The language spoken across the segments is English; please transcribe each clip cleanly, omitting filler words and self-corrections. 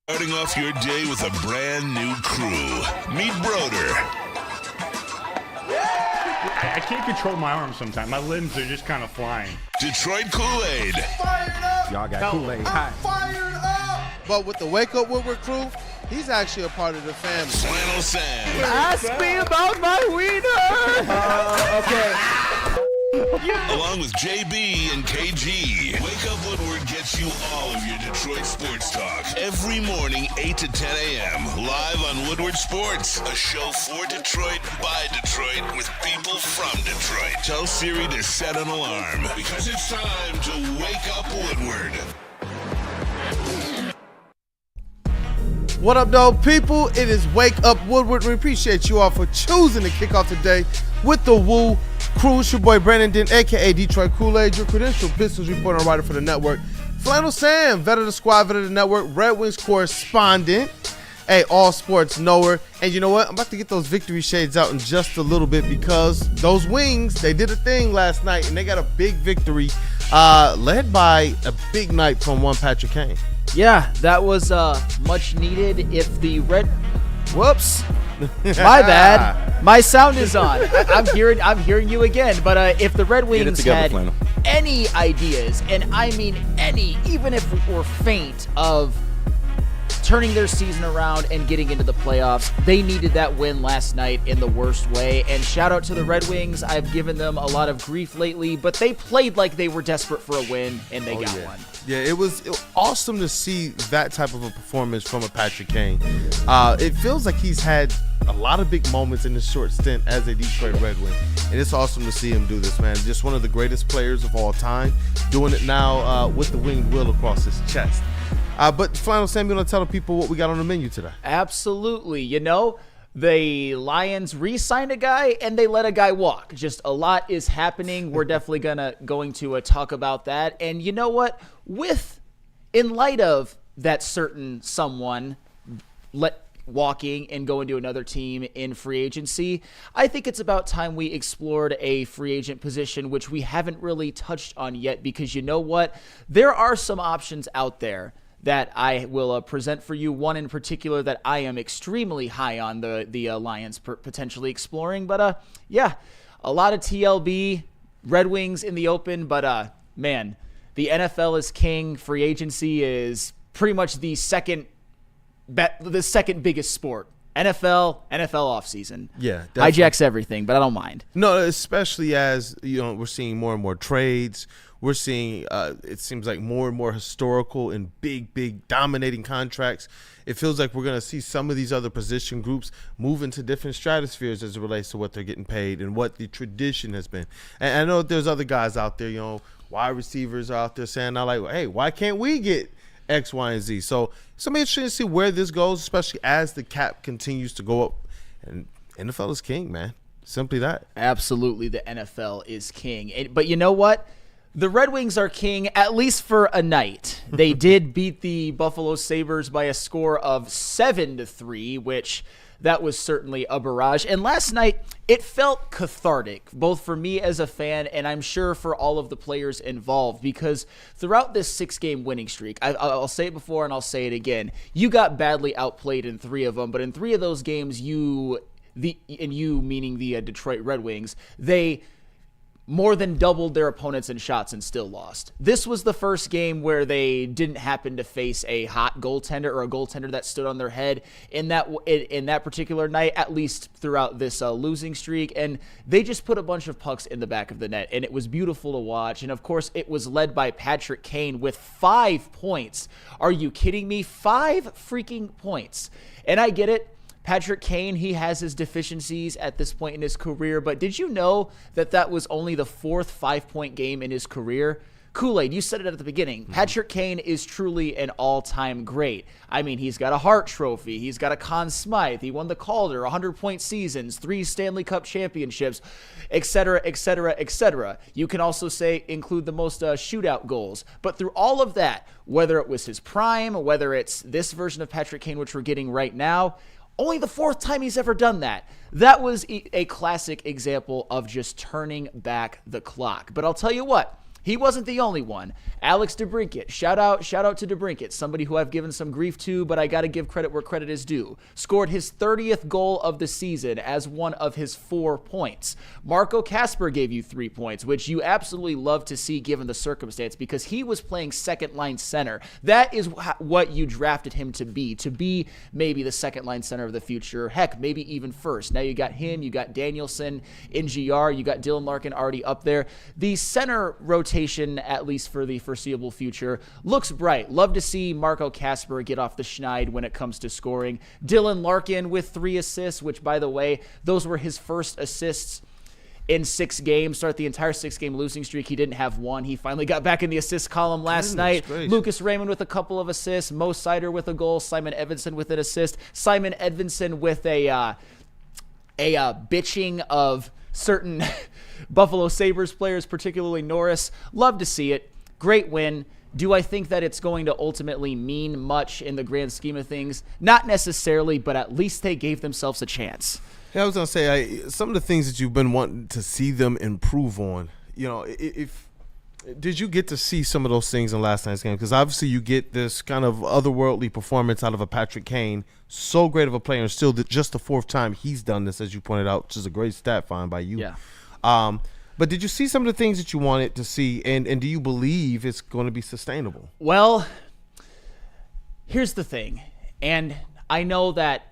Starting off your day with a brand new crew. Meet Broder. I can't control my arms sometimes. My limbs are just kind of flying. Detroit Kool-Aid. Fired up! Y'all got Kool-Aid. I'm fired up! But with the Wake Up Woodward Crew, he's actually a part of the family. Flannel Sam. Ask me about my wiener. Okay. Along with JB and KG. Wake Up Woodward gets you all of your Detroit sports talk. Every morning, 8 to 10 a.m. Live on Woodward Sports. A show for Detroit, by Detroit, with people from Detroit. Tell Siri to set an alarm, because it's time to Wake Up Woodward. What up, though, people? It is Wake Up Woodward. We appreciate you all for choosing to kick off today with the WUW Crew. It's your boy Brandon Den, a.k.a. Detroit Kool-Aid, your credentialed Pistons reporter and writer for the network. Flannel Sam, vet of the squad, vet of the network, Red Wings correspondent, a all sports knower. And you know what? I'm about to get those victory shades out in just a little bit because those Wings, they did a thing last night and they got a big victory led by a big night from one Patrick Kane. Yeah, that was much needed. If the whoops, my bad, my sound is on. I'm hearing you again. But if the Red Wings had any ideas, and I mean any, even if we're faint, of turning their season around and getting into the playoffs, they needed that win last night in the worst way. And shout out to the Red Wings. I've given them a lot of grief lately, but they played like they were desperate for a win, and they got one. Yeah, it was awesome to see that type of a performance from a Patrick Kane. It feels like he's had a lot of big moments in this short stint as a Detroit Red Wing, and it's awesome to see him do this, man. Just one of the greatest players of all time, doing it now with the winged wheel across his chest. But Flannel Sam, you want to tell the people what we got on the menu today? Absolutely. You know, the Lions re-signed a guy and they let a guy walk. Just a lot is happening. We're definitely going to talk about that. And you know what? In light of that certain someone walking and going to another team in free agency, I think it's about time we explored a free agent position, which we haven't really touched on yet, because you know what? There are some options out there that I will present for you. One in particular that I am extremely high on the Lions potentially exploring. But yeah, a lot of TLB, Red Wings in the open. But man, the NFL is king. Free agency is pretty much the second biggest sport. NFL offseason. Yeah, definitely. Hijacks everything, but I don't mind. No, especially as we're seeing more and more trades. We're seeing it seems like more and more historical and big dominating contracts. It feels like we're going to see some of these other position groups move into different stratospheres as it relates to what they're getting paid and what the tradition has been. And I know there's other guys out there, wide receivers are out there saying, now, like, hey, why can't we get X, Y, and Z? So it's interesting to see where this goes, especially as the cap continues to go up. And NFL is king, man. Simply that. Absolutely, the NFL is king. But you know what? The Red Wings are king, at least for a night. They did beat the Buffalo Sabres by a score of 7-3, which that was certainly a barrage. And last night, it felt cathartic, both for me as a fan and I'm sure for all of the players involved, because throughout this 6-game winning streak, I'll say it before and I'll say it again, you got badly outplayed in 3 of them, but in 3 of those games, you meaning the Detroit Red Wings, they more than doubled their opponents in shots and still lost. This was the first game where they didn't happen to face a hot goaltender or a goaltender that stood on their head in that particular night, at least throughout this losing streak. And they just put a bunch of pucks in the back of the net, and it was beautiful to watch. And of course, it was led by Patrick Kane with 5 points. Are you kidding me? 5 freaking points. And I get it. Patrick Kane, he has his deficiencies at this point in his career, but did you know that was only the 4th 5-point game in his career? Kool-Aid, you said it at the beginning. Patrick Kane is truly an all-time great. I mean, he's got a Hart Trophy. He's got a Conn Smythe. He won the Calder, 100-point seasons, 3 Stanley Cup championships, etc., etc., etc. You can also include the most shootout goals. But through all of that, whether it was his prime, whether it's this version of Patrick Kane, which we're getting right now, only the 4th time he's ever done that. That was a classic example of just turning back the clock. But I'll tell you what, He wasn't the only one. Alex DeBrincat, shout out to DeBrincat, somebody who I've given some grief to, but I got to give credit where credit is due. Scored his 30th goal of the season as one of his 4 points. Marco Kasper gave you 3 points, which you absolutely love to see given the circumstance because he was playing second-line center. That is what you drafted him to be maybe the second-line center of the future. Heck, maybe even first. Now you got him, you got Danielson, NGR, you got Dylan Larkin already up there. The center rotation, at least for the foreseeable future, looks bright. Love to see Marco Kasper get off the schneid when it comes to scoring. Dylan Larkin with 3 assists, which, by the way, those were his first assists in 6 games. Start the entire 6-game losing streak. He didn't have one. He finally got back in the assist column last night. Gracious. Lucas Raymond with a couple of assists. Mo Sider with a goal. Simon Edvinson with an assist. Simon Edvinson with a bitching of certain Buffalo Sabres players, particularly Norris. Love to see it. Great win. Do I think that it's going to ultimately mean much in the grand scheme of things? Not necessarily, but at least they gave themselves a chance. Yeah, I was gonna say some of the things that you've been wanting to see them improve on. You know, if did you get to see some of those things in last night's game? Because obviously you get this kind of otherworldly performance out of a Patrick Kane, so great of a player, and still just the 4th time he's done this, as you pointed out, which is a great stat find by you. Yeah. But did you see some of the things that you wanted to see, and do you believe it's going to be sustainable? Well, here's the thing, and I know that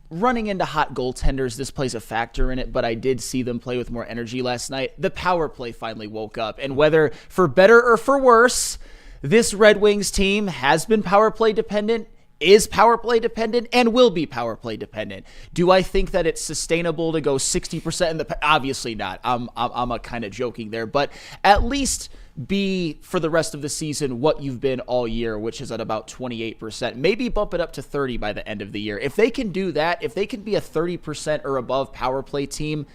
running into hot goaltenders, this plays a factor in it, but I did see them play with more energy last night. The power play finally woke up, and whether for better or for worse, this Red Wings team has been power play dependent, is power play dependent, and will be power play dependent. Do I think that it's sustainable to go 60% in the obviously not. I'm a kind of joking there, but at least be for the rest of the season what you've been all year, which is at about 28%. Maybe bump it up to 30 by the end of the year. If they can do that, if they can be a 30% or above power play team,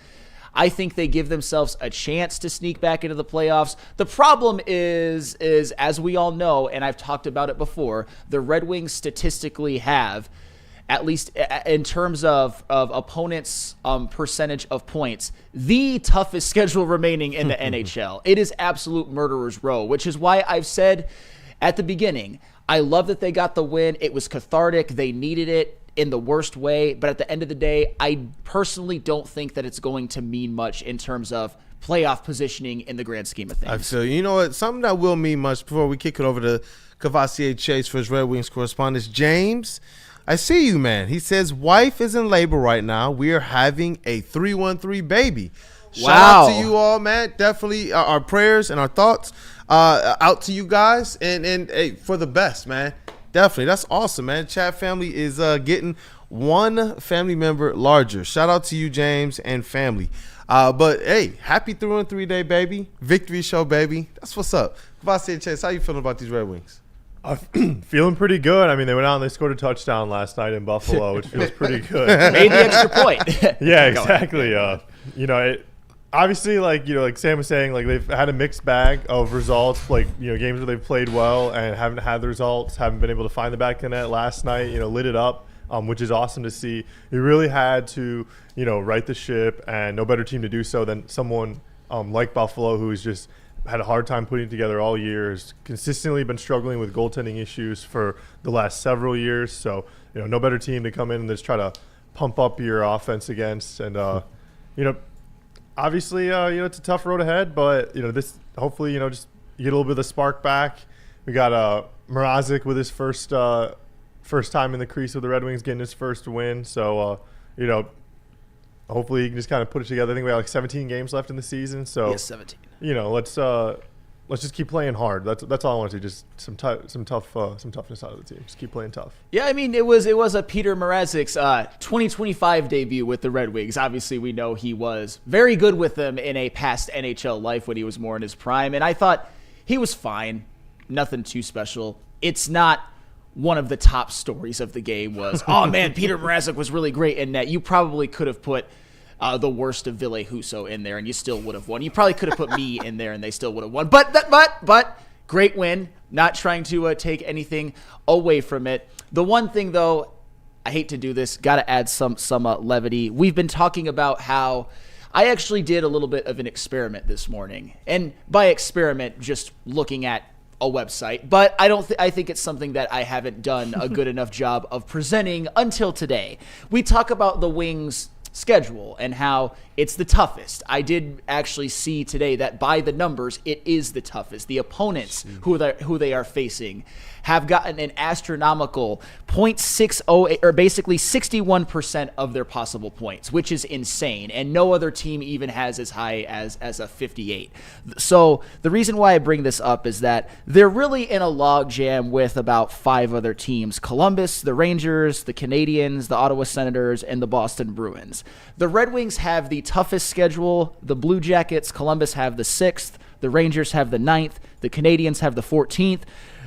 I think they give themselves a chance to sneak back into the playoffs. The problem is as we all know, and I've talked about it before, the Red Wings statistically have, at least in terms of opponents' percentage of points, the toughest schedule remaining in the NHL. It is absolute murderer's row, which is why I've said at the beginning, I love that they got the win. It was cathartic. They needed it in the worst way. But at the end of the day, I personally don't think that it's going to mean much in terms of playoff positioning in the grand scheme of things. I feel you know what? Something that will mean much before we kick it over to Cavassier Chase for his Red Wings correspondent. James, I see you, man. He says wife is in labor right now. We are having a 313 baby. Shout out to you all, man. Definitely our prayers and our thoughts out to you guys, and hey, for the best, man. Definitely. That's awesome, man. Chat family is getting one family member larger. Shout out to you, James, and family. But hey, happy 313 day, baby. Victory show, baby. That's what's up. Cavassier Chase, how you feeling about these Red Wings? Feeling pretty good. I mean, they went out and they scored a touchdown last night in Buffalo, which feels pretty good. Made the extra point. Yeah, exactly. Obviously, like Sam was saying, like they've had a mixed bag of results. Like games where they've played well and haven't had the results, haven't been able to find the back of the net. Last night, lit it up, which is awesome to see. You really had to, right the ship, and no better team to do so than someone like Buffalo, who's just had a hard time putting it together all year, has consistently been struggling with goaltending issues for the last several years. So, no better team to come in and just try to pump up your offense against. And, obviously, it's a tough road ahead, but, this hopefully, just you get a little bit of the spark back. We got Mrazek with his first time in the crease with the Red Wings, getting his first win. So, hopefully he can just kind of put it together. I think we have like 17 games left in the season. So, yes, 17. Let's just keep playing hard. That's all I want to do. Just some toughness out of the team. Just keep playing tough. Yeah, I mean, it was a Peter Mrazek's 2025 debut with the Red Wings. Obviously, we know he was very good with them in a past NHL life when he was more in his prime, and I thought he was fine. Nothing too special. It's not one of the top stories of the game was, oh man, Peter Mrazek was really great in net. You probably could have put the worst of Ville Husso in there, and you still would have won. You probably could have put me in there, and they still would have won. But great win. Not trying to take anything away from it. The one thing, though, I hate to do this, got to add some levity. We've been talking about how I actually did a little bit of an experiment this morning. And by experiment, just looking at a website. But I think it's something that I haven't done a good enough job of presenting until today. We talk about the Wings schedule and how it's the toughest. I did actually see today that by the numbers, it is the toughest. The opponents who they are facing have gotten an astronomical 0.608, or basically 61% of their possible points, which is insane. And no other team even has as high as a 58. So the reason why I bring this up is that they're really in a logjam with about 5 other teams: Columbus, the Rangers, the Canadiens, the Ottawa Senators, and the Boston Bruins. The Red Wings have the toughest schedule. The Blue Jackets, Columbus, have the 6th. The Rangers have the 9th. The Canadiens have the 14th.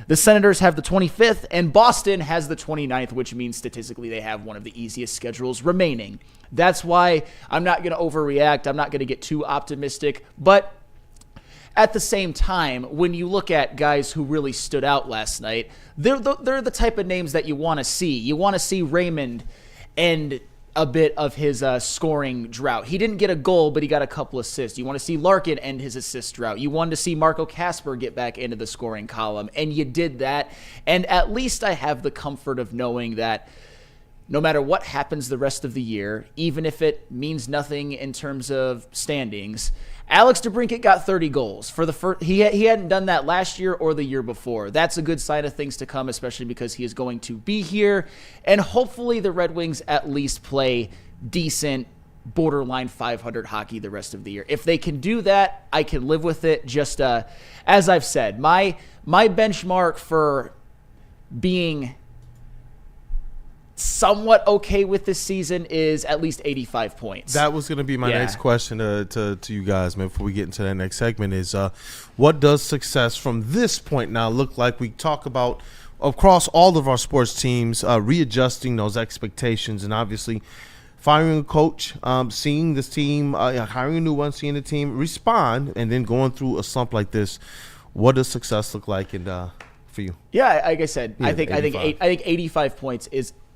The Senators have the 25th, and Boston has the 29th, which means statistically they have one of the easiest schedules remaining. That's why I'm not going to overreact. I'm not going to get too optimistic. But at the same time, when you look at guys who really stood out last night, they're the type of names that you want to see. You want to see Raymond and a bit of his scoring drought. He didn't get a goal, but he got a couple assists. You want to see Larkin end his assist drought. You wanted to see Marco Kasper get back into the scoring column, and you did that. And at least I have the comfort of knowing that no matter what happens the rest of the year, even if it means nothing in terms of standings, Alex DeBrincat got 30 goals. For the first, he hadn't done that last year or the year before. That's a good sign of things to come, especially because he is going to be here. And hopefully the Red Wings at least play decent, borderline 500 hockey the rest of the year. If they can do that, I can live with it. Just as I've said, my benchmark for being somewhat okay with this season is at least 85 points. That was going to be my next question to you guys, man, before we get into that next segment is what does success from this point now look like? We talk about across all of our sports teams readjusting those expectations and obviously firing a coach, seeing this team, hiring a new one, seeing the team respond, and then going through a slump like this. What does success look like for you? Yeah, like I said, Yeah, I think 85 points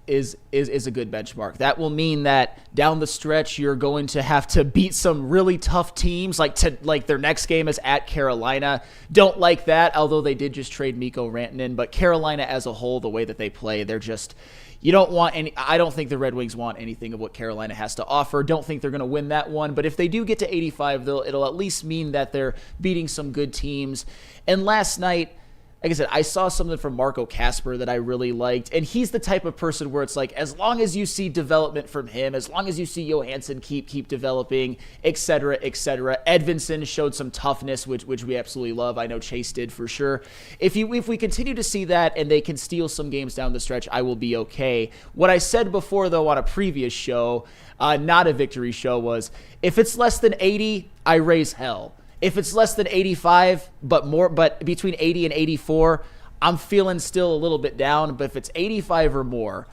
is a good benchmark. That will mean that down the stretch you're going to have to beat some really tough teams. Like their next game is at Carolina. Don't like that, although they did just trade Mikko Rantanen. But Carolina as a whole, the way that they play, they're just, you don't want any. I don't think the Red Wings want anything of what Carolina has to offer. Don't think they're going to win that one. But if they do get to 85, it'll at least mean that they're beating some good teams. And last night, like I said, I saw something from Marco Kasper that I really liked, and he's the type of person where it's like, as long as you see development from him, as long as you see Johansson keep developing, et cetera, Edvinsson showed some toughness, which we absolutely love. I know Chase did for sure. If we continue to see that and they can steal some games down the stretch, I will be okay. What I said before, though, on a previous show, not a victory show, was if it's less than 80, I raise hell. If it's less than 85, but between 80 and 84, I'm feeling still a little bit down. But if it's 85 or more,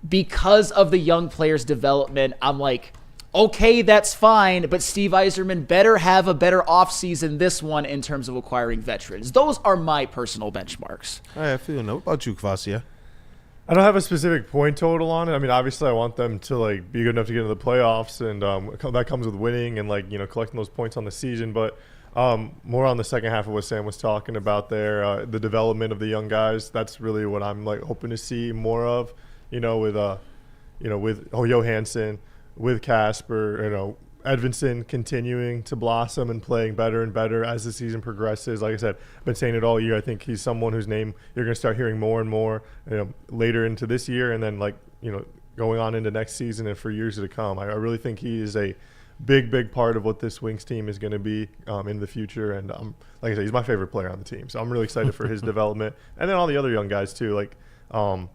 because of the young players' development, I'm like, okay, that's fine. But Steve Yzerman better have a better offseason this one in terms of acquiring veterans. Those are my personal benchmarks. I feel no. What about you, Kvasia? I don't have a specific point total on it. I mean, obviously, I want them to be good enough to get into the playoffs, and that comes with winning and collecting those points on the season. But more on the second half of what Sam was talking about there, the development of the young guys. That's really what I'm hoping to see more of. With Johansson, with Kasper, Edvinsson continuing to blossom and playing better and better as the season progresses. Like I said, I've been saying it all year. I think he's someone whose name you're going to start hearing more and more later into this year and then going on into next season and for years to come. I really think he is a big part of what this Wings team is going to be in the future. And like I said, he's my favorite player on the team. So I'm really excited for his development. And then all the other young guys too. I'm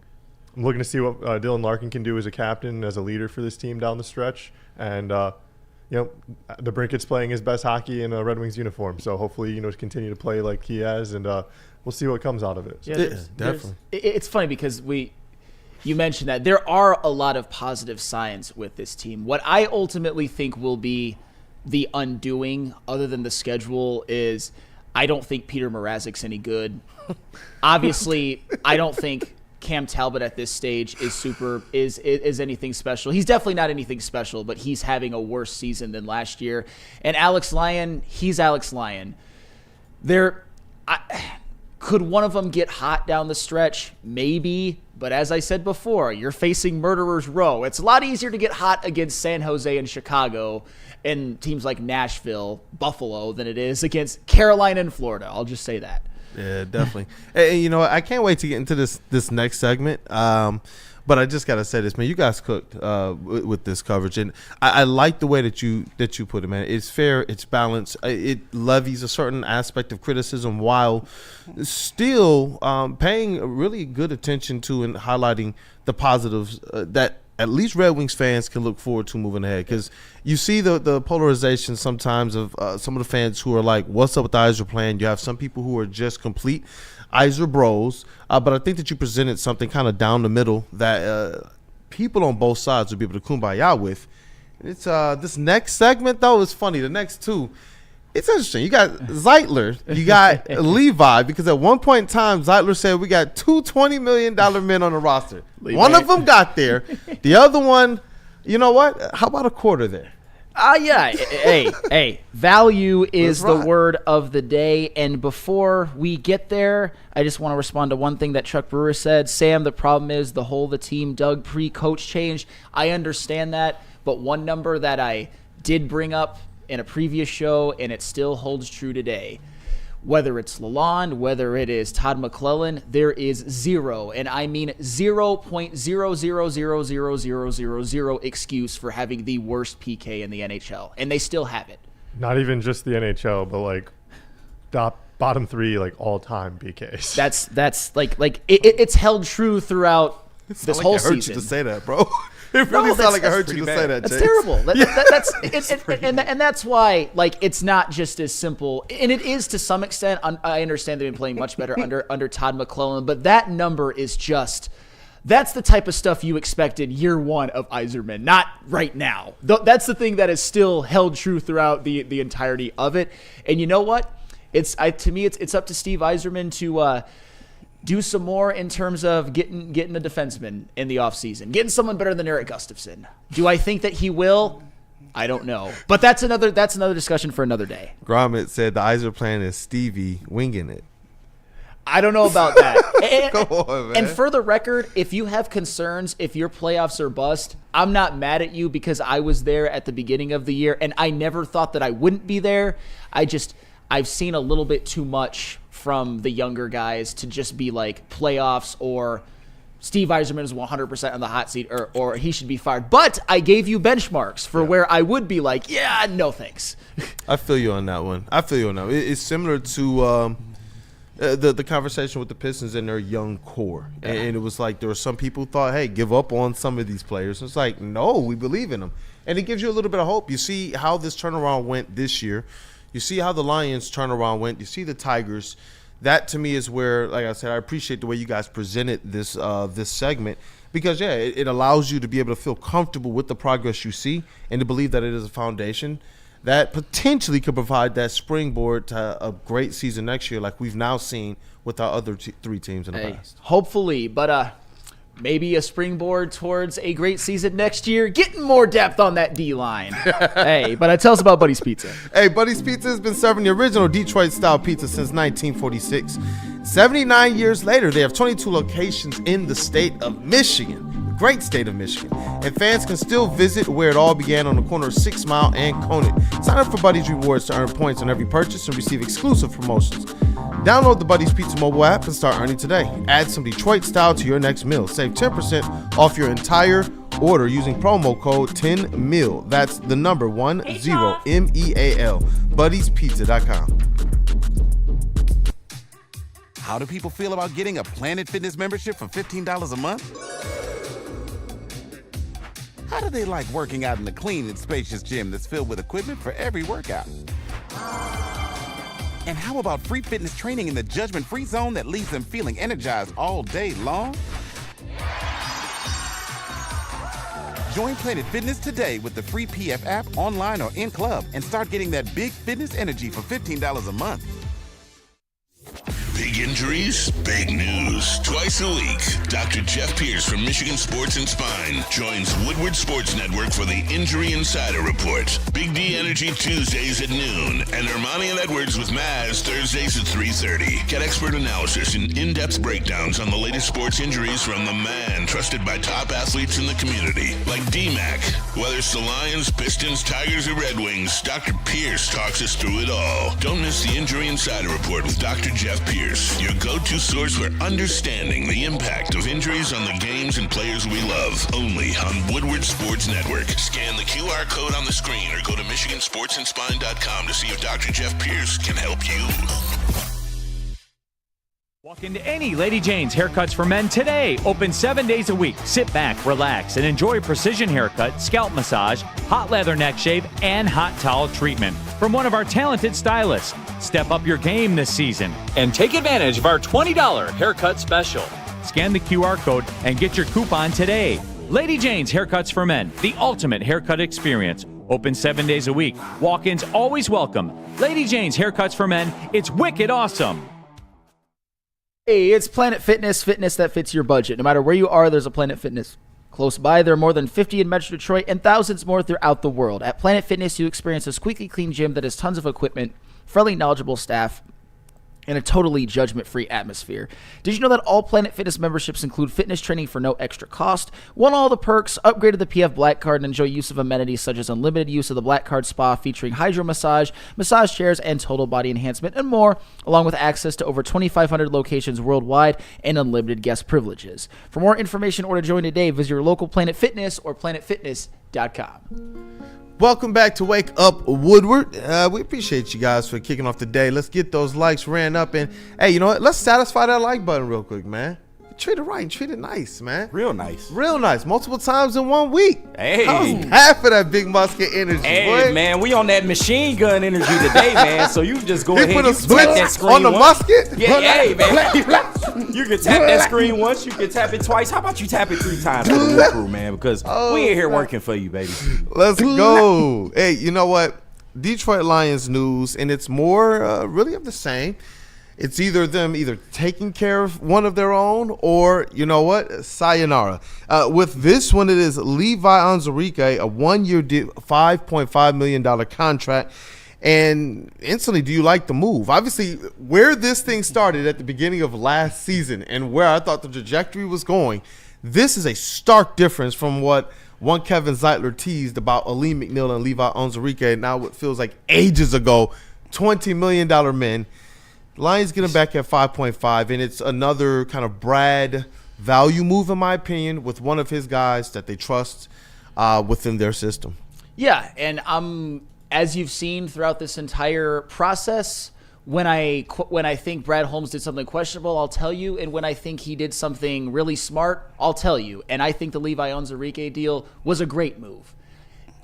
looking to see what Dylan Larkin can do as a captain, as a leader for this team down the stretch. And DeBrincat's playing his best hockey in a Red Wings uniform. So hopefully, continue to play like he has, and we'll see what comes out of it. Yeah, definitely. It's funny because you mentioned that there are a lot of positive signs with this team. What I ultimately think will be the undoing, other than the schedule, is I don't think Peter Mrazek's any good. Obviously, I don't think Cam Talbot at this stage is anything special. He's definitely not anything special, but he's having a worse season than last year. And Alex Lyon, he's Alex Lyon. Could one of them get hot down the stretch? Maybe. But as I said before, you're facing Murderers Row. It's a lot easier to get hot against San Jose and Chicago and teams like Nashville, Buffalo, than it is against Carolina and Florida. I'll just say that. Yeah, definitely. And you know what? I can't wait to get into this next segment. But I just gotta say this, man. You guys cooked with this coverage, and I like the way that you put it, man. It's fair, it's balanced. It levies a certain aspect of criticism while still paying really good attention to and highlighting the positives that at least Red Wings fans can look forward to moving ahead. Because you see the polarization sometimes of some of the fans who are like, "What's up with the Iser plan?" You have some people who are just complete Iser bros, but I think that you presented something kind of down the middle that people on both sides will be able to kumbaya with. It's this next segment though is funny. The next two, it's interesting. You got Zeitler, you got Levi, because at one point in time Zeitler said we got two $20 million men on the roster. Levi. One of them got there. The other one, you know what? How about a quarter there? Yeah. Hey, value is the word of the day. And before we get there, I just want to respond to one thing that Chuck Brewer said. Sam, the problem is the whole of the team dug pre-coach change. I understand that, but one number that I did bring up in a previous show, and it still holds true today. Whether it's Lalonde, whether it is Todd McClellan, there is zero, and I mean 0.0000000 excuse for having the worst PK in the NHL, and they still have it. Not even just the NHL, but like bottom three, like all-time PKs. That's like it's held true throughout this whole season. It hurt you to say that, bro. It really sounds like it hurt you to say that, Jay. That's terrible. And that's why, like, it's not just as simple. And it is to some extent. I understand they've been playing much better under Todd McClellan, but that number is just. That's the type of stuff you expected year one of Yzerman, not right now. That's the thing that is still held true throughout the entirety of it. And you know what? To me, it's up to Steve Yzerman to do some more in terms of getting a defenseman in the offseason, getting someone better than Eric Gustafsson. Do I think that he will? I don't know. But that's another discussion for another day. Gromit said the Iser plan is Stevie winging it. I don't know about that. Come on, man. And for the record, if you have concerns, if your playoffs are bust, I'm not mad at you because I was there at the beginning of the year, and I never thought that I wouldn't be there. I've seen a little bit too much from the younger guys to just be like playoffs or Steve Yzerman is 100% on the hot seat or he should be fired. But I gave you benchmarks for where I would be like, yeah, no thanks. I feel you on that one. It's similar to the conversation with the Pistons and their young core. Yeah. And it was like there were some people who thought, hey, give up on some of these players. It's like, no, we believe in them. And it gives you a little bit of hope. You see how this turnaround went this year. You see how the Lions turnaround went. You see the Tigers. That, to me, is where, like I said, I appreciate the way you guys presented this segment because, it allows you to be able to feel comfortable with the progress you see and to believe that it is a foundation that potentially could provide that springboard to a great season next year like we've now seen with our other three teams in the past. Hopefully, but maybe a springboard towards a great season next year, getting more depth on that D-line. Hey, but tell us about Buddy's Pizza. Hey, Buddy's Pizza has been serving the original Detroit-style pizza since 1946. 79 years later, they have 22 locations in the state of Michigan. Great state of Michigan. And fans can still visit where it all began on the corner of 6 Mile and Conant. Sign up for Buddy's Rewards to earn points on every purchase and receive exclusive promotions. Download the Buddy's Pizza mobile app and start earning today. Add some Detroit style to your next meal. Save 10% off your entire order using promo code 10MEAL. That's the number 10 MEAL. Buddy'sPizza.com. How do people feel about getting a Planet Fitness membership for $15 a month? How do they like working out in a clean and spacious gym that's filled with equipment for every workout? And how about free fitness training in the judgment-free zone that leaves them feeling energized all day long? Join Planet Fitness today with the free PF app, online or in club, and start getting that big fitness energy for $15 a month. Big Big injuries, big news. Twice a week, Dr. Jeff Pierce from Michigan Sports and Spine joins Woodward Sports Network for the Injury Insider Report. Big D Energy Tuesdays at noon, and Ermanni and Edwards with Maz Thursdays at 3:30. Get expert analysis and in-depth breakdowns on the latest sports injuries from the man trusted by top athletes in the community, like D-Mac. Whether it's the Lions, Pistons, Tigers, or Red Wings, Dr. Pierce talks us through it all. Don't miss the Injury Insider Report with Dr. Jeff Pierce, your go-to source for understanding the impact of injuries on the games and players we love. Only on Woodward Sports Network. Scan the QR code on the screen or go to MichiganSportsandSpine.com to see if Dr. Jeff Pierce can help you. Walk into any Lady Jane's Haircuts for Men today. Open 7 days a week. Sit back, relax, and enjoy precision haircut, scalp massage, hot leather neck shave, and hot towel treatment from one of our talented stylists. Step up your game this season and take advantage of our $20 haircut special. Scan the QR code and get your coupon today. Lady Jane's Haircuts for Men, the ultimate haircut experience. Open 7 days a week. Walk-ins always welcome. Lady Jane's Haircuts for Men. It's wicked awesome. Hey, it's Planet Fitness, fitness that fits your budget. No matter where you are, there's a Planet Fitness close by. There are more than 50 in Metro Detroit and thousands more throughout the world. At Planet Fitness, you experience a squeaky clean gym that has tons of equipment, friendly, knowledgeable staff, and a totally judgment-free atmosphere. Did you know that all Planet Fitness memberships include fitness training for no extra cost? Want all the perks? Upgrade to the PF Black Card and enjoy use of amenities such as unlimited use of the Black Card Spa featuring hydro massage, massage chairs, and total body enhancement, and more, along with access to over 2,500 locations worldwide and unlimited guest privileges. For more information or to join today, visit your local Planet Fitness or planetfitness.com. Welcome back to Wake Up Woodward. We appreciate you guys for kicking off the day. Let's get those likes ran up. And, hey, you know what? Let's satisfy that like button real quick, man. Treat it right and treat it nice, man. Real nice. Real nice. Multiple times in 1 week. Hey. How's half of that big musket energy, Hey, boy? man, we on that machine gun energy today, man. So you just go ahead Put a and tap that switch screen on the once. musket? Yeah, hey, man. You can tap that screen once. You can tap it twice. How about you tap it 3 times for the WUW Crew, man? Because we in here working for you, baby. Let's go. Hey, you know what? Detroit Lions news, and it's more really of the same. It's either them taking care of one of their own or, you know what, sayonara. With this one, it is Levi Onwuzurikie, a 1-year $5.5 million contract. And instantly, do you like the move? Obviously, where this thing started at the beginning of last season and where I thought the trajectory was going, this is a stark difference from what one Kevin Zeitler teased about Aleem McNeil and Levi Onwuzurikie. Now it feels like ages ago, $20 million men. Lions get him back at 5.5, and it's another kind of Brad value move, in my opinion, with one of his guys that they trust within their system. Yeah, and as you've seen throughout this entire process, when I think Brad Holmes did something questionable, I'll tell you, and when I think he did something really smart, I'll tell you. And I think the Levi Onwuzurikie deal was a great move,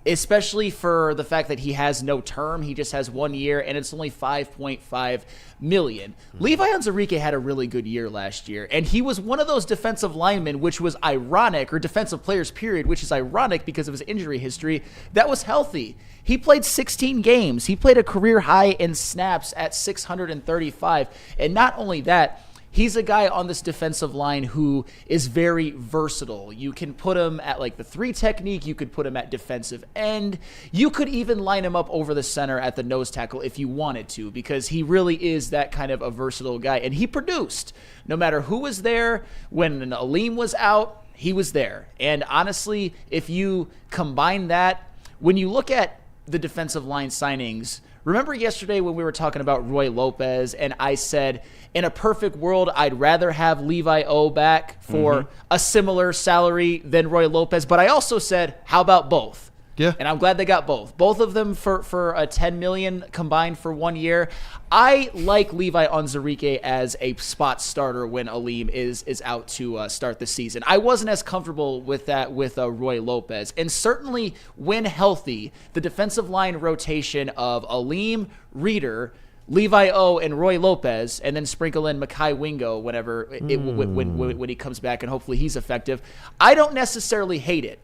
especially for the fact that he has no term. He just has 1 year, and it's only $5.5 million. Levi Onwuzurikie had a really good year last year, and he was one of those defensive linemen, which was ironic, or defensive players, period, which is ironic because of his injury history, that was healthy. He played 16 games. He played a career high in snaps at 635, and not only that, he's a guy on this defensive line who is very versatile. You can put him at like the 3 technique. You could put him at defensive end. You could even line him up over the center at the nose tackle if you wanted to, because he really is that kind of a versatile guy. And he produced. No matter who was there, when Aleem was out, he was there. And honestly, if you combine that, when you look at the defensive line signings, remember yesterday when we were talking about Roy Lopez, and I said, in a perfect world, I'd rather have Levi O back for a similar salary than Roy Lopez. But I also said, how about both? Yeah. And I'm glad they got both. Both of them for a $10 million combined for 1 year. I like Levi Onwuzurikie as a spot starter when Aleem is out to start the season. I wasn't as comfortable with that with Roy Lopez. And certainly when healthy, the defensive line rotation of Aleem, Reeder, Levi O, and Roy Lopez, and then sprinkle in Mekhi Wingo whenever when he comes back, and hopefully he's effective. I don't necessarily hate it.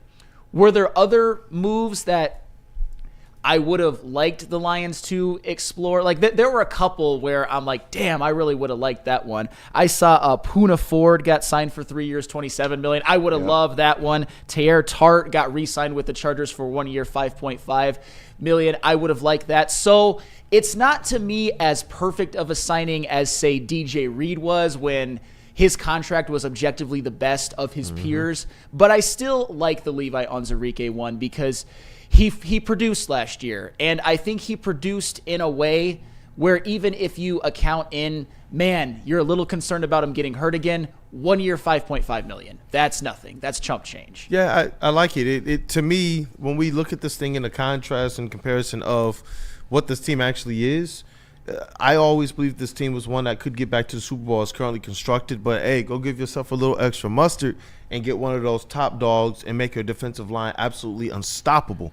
Were there other moves that I would have liked the Lions to explore. Like, there were a couple where I'm like, damn, I really would have liked that one. I saw Poona Ford got signed for 3 years, $27 million. I would have loved that one. Teair Tart got re-signed with the Chargers for 1 year, $5.5 million. I would have liked that. So it's not, to me, as perfect of a signing as, say, DJ Reed was when his contract was objectively the best of his peers. But I still like the Levi Onwuzurikie one because he produced last year, and I think he produced in a way where even if you account in, man, you're a little concerned about him getting hurt again, 1 year, $5.5 million. That's nothing. That's chump change. Yeah, I like it. It. To me, when we look at this thing in the contrast and comparison of what this team actually is, I always believed this team was one that could get back to the Super Bowl as currently constructed. But, hey, go give yourself a little extra mustard and get one of those top dogs and make your defensive line absolutely unstoppable.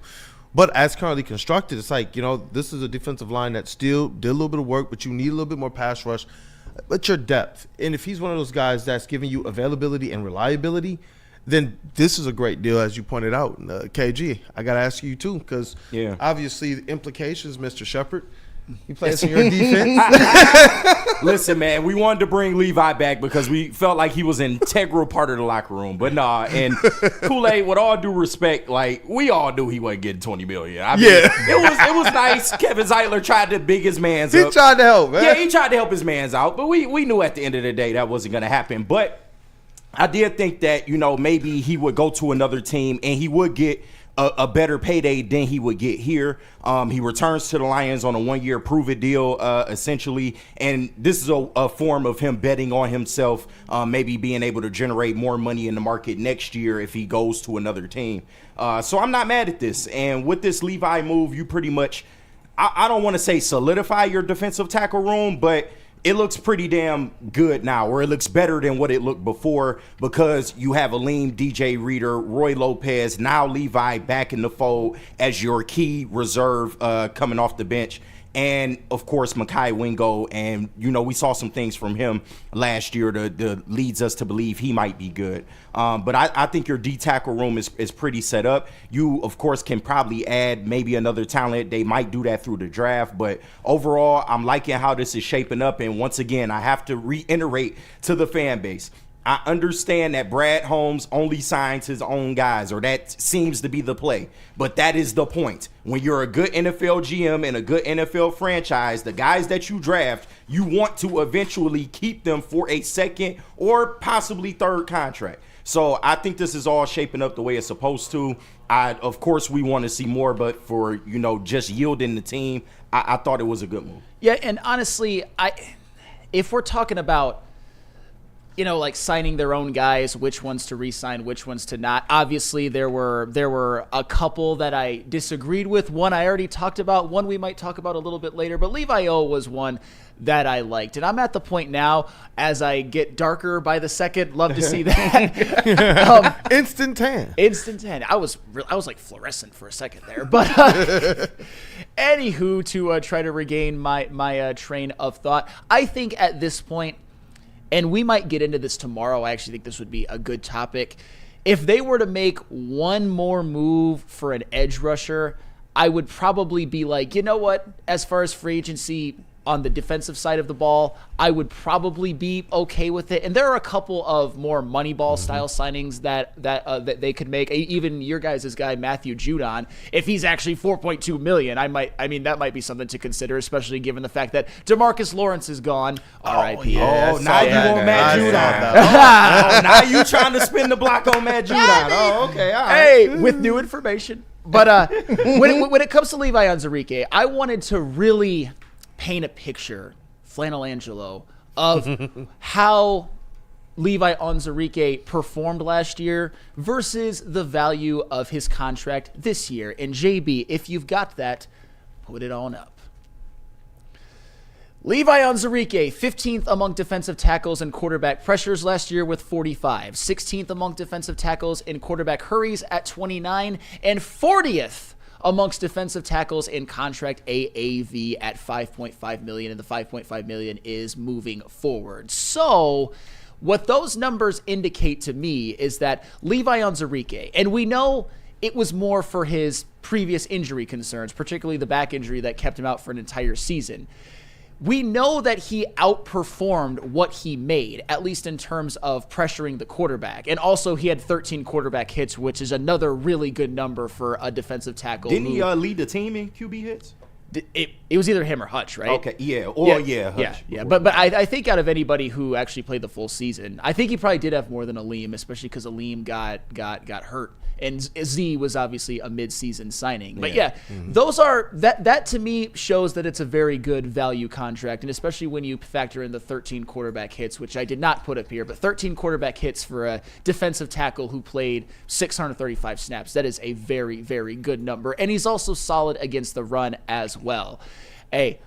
But as currently constructed, it's like, this is a defensive line that still did a little bit of work, but you need a little bit more pass rush. But your depth, and if he's one of those guys that's giving you availability and reliability, then this is a great deal, as you pointed out. KG, I got to ask you, too, because obviously the implications, Mr. Shepard, he plays in your defense. Listen, man, we wanted to bring Levi back because we felt like he was an integral part of the locker room. But nah, and Kool-Aid, with all due respect, like, we all knew he wasn't getting $20 million. I mean, it was nice. Kevin Zeitler tried to big his mans up. He tried to help, man. Yeah, he tried to help his mans out. But we knew at the end of the day that wasn't going to happen. But I did think that, maybe he would go to another team and he would get a better payday than he would get here. He returns to the Lions on a 1 year prove-it deal, essentially. And this is a form of him betting on himself, maybe being able to generate more money in the market next year if he goes to another team. So I'm not mad at this. And with this Levi move, you pretty much, I don't want to say solidify your defensive tackle room, but it looks pretty damn good now, or it looks better than what it looked before, because you have Aleem, DJ Reader, Roy Lopez, now Levi back in the fold as your key reserve coming off the bench. And, of course, Mekhi Wingo. And, we saw some things from him last year that leads us to believe he might be good. But I think your D-tackle room is pretty set up. You, of course, can probably add maybe another talent. They might do that through the draft. But overall, I'm liking how this is shaping up. And, once again, I have to reiterate to the fan base, I understand that Brad Holmes only signs his own guys, or that seems to be the play. But that is the point. When you're a good NFL GM and a good NFL franchise, the guys that you draft, you want to eventually keep them for a second or possibly third contract. So I think this is all shaping up the way it's supposed to. Of course, we want to see more, but for, just yielding the team, I thought it was a good move. Yeah, and honestly, if we're talking about, like signing their own guys, which ones to re-sign, which ones to not. Obviously, there were a couple that I disagreed with. One I already talked about. One we might talk about a little bit later. But Levi O was one that I liked. And I'm at the point now, as I get darker by the second, love to see that. Instant tan. Instant tan. I was like fluorescent for a second there. But anywho, to try to regain my train of thought, I think at this point, and we might get into this tomorrow. I actually think this would be a good topic. If they were to make one more move for an edge rusher, I would probably be like, you know what? As far as free agency on the defensive side of the ball, I would probably be okay with it. And there are a couple of more Moneyball style signings that they could make. Even your guys' guy Matthew Judon, if he's actually $4.2 million, that might be something to consider, especially given the fact that DeMarcus Lawrence is gone. R.I.P. Now you want Matt Judon. Now you trying to spin the block on Matt Judon. Oh, okay, all right. Hey, with new information. But when it comes to Levi Onwuzurikie, I wanted to really paint a picture, Flannel Angelo, of how Levi Onwuzurikie performed last year versus the value of his contract this year. And JB, if you've got that, put it on up. Levi Onwuzurikie, 15th among defensive tackles and quarterback pressures last year with 45, 16th among defensive tackles in quarterback hurries at 29, and 40th amongst defensive tackles in contract AAV at $5.5 million, and the $5.5 million is moving forward. So what those numbers indicate to me is that Levi Onwuzurikie, and we know it was more for his previous injury concerns, particularly the back injury that kept him out for an entire season. We know that he outperformed what he made, at least in terms of pressuring the quarterback. And also he had 13 quarterback hits, which is another really good number for a defensive tackle. Didn't he lead the team in QB hits? It was either him or Hutch, right? Okay, Hutch. Yeah. But I think out of anybody who actually played the full season, I think he probably did have more than Aleem, especially because Aleem got hurt. And Z was obviously a mid-season signing. But those are that to me shows that it's a very good value contract, and especially when you factor in the 13 quarterback hits, which I did not put up here, but 13 quarterback hits for a defensive tackle who played 635 snaps. That is a very, very good number. And he's also solid against the run as well. Hey,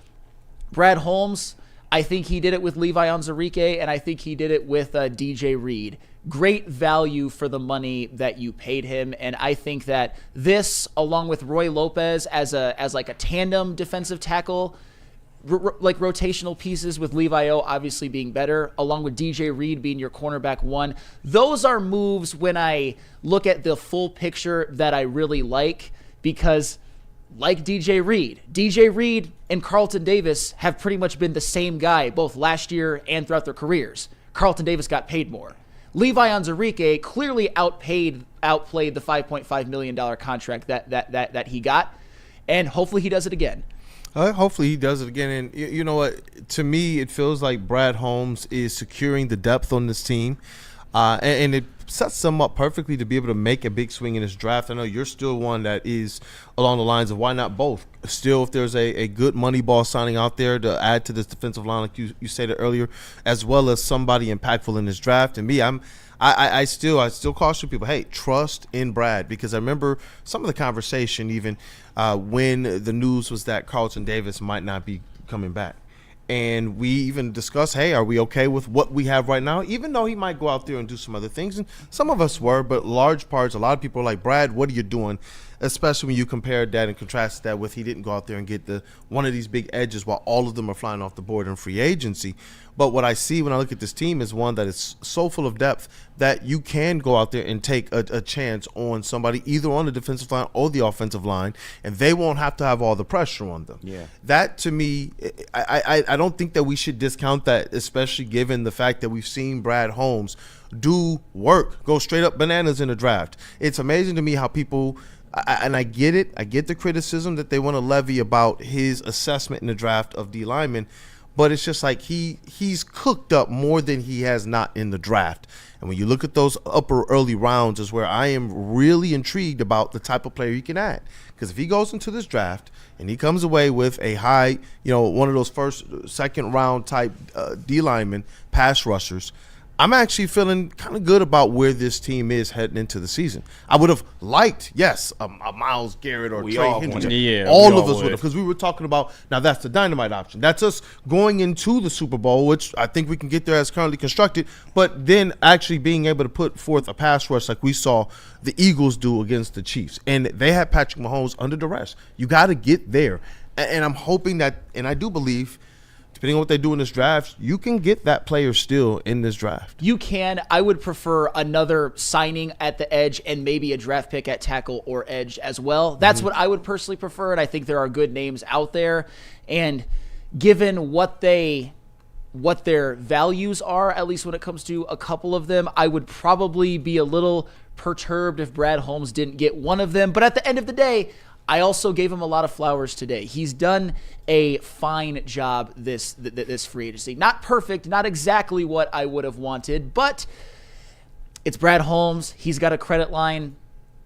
Brad Holmes, I think he did it with Levi Onwuzurikie, and I think he did it with DJ Reed. Great value for the money that you paid him, and I think that this, along with Roy Lopez as like a tandem defensive tackle, like rotational pieces with Levi O obviously being better, along with DJ Reed being your cornerback one, those are moves when I look at the full picture that I really like, because like DJ Reed and Carlton Davis have pretty much been the same guy both last year and throughout their careers. Carlton Davis got paid more. Levi Onwuzurikie clearly outplayed the $5.5 million contract that he got, and hopefully he does it again. Hopefully he does it again. And you know what? To me, it feels like Brad Holmes is securing the depth on this team, and it sets them up perfectly to be able to make a big swing in this draft. I know you're still one that is along the lines of why not both? Still, if there's a good money ball signing out there to add to this defensive line, like you stated earlier, as well as somebody impactful in this draft. And me, I still caution people, hey, trust in Brad, because I remember some of the conversation even when the news was that Carlton Davis might not be coming back. And we even discussed, hey, are we okay with what we have right now? Even though he might go out there and do some other things. And some of us were, but large parts, a lot of people are like, Brad, what are you doing? Especially when you compare that and contrast that with he didn't go out there and get one of these big edges while all of them are flying off the board in free agency. But what I see when I look at this team is one that is so full of depth that you can go out there and take a chance on somebody either on the defensive line or the offensive line, and they won't have to have all the pressure on them. Yeah. That, to me, I don't think that we should discount that, especially given the fact that we've seen Brad Holmes do work, go straight up bananas in the draft. It's amazing to me how people – and I get it. I get the criticism that they want to levy about his assessment in the draft of D linemen, but it's just like he's cooked up more than he has not in the draft. And when you look at those upper early rounds is where I am really intrigued about the type of player he can add. Because if he goes into this draft and he comes away with a high, one of those first, second round type D lineman pass rushers, I'm actually feeling kind of good about where this team is heading into the season. I would have liked, yes, a Myles Garrett or Trey Hendrickson. All of us would have, because we were talking about, now that's the dynamite option. That's us going into the Super Bowl, which I think we can get there as currently constructed, but then actually being able to put forth a pass rush like we saw the Eagles do against the Chiefs. And they had Patrick Mahomes under duress. You got to get there. And I'm hoping that, and I do believe, depending on what they do in this draft, you can get that player still in this draft. You can. I would prefer another signing at the edge and maybe a draft pick at tackle or edge as well. That's what I would personally prefer, and I think there are good names out there. And given what their values are, at least when it comes to a couple of them, I would probably be a little perturbed if Brad Holmes didn't get one of them. But at the end of the day, I also gave him a lot of flowers today. He's done a fine job this free agency. Not perfect, not exactly what I would have wanted, but it's Brad Holmes. He's got a credit line.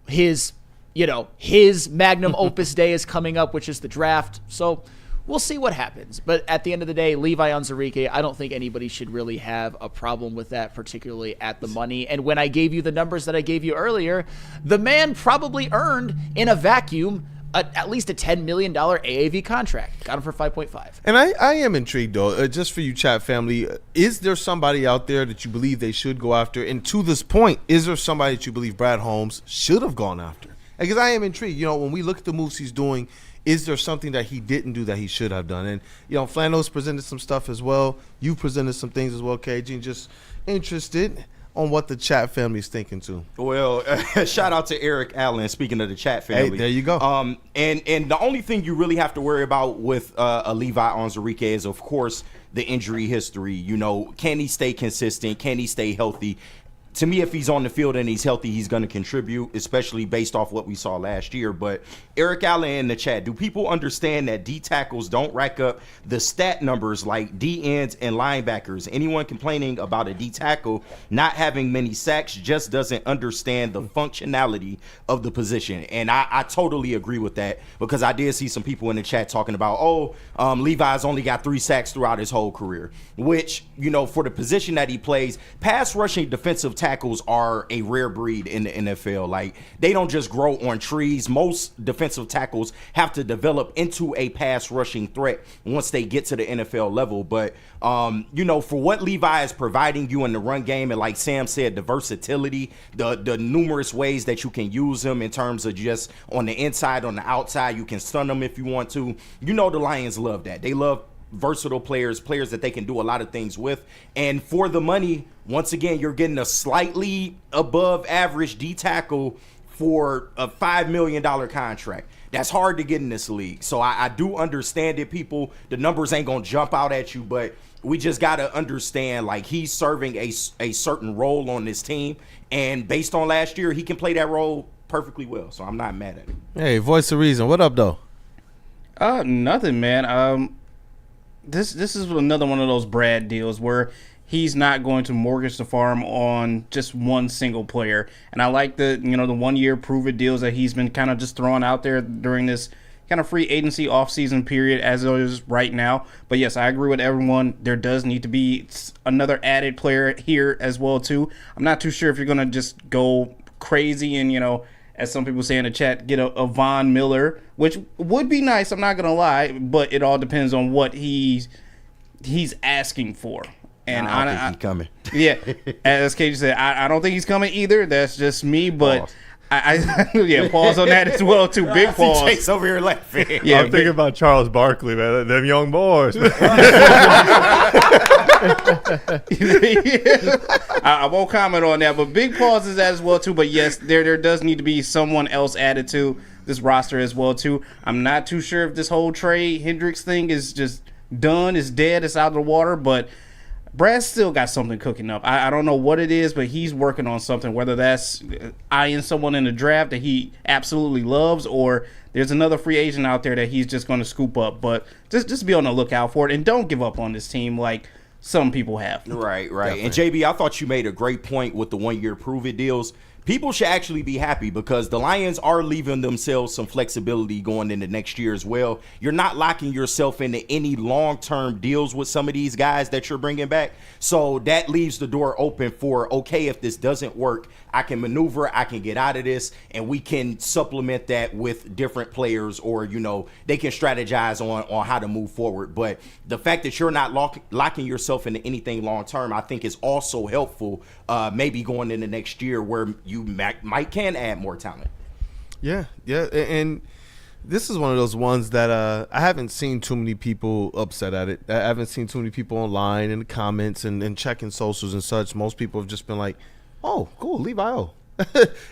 His magnum opus day is coming up, which is the draft. So we'll see what happens. But at the end of the day, Levi Onwuzurikie, I don't think anybody should really have a problem with that, particularly at the money. And when I gave you the numbers that I gave you earlier, the man probably earned in a vacuum at least a $10 million AAV contract. Got him for 5.5. And I am intrigued, though, just for you, chat family. Is there somebody out there that you believe they should go after? And to this point, is there somebody that you believe Brad Holmes should have gone after? Because I am intrigued. When we look at the moves he's doing, is there something that he didn't do that he should have done? And, Flano's presented some stuff as well. You've presented some things as well, KG. Just interested on what the chat family is thinking too. Well, shout out to Eric Allen. Speaking of the chat family, Hey, there you go. And the only thing you really have to worry about with a Levi Onwuzurikie is, of course, the injury history. You know, can he stay consistent? Can he stay healthy? To me, if he's on the field and he's healthy, he's going to contribute, especially based off what we saw last year. But Eric Allen in the chat, do people understand that D tackles don't rack up the stat numbers like D ends and linebackers? Anyone complaining about a D tackle not having many sacks just doesn't understand the functionality of the position. And I totally agree with that, because I did see some people in the chat talking about, Levi's only got 3 sacks throughout his whole career, which, you know, for the position that he plays, pass rushing defensive tackles are a rare breed in the NFL. Like, they don't just grow on trees. Most defensive tackles have to develop into a pass rushing threat once they get to the NFL level. But you know, for what Levi is providing you in the run game, and like Sam said, the versatility, the numerous ways that you can use him in terms of just on the inside, on the outside, you can stun them if you want to. You know, the Lions love that. They love versatile players that they can do a lot of things with. And for the money, once again, you're getting a slightly above average D tackle for a $5 million contract. That's hard to get in this league. So I do understand it, people. The numbers ain't going to jump out at you, but we just got to understand, like, he's serving a certain role on this team. And based on last year, he can play that role perfectly well. So I'm not mad at him. Hey, voice of reason. What up, though? Nothing, man. This is another one of those Brad deals where he's not going to mortgage the farm on just one single player. And I like the 1 year prove it deals that he's been kind of just throwing out there during this kind of free agency offseason period as it is right now. But yes, I agree with everyone. There does need to be another added player here as well too. I'm not too sure if you're going to just go crazy and, as some people say in the chat, get a Von Miller, which would be nice, I'm not going to lie, but it all depends on what he's asking for. And I don't think he's coming. Yeah, as KG said, I don't think he's coming either. That's just me, but I pause on that as well too. Big pause. Chase over here laughing. Yeah, I'm thinking about Charles Barkley, man. Them young boys. I won't comment on that, but big pauses as well too. But yes, there does need to be someone else added to this roster as well too. I'm not too sure if this whole Trey Hendricks thing is just done, is dead, it's out of the water, but Brad's still got something cooking up. I don't know what it is, but he's working on something, whether that's eyeing someone in the draft that he absolutely loves, or there's another free agent out there that he's just going to scoop up. But just be on the lookout for it, and don't give up on this team like some people have. Right. Definitely. And JB, I thought you made a great point with the 1 year prove it deals. People should actually be happy because the Lions are leaving themselves some flexibility going into next year as well. You're not locking yourself into any long-term deals with some of these guys that you're bringing back. So that leaves the door open for, okay, if this doesn't work, I can maneuver, I can get out of this, and we can supplement that with different players, or, they can strategize on how to move forward. But the fact that you're not locking yourself into anything long-term, I think is also helpful, maybe going into next year where you can add more talent. Yeah, and this is one of those ones that I haven't seen too many people upset at it. I haven't seen too many people online in the comments and checking socials and such. Most people have just been like, oh, cool, Levi O.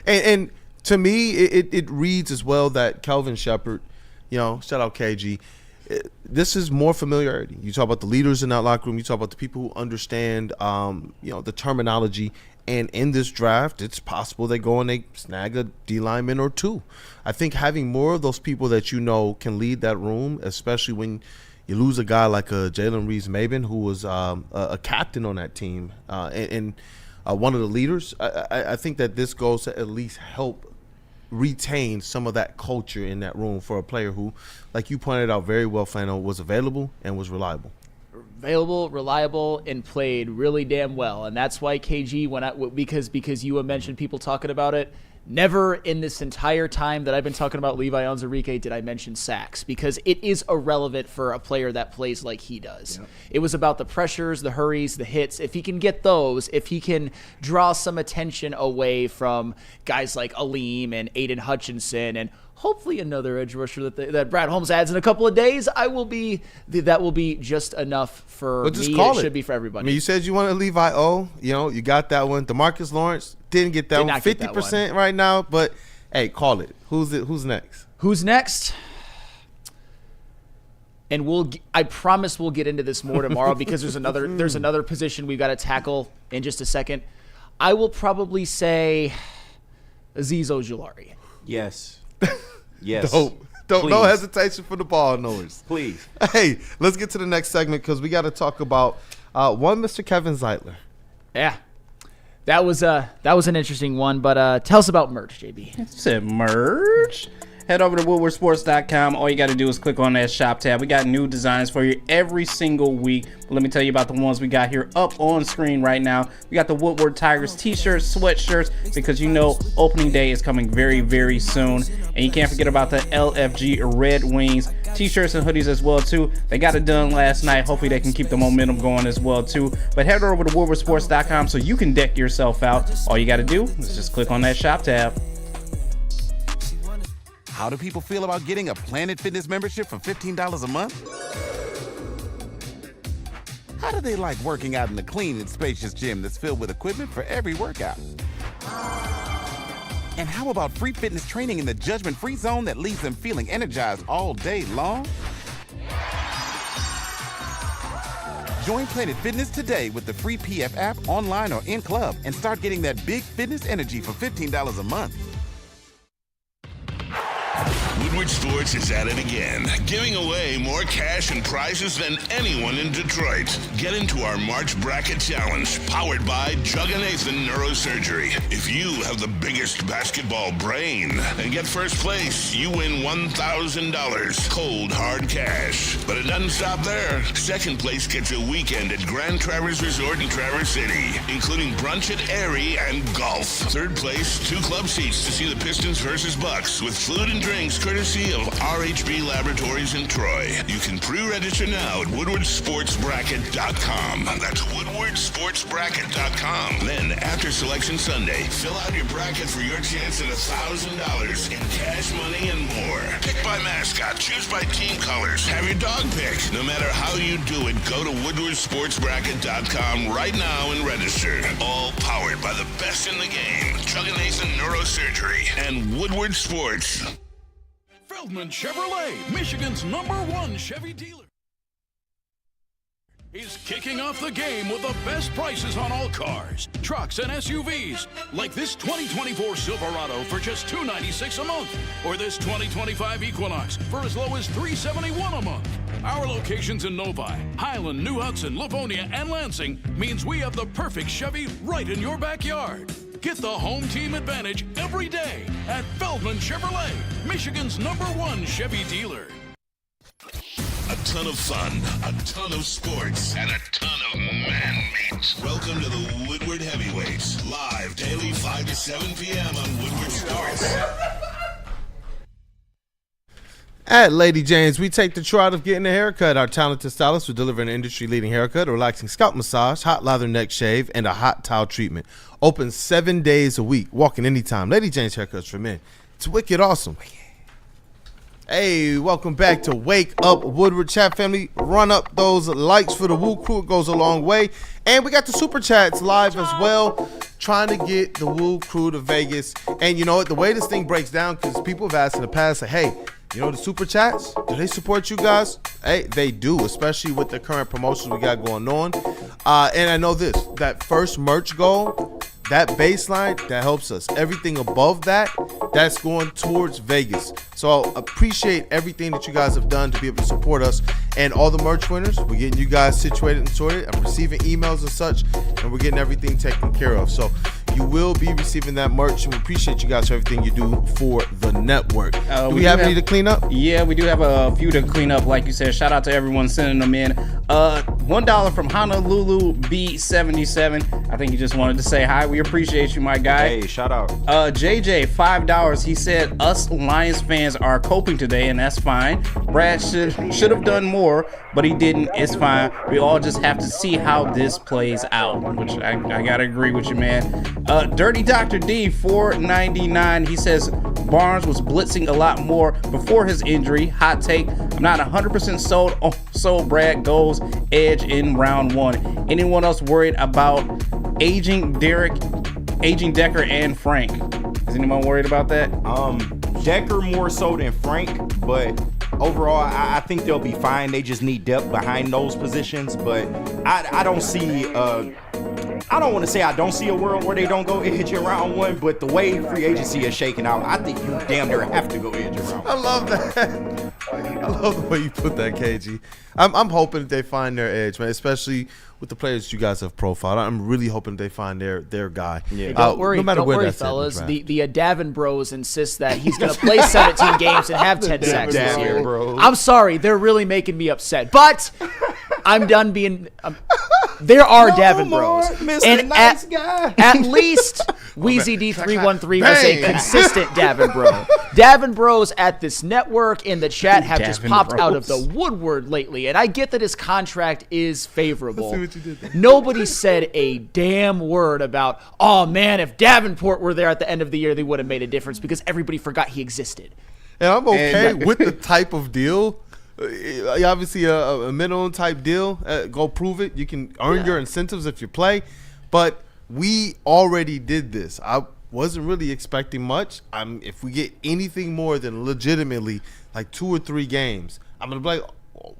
and to me, it reads as well that Kelvin Shepard, shout out KG, this is more familiarity. You talk about the leaders in that locker room. You talk about the people who understand, the terminology. And in this draft, it's possible they go and they snag a D lineman or two. I think having more of those people that can lead that room, especially when you lose a guy like a Jalen Reeves-Maybin, who was a captain on that team and one of the leaders. I think that this goes to at least help retain some of that culture in that room for a player who, like you pointed out very well, Fano, was available and was reliable. Available, reliable, and played really damn well. And that's why KG went out, because you mentioned people talking about it. Never in this entire time that I've been talking about Levi Onwuzurikie did I mention sacks, because it is irrelevant for a player that plays like he does. Yep. It was about the pressures, the hurries, the hits. If he can get those, if he can draw some attention away from guys like Aleem and Aiden Hutchinson and hopefully another edge rusher that Brad Holmes adds in a couple of days, that will be just enough for just me. call it should be for everybody. I mean, you said you wanted Levi O. You got that one. DeMarcus Lawrence didn't get that one. 50% right now, but hey, call it. Who's next? Who's next? And I promise we'll get into this more tomorrow because there's another position we've got to tackle in just a second. I will probably say Azeez Ojulari. Yes. Yes. No hesitation for the ball, Norris. Please. Hey, let's get to the next segment because we got to talk about one Mr. Kevin Zeitler. Yeah. That was an interesting one, but tell us about merch, JB. It said merch. Head over to woodwardsports.com. All you got to do is click on that shop tab. We got new designs for you every single week. But let me tell you about the ones we got here up on screen right now. We got the Woodward Tigers t-shirts, sweatshirts, because opening day is coming very, very soon. And you can't forget about the LFG Red Wings t-shirts and hoodies as well, too. They got it done last night. Hopefully they can keep the momentum going as well, too. But head over to woodwardsports.com so you can deck yourself out. All you got to do is just click on that shop tab. How do people feel about getting a Planet Fitness membership for $15 a month? How do they like working out in a clean and spacious gym that's filled with equipment for every workout? And how about free fitness training in the judgment-free zone that leaves them feeling energized all day long? Join Planet Fitness today with the free PF app, online or in club, and start getting that big fitness energy for $15 a month. Woodward Sports is at it again, giving away more cash and prizes than anyone in Detroit. Get into our March Bracket Challenge, powered by Jug and Nathan Neurosurgery. If you have the biggest basketball brain and get first place, you win $1,000, cold, hard cash. But it doesn't stop there. Second place gets a weekend at Grand Traverse Resort in Traverse City, including brunch at Airy and golf. Third place, 2 club seats to see the Pistons versus Bucks with food and drinks courtesy of RHB Laboratories in Troy. You can pre-register now at woodwardsportsbracket.com. That's woodwardsportsbracket.com. Then, after Selection Sunday, fill out your bracket for your chance at $1,000 in cash money and more. Pick by mascot, choose by team colors, have your dog picked. No matter how you do it, go to woodwardsportsbracket.com right now and register. All powered by the best in the game, Chug and Nathan Neurosurgery and Woodward Sports. Feldman Chevrolet, Michigan's #1 Chevy dealer, is kicking off the game with the best prices on all cars, trucks, and SUVs, like this 2024 Silverado for just $296 a month, or this 2025 Equinox for as low as $371 a month. Our locations in Novi, Highland, New Hudson, Livonia, and Lansing means we have the perfect Chevy right in your backyard. Get the home team advantage every day at Feldman Chevrolet, Michigan's #1 Chevy dealer. A ton of fun, a ton of sports, and a ton of man meat. Welcome to the Woodward Heavyweights, live daily 5 to 7 p.m. on Woodward Sports. At Lady Jane's, we take the chore out of getting a haircut. Our talented stylists will deliver an industry-leading haircut, a relaxing scalp massage, hot lather neck shave, and a hot towel treatment. Open 7 days a week. Walk-in anytime. Lady Jane's Haircuts for Men. It's wicked awesome. Hey, welcome back to Wake Up Woodward. Chat family, run up those likes for the WUW Crew. It goes a long way. And we got the Super Chats live as well, trying to get the WUW Crew to Vegas. And you know what? The way this thing breaks down, because people have asked in the past, like, hey, you know the Super Chats, do they support you guys? Hey, they do, especially with the current promotions we got going on. And I know this, that first merch goal, that baseline, that helps us. Everything above that, that's going towards Vegas. So I appreciate everything that you guys have done to be able to support us. And all the merch winners, we're getting you guys situated and sorted. I'm receiving emails and such, and we're getting everything taken care of. So you will be receiving that merch, and we appreciate you guys for everything you do for the network. Do we have any to clean up? Yeah, we do have a few to clean up, like you said. Shout out to everyone sending them in. $1 from Honolulu B77. I think he just wanted to say hi. We appreciate you, my guy. Hey, shout out. JJ, $5. He said us Lions fans are coping today, and that's fine. Brad should have done more, but he didn't. It's fine. We all just have to see how this plays out, which I gotta agree with you, man. Dirty Dr. D, $4.99. He says, Barnes was blitzing a lot more before his injury. Hot take, I'm not 100% sold Brad goes edge in round 1. Anyone else worried about aging Decker and Frank? Is anyone worried about that? Decker more so than Frank, but overall, I think they'll be fine. They just need depth behind those positions, but I don't see I don't want to say I don't see a world where they don't go edge in round 1, but the way free agency is shaking out, I think you damn near have to go edge in round 1. I love that. I love the way you put that, KG. I'm hoping that they find their edge, man, especially with the players you guys have profiled. I'm really hoping they find their guy. Yeah. Don't worry, no matter don't where worry, that's fellas. at. The Davin Bros insist that he's going to play 17 games and have 10 sacks this year. Bros. I'm sorry, they're really making me upset, but I'm done being. There are Davin Bros, Mr. and Nice Guy. at least Wheezy D313 was a consistent Davin Bro. Davin Bros at this network in the chat have just Davin popped out of Bros. the woodward lately, and I get that his contract is favorable. see what you did there. Nobody said a damn word about, oh man, if Davenport were there at the end of the year, they would have made a difference because everybody forgot he existed. And I'm okay with the type of deal. Obviously, a minimum type deal. Go prove it. You can earn your incentives if you play. But we already did this. I wasn't really expecting much. If we get anything more than legitimately like 2 or 3 games, I'm going to be like,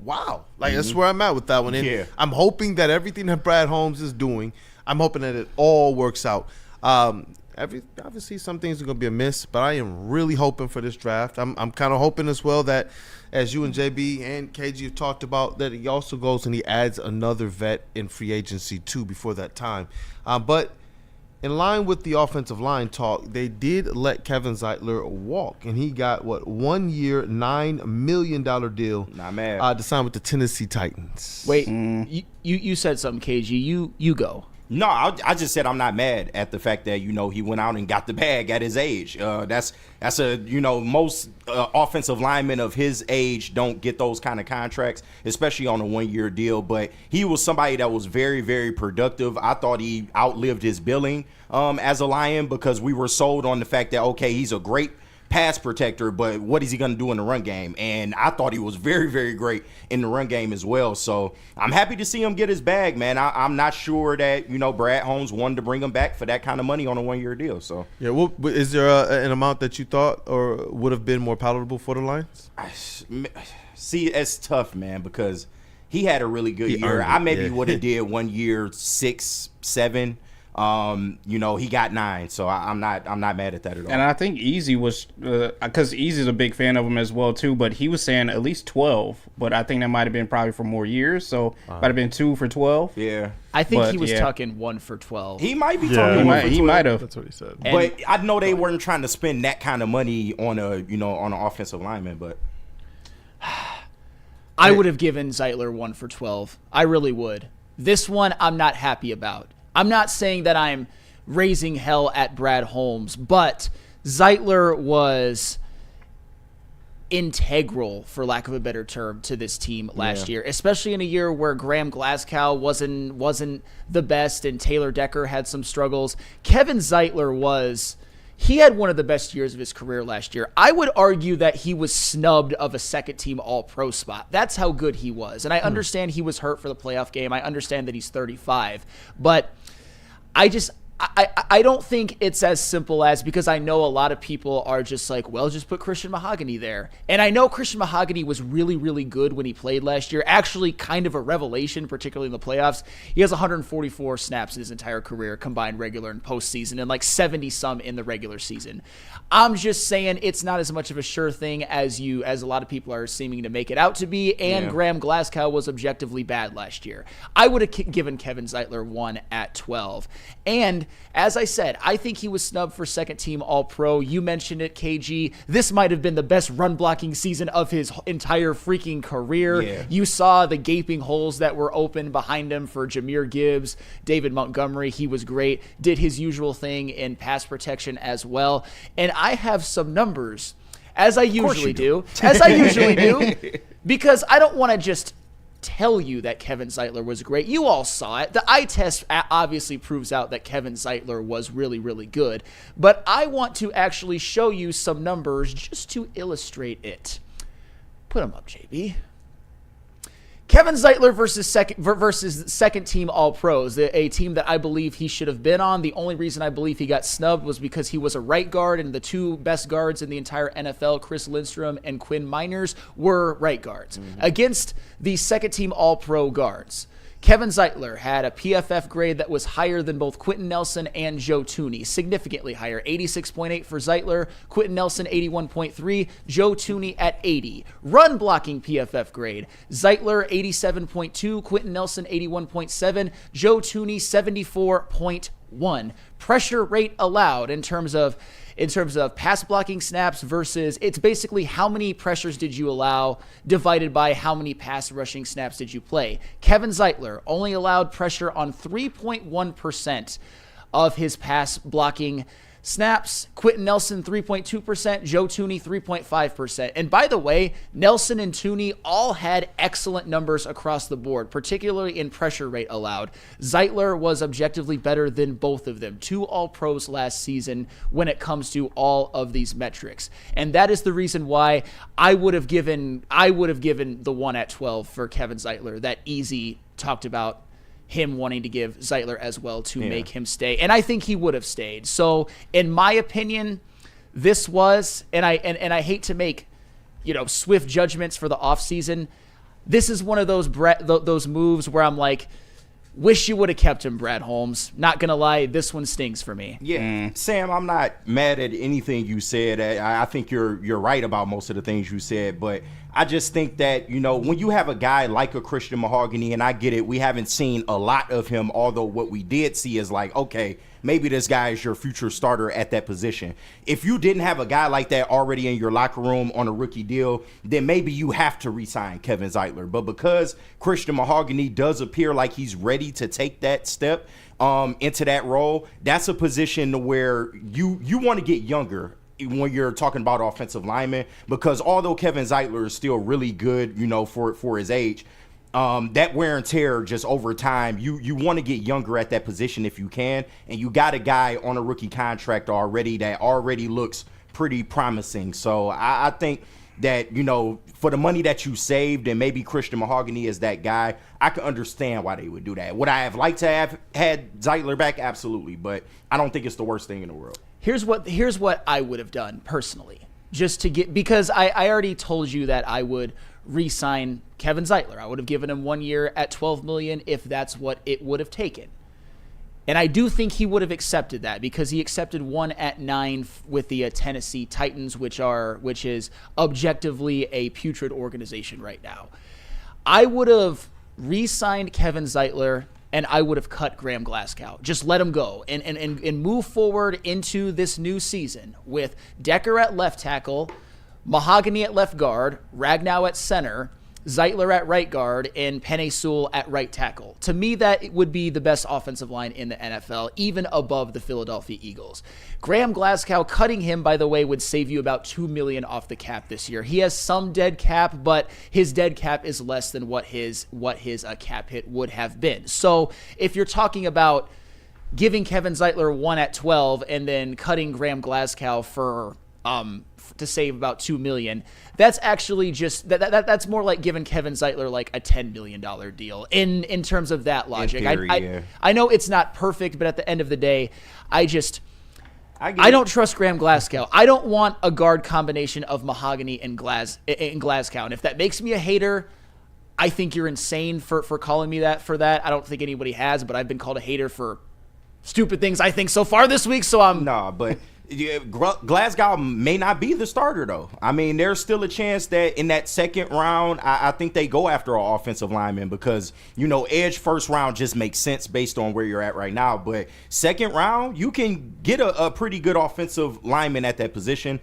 wow. Like, that's where I'm at with that one. And Yeah. I'm hoping that everything that Brad Holmes is doing, I'm hoping that it all works out. Obviously, some things are going to be a miss, but I am really hoping for this draft. I'm kind of hoping as well that, as you and JB and KG have talked about, that he also goes and he adds another vet in free agency too before that time. But in line with the offensive line talk, they did let Kevin Zeitler walk, and he got 1 year, $9 million deal. Not mad. To sign with the Tennessee Titans. Wait, you said something, KG. You go. No, I just said I'm not mad at the fact that, he went out and got the bag at his age. That's most offensive linemen of his age don't get those kind of contracts, especially on a 1-year deal. But he was somebody that was very, very productive. I thought he outlived his billing as a Lion because we were sold on the fact that, okay, he's a great pass protector, but what is he going to do in the run game? And I thought he was very, very great in the run game as well. So I'm happy to see him get his bag, man. I'm not sure that, Brad Holmes wanted to bring him back for that kind of money on a 1-year deal. So Yeah, well, is there an amount that you thought or would have been more palatable for the Lions? see, it's tough, man, because he had a really good He year. earned it, I maybe yeah. would have did 1 year 6, 7. He got 9, so I'm not mad at that at all. And I think Easy was because Easy's a big fan of him as well too. But he was saying at least 12. But I think that might have been probably for more years. So might have been 2 for 12. Yeah, I think But, he was yeah. tucking 1 for 12. he might be Yeah, talking. He might have. That's what he said. But I know they weren't trying to spend that kind of money on on an offensive lineman. But I would have given Zeitler 1 for 12. I really would. This one I'm not happy about. I'm not saying that I'm raising hell at Brad Holmes, but Zeitler was integral, for lack of a better term, to this team last year, especially in a year where Graham Glasgow wasn't the best and Taylor Decker had some struggles. Kevin Zeitler he had one of the best years of his career last year. I would argue that he was snubbed of a second-team All-Pro spot. That's how good he was. And I understand he was hurt for the playoff game. I understand that he's 35. But I don't think it's as simple as, because I know a lot of people are just like, well, just put Christian Mahogany there. And I know Christian Mahogany was really, really good when he played last year. Actually, kind of a revelation, particularly in the playoffs. He has 144 snaps in his entire career, combined regular and postseason, and like 70-some in the regular season. I'm just saying it's not as much of a sure thing as a lot of people are seeming to make it out to be. And Graham Glasgow was objectively bad last year. I would have given Kevin Zeitler 1 at 12. And as I said, I think he was snubbed for second-team All-Pro. You mentioned it, KG. This might have been the best run-blocking season of his entire freaking career. Yeah. You saw the gaping holes that were open behind him for Jahmyr Gibbs, David Montgomery. He was great. Did his usual thing in pass protection as well. And I have some numbers, as I usually do, because I don't want to just tell you that Kevin Zeitler was great. You all saw it. The eye test obviously proves out that Kevin Zeitler was really, really good. But I want to actually show you some numbers just to illustrate it. Put them up, JB. Kevin Zeitler versus second team All-Pros, a team that I believe he should have been on. The only reason I believe he got snubbed was because he was a right guard, and the two best guards in the entire NFL, Chris Lindstrom and Quinn Miners, were right guards. Against the second team All-Pro guards, Kevin Zeitler had a PFF grade that was higher than both Quentin Nelson and Joe Thuney, significantly higher. 86.8 for Zeitler, Quentin Nelson 81.3, Joe Thuney at 80. Run blocking PFF grade, Zeitler 87.2, Quentin Nelson 81.7, Joe Thuney 74.1. Pressure rate allowed in terms of pass blocking snaps versus, it's basically how many pressures did you allow divided by how many pass rushing snaps did you play. Kevin Zeitler only allowed pressure on 3.1% of his pass blocking snaps. Quentin Nelson 3.2%, Joe Thuney 3.5%. And by the way, Nelson and Thuney all had excellent numbers across the board, particularly in pressure rate allowed. Zeitler was objectively better than both of them, 2 All-Pros last season when it comes to all of these metrics. And that is the reason why I would have given the 1 at 12 for Kevin Zeitler. That easy talked about him wanting to give Zeitler as well to make him stay. And I think he would have stayed. So in my opinion, this was, and I hate to make, swift judgments for the offseason. This is one of those moves where I'm like, wish you would have kept him, Brad Holmes. Not going to lie, this one stings for me. Yeah, Sam, I'm not mad at anything you said. I think you're right about most of the things you said, but I just think that, when you have a guy like a Christian Mahogany, and I get it, we haven't seen a lot of him, although what we did see is like, okay, maybe this guy is your future starter at that position. If you didn't have a guy like that already in your locker room on a rookie deal, then maybe you have to re-sign Kevin Zeitler. But because Christian Mahogany does appear like he's ready to take that step into that role, that's a position where you want to get younger when you're talking about offensive linemen, because although Kevin Zeitler is still really good, for his age, that wear and tear just over time, you want to get younger at that position if you can, and you got a guy on a rookie contract already that already looks pretty promising. So I think that, for the money that you saved, and maybe Christian Mahogany is that guy, I can understand why they would do that. Would I have liked to have had Zeitler back? Absolutely, but I don't think it's the worst thing in the world. Here's what I would have done personally, just to get, because I already told you that I would re-sign Kevin Zeitler. I would have given him 1 year at $12 million if that's what it would have taken. And I do think he would have accepted that, because he accepted 1 at 9 with the Tennessee Titans, which is objectively a putrid organization right now. I would have re-signed Kevin Zeitler, and I would have cut Graham Glasgow. Just let him go and move forward into this new season with Decker at left tackle, Mahogany at left guard, Ragnow at center, Zeitler at right guard, and Penei Sewell at right tackle. To me, that would be the best offensive line in the NFL, even above the Philadelphia Eagles. Graham Glasgow, cutting him, by the way, would save you about $2 million off the cap this year. He has some dead cap, but his dead cap is less than what his cap hit would have been. So if you're talking about giving Kevin Zeitler 1 at 12 and then cutting Graham Glasgow for to save about $2 million, that's actually just that's more like giving Kevin Zeitler like a $10 million deal in terms of that logic. In theory, I know it's not perfect, but at the end of the day, I don't trust Graham Glasgow. I don't want a guard combination of Mahogany and Glasgow. And if that makes me a hater, I think you're insane for calling me that for that. I don't think anybody has, but I've been called a hater for stupid things I think so far this week. So but Glasgow may not be the starter, though. I mean, there's still a chance that in that second round, I think they go after an offensive lineman, because, edge first round just makes sense based on where you're at right now. But second round, you can get a pretty good offensive lineman at that position.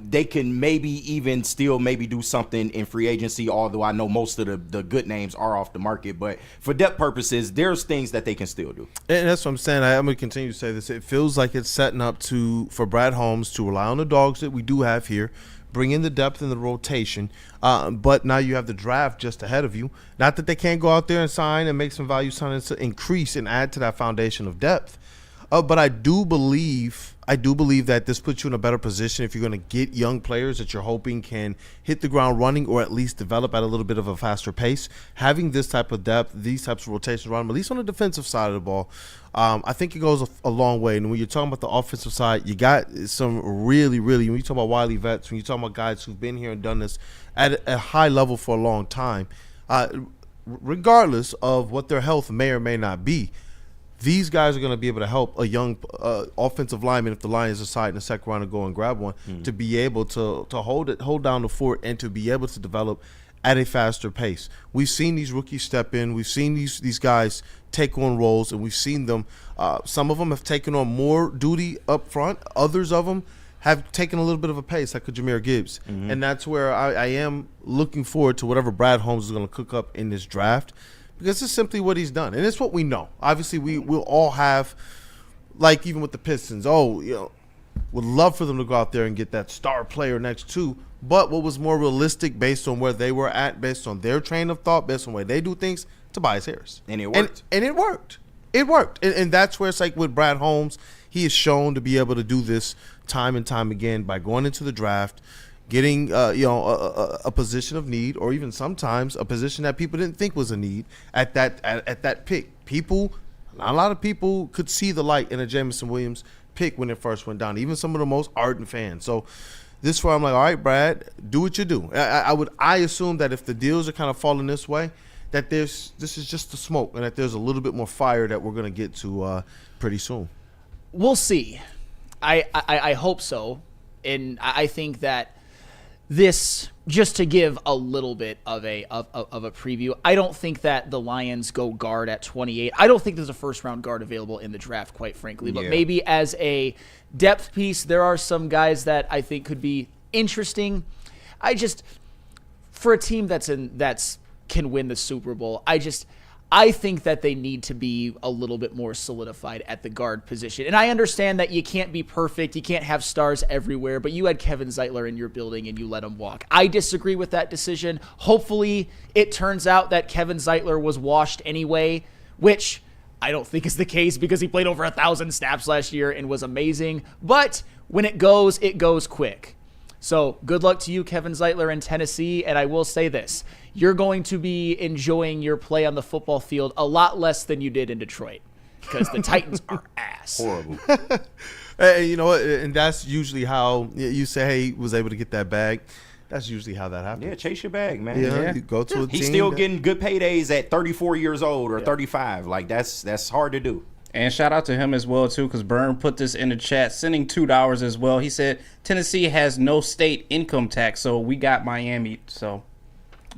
They can maybe even still do something in free agency, although I know most of the good names are off the market. But for depth purposes, there's things that they can still do. And that's what I'm saying. I'm going to continue to say this. It feels like it's setting up for Brad Holmes to rely on the dogs that we do have here, bring in the depth in the rotation, but now you have the draft just ahead of you. Not that they can't go out there and sign and make some value signings to increase and add to that foundation of depth. But I do believe that this puts you in a better position if you're going to get young players that you're hoping can hit the ground running or at least develop at a little bit of a faster pace. Having this type of depth, these types of rotations around them, at least on the defensive side of the ball, I think it goes a long way. And when you're talking about the offensive side, you got some really, when you talk about wily vets, when you talk about guys who've been here and done this at a high level for a long time, regardless of what their health may or may not be, these guys are going to be able to help a young offensive lineman, if the Lions decide in the second round to go and grab one, to be able to hold down the fort and to be able to develop at a faster pace. We've seen these rookies step in. We've seen these guys take on roles, and we've seen them. Some of them have taken on more duty up front. Others of them have taken a little bit of a pace, like a Jahmyr Gibbs. And that's where I am looking forward to whatever Brad Holmes is going to cook up in this draft, because it's simply what he's done. And it's what we know. Obviously, we'll all have, like even with the Pistons, would love for them to go out there and get that star player next to. But what was more realistic based on where they were at, based on their train of thought, based on the way they do things, Tobias Harris. And it worked. And it worked. It worked. And that's where it's like with Brad Holmes, he is shown to be able to do this time and time again by going into the draft, getting a position of need, or even sometimes a position that people didn't think was a need at that pick. Not a lot of people could see the light in a Jameson Williams pick when it first went down, even some of the most ardent fans. So this is where I'm like, all right, Brad, do what you do. I assume that if the deals are kind of falling this way, that this is just the smoke, and that there's a little bit more fire that we're going to get to pretty soon. We'll see. I hope so, and I think that this, just to give a little bit of a preview, I don't think that the Lions go guard at 28. I don't think there's a first-round guard available in the draft, quite frankly. But maybe as a depth piece, there are some guys that I think could be interesting. For a team that's can win the Super Bowl, I think that they need to be a little bit more solidified at the guard position. And I understand that you can't be perfect. You can't have stars everywhere, but you had Kevin Zeitler in your building and you let him walk. I disagree with that decision. Hopefully it turns out that Kevin Zeitler was washed anyway, which I don't think is the case, because he played over 1,000 snaps last year and was amazing. But when it goes quick. So good luck to you, Kevin Zeitler in Tennessee. And I will say this, you're going to be enjoying your play on the football field a lot less than you did in Detroit, because the Titans are ass. Horrible. Hey, you know what? And that's usually how you say, hey, he was able to get that bag. That's usually how that happens. Yeah, chase your bag, man. Yeah. You go to a team. He's still getting good paydays at 34 years old or 35. Like, that's hard to do. And shout out to him as well, too, because Byrne put this in the chat, sending $2 as well. He said Tennessee has no state income tax, so we got Miami. So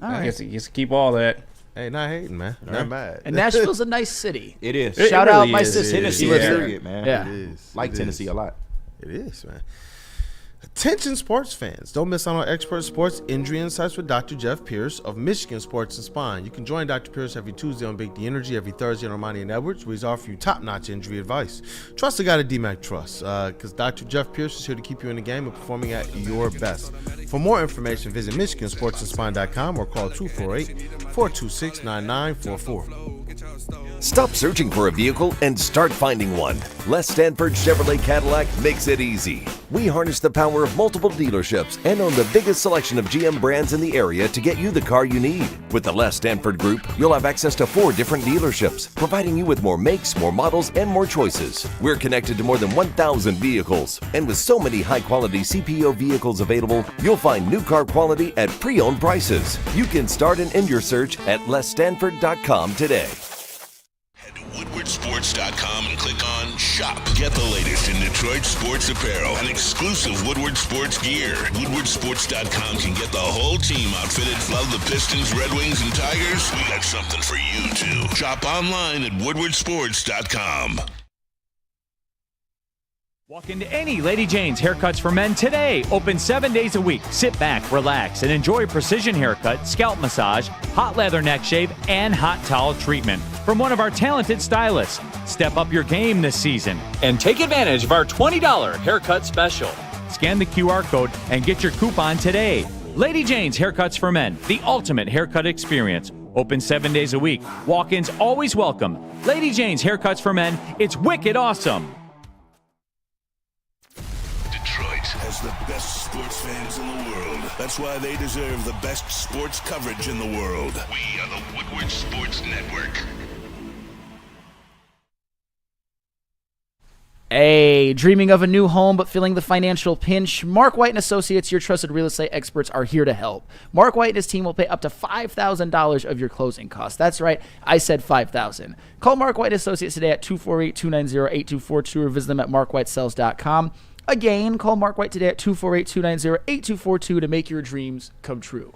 I guess he gets to keep all that. Hey, not hating, man. Not mad. And Nashville's a nice city. It is. Shout out my sister. Tennessee lives is there. good, man. Yeah. It is. Like Tennessee a lot. It is, man. Attention sports fans. Don't miss out on expert sports injury insights with Dr. Jeff Pierce of Michigan Sports and Spine. You can join Dr. Pierce every Tuesday on Big D Energy, every Thursday on Ermanni and Edwards, where he's offering you top-notch injury advice. Trust the guy to DMAC Trust, because Dr. Jeff Pierce is here to keep you in the game and performing at your best. For more information, visit MichiganSportsandSpine.com or call 248-426-9944. Stop searching for a vehicle and start finding one. Les Stanford Chevrolet Cadillac makes it easy. We harness the power of multiple dealerships and own the biggest selection of GM brands in the area to get you the car you need. With the Les Stanford Group, you'll have access to 4 different dealerships, providing you with more makes, more models, and more choices. We're connected to more than 1,000 vehicles, and with so many high-quality CPO vehicles available, you'll find new car quality at pre-owned prices. You can start and end your search at lesstanford.com today. WoodwardSports.com and click on Shop. Get the latest in Detroit sports apparel and exclusive Woodward sports gear. WoodwardSports.com can get the whole team outfitted. Love the Pistons, Red Wings, and Tigers? We got something for you, too. Shop online at WoodwardSports.com. Walk into any Lady Jane's Haircuts for Men today. Open 7 days a week. Sit back, relax, and enjoy precision haircut, scalp massage, hot leather neck shave, and hot towel treatment from one of our talented stylists. Step up your game this season and take advantage of our $20 haircut special. Scan the QR code and get your coupon today. Lady Jane's Haircuts for Men, the ultimate haircut experience. Open 7 days a week. Walk-ins always welcome. Lady Jane's Haircuts for Men. It's wicked awesome. Detroit has the best sports fans in the world. That's why they deserve the best sports coverage in the world. We are the Woodward Sports Network. Hey, dreaming of a new home but feeling the financial pinch? Mark White & Associates, your trusted real estate experts, are here to help. Mark White and his team will pay up to $5,000 of your closing costs. That's right, I said $5,000. Call Mark White & Associates today at 248-290-8242 or visit them at markwhitesells.com. Again, call Mark White today at 248-290-8242 to make your dreams come true.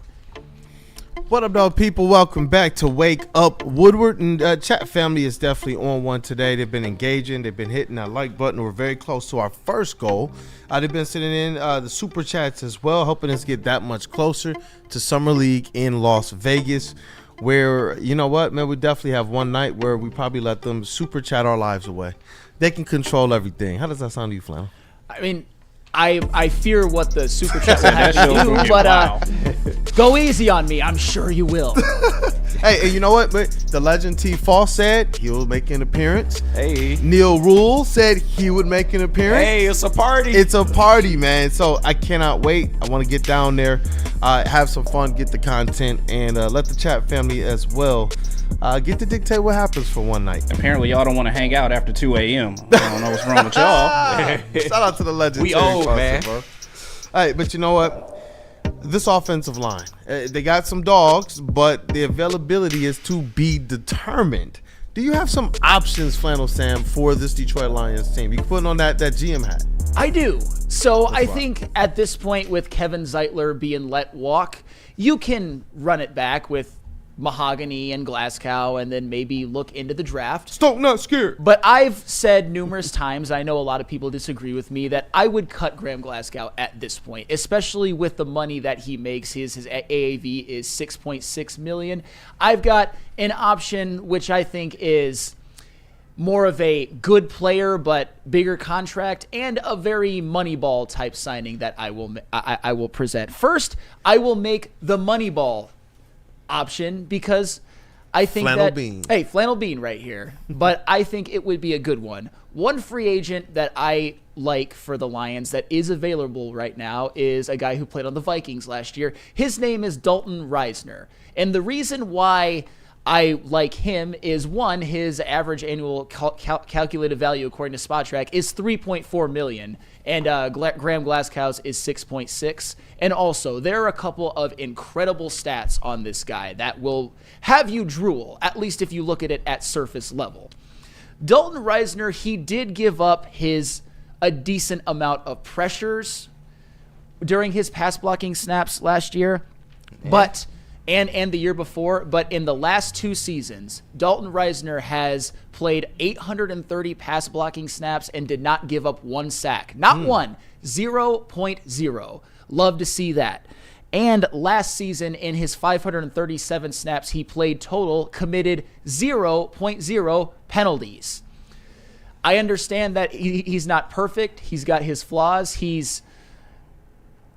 What up, dog people? Welcome back to Wake Up Woodward. And chat family is definitely on one today. They've been engaging. They've been hitting that like button. We're very close to our first goal. They've been sending in the super chats as well, helping us get that much closer to Summer League in Las Vegas, where, you know what, man, we definitely have one night where we probably let them super chat our lives away. They can control everything. How does that sound to you, Flannel? I mean, I fear what the super chat will have to do, but go easy on me. I'm sure you will. Hey, you know what? But the legend T. Fall said he will make an appearance. Hey. Neil Rule said he would make an appearance. Hey, it's a party. It's a party, man. So I cannot wait. I want to get down there, have some fun, get the content, and let the chat family as well get to dictate what happens for one night. Apparently, y'all don't want to hang out after 2 a.m. I don't know what's wrong with y'all. Shout out to the legend. We old, man. Bro. All right, but you know what? This offensive line, they got some dogs, but the availability is to be determined. Do you have some options, Flannel Sam, for this Detroit Lions team? You putting on that GM hat? I do. So I think at this point, with Kevin Zeitler being let walk, you can run it back with Mahogany and Glasgow and then maybe look into the draft. Stop, not scared. But I've said numerous times, I know a lot of people disagree with me, that I would cut Graham Glasgow at this point, especially with the money that he makes. His AAV is $6.6 million. I've got an option which I think is more of a good player but bigger contract and a very Moneyball type signing that I will present. First, I will make the Moneyball option because I think Flannel Bean right here, but I think it would be a good one. One free agent that I like for the Lions that is available right now is a guy who played on the Vikings last year. His name is Dalton Risner, and the reason why I like him is, one, his average annual calculated value according to SpotTrack is $3.4 million, and Graham Glasgow's is $6.6. And also, there are a couple of incredible stats on this guy that will have you drool, at least if you look at it at surface level. Dalton Risner, he did give up a decent amount of pressures during his pass blocking snaps last year, but and the year before, but in the last 2 seasons, Dalton Risner has played 830 pass blocking snaps and did not give up 1 sack. Not one, 0.0. Love to see that. And last season, in his 537 snaps he played total, committed 0.0 penalties. I understand that he's not perfect. He's got his flaws. He's,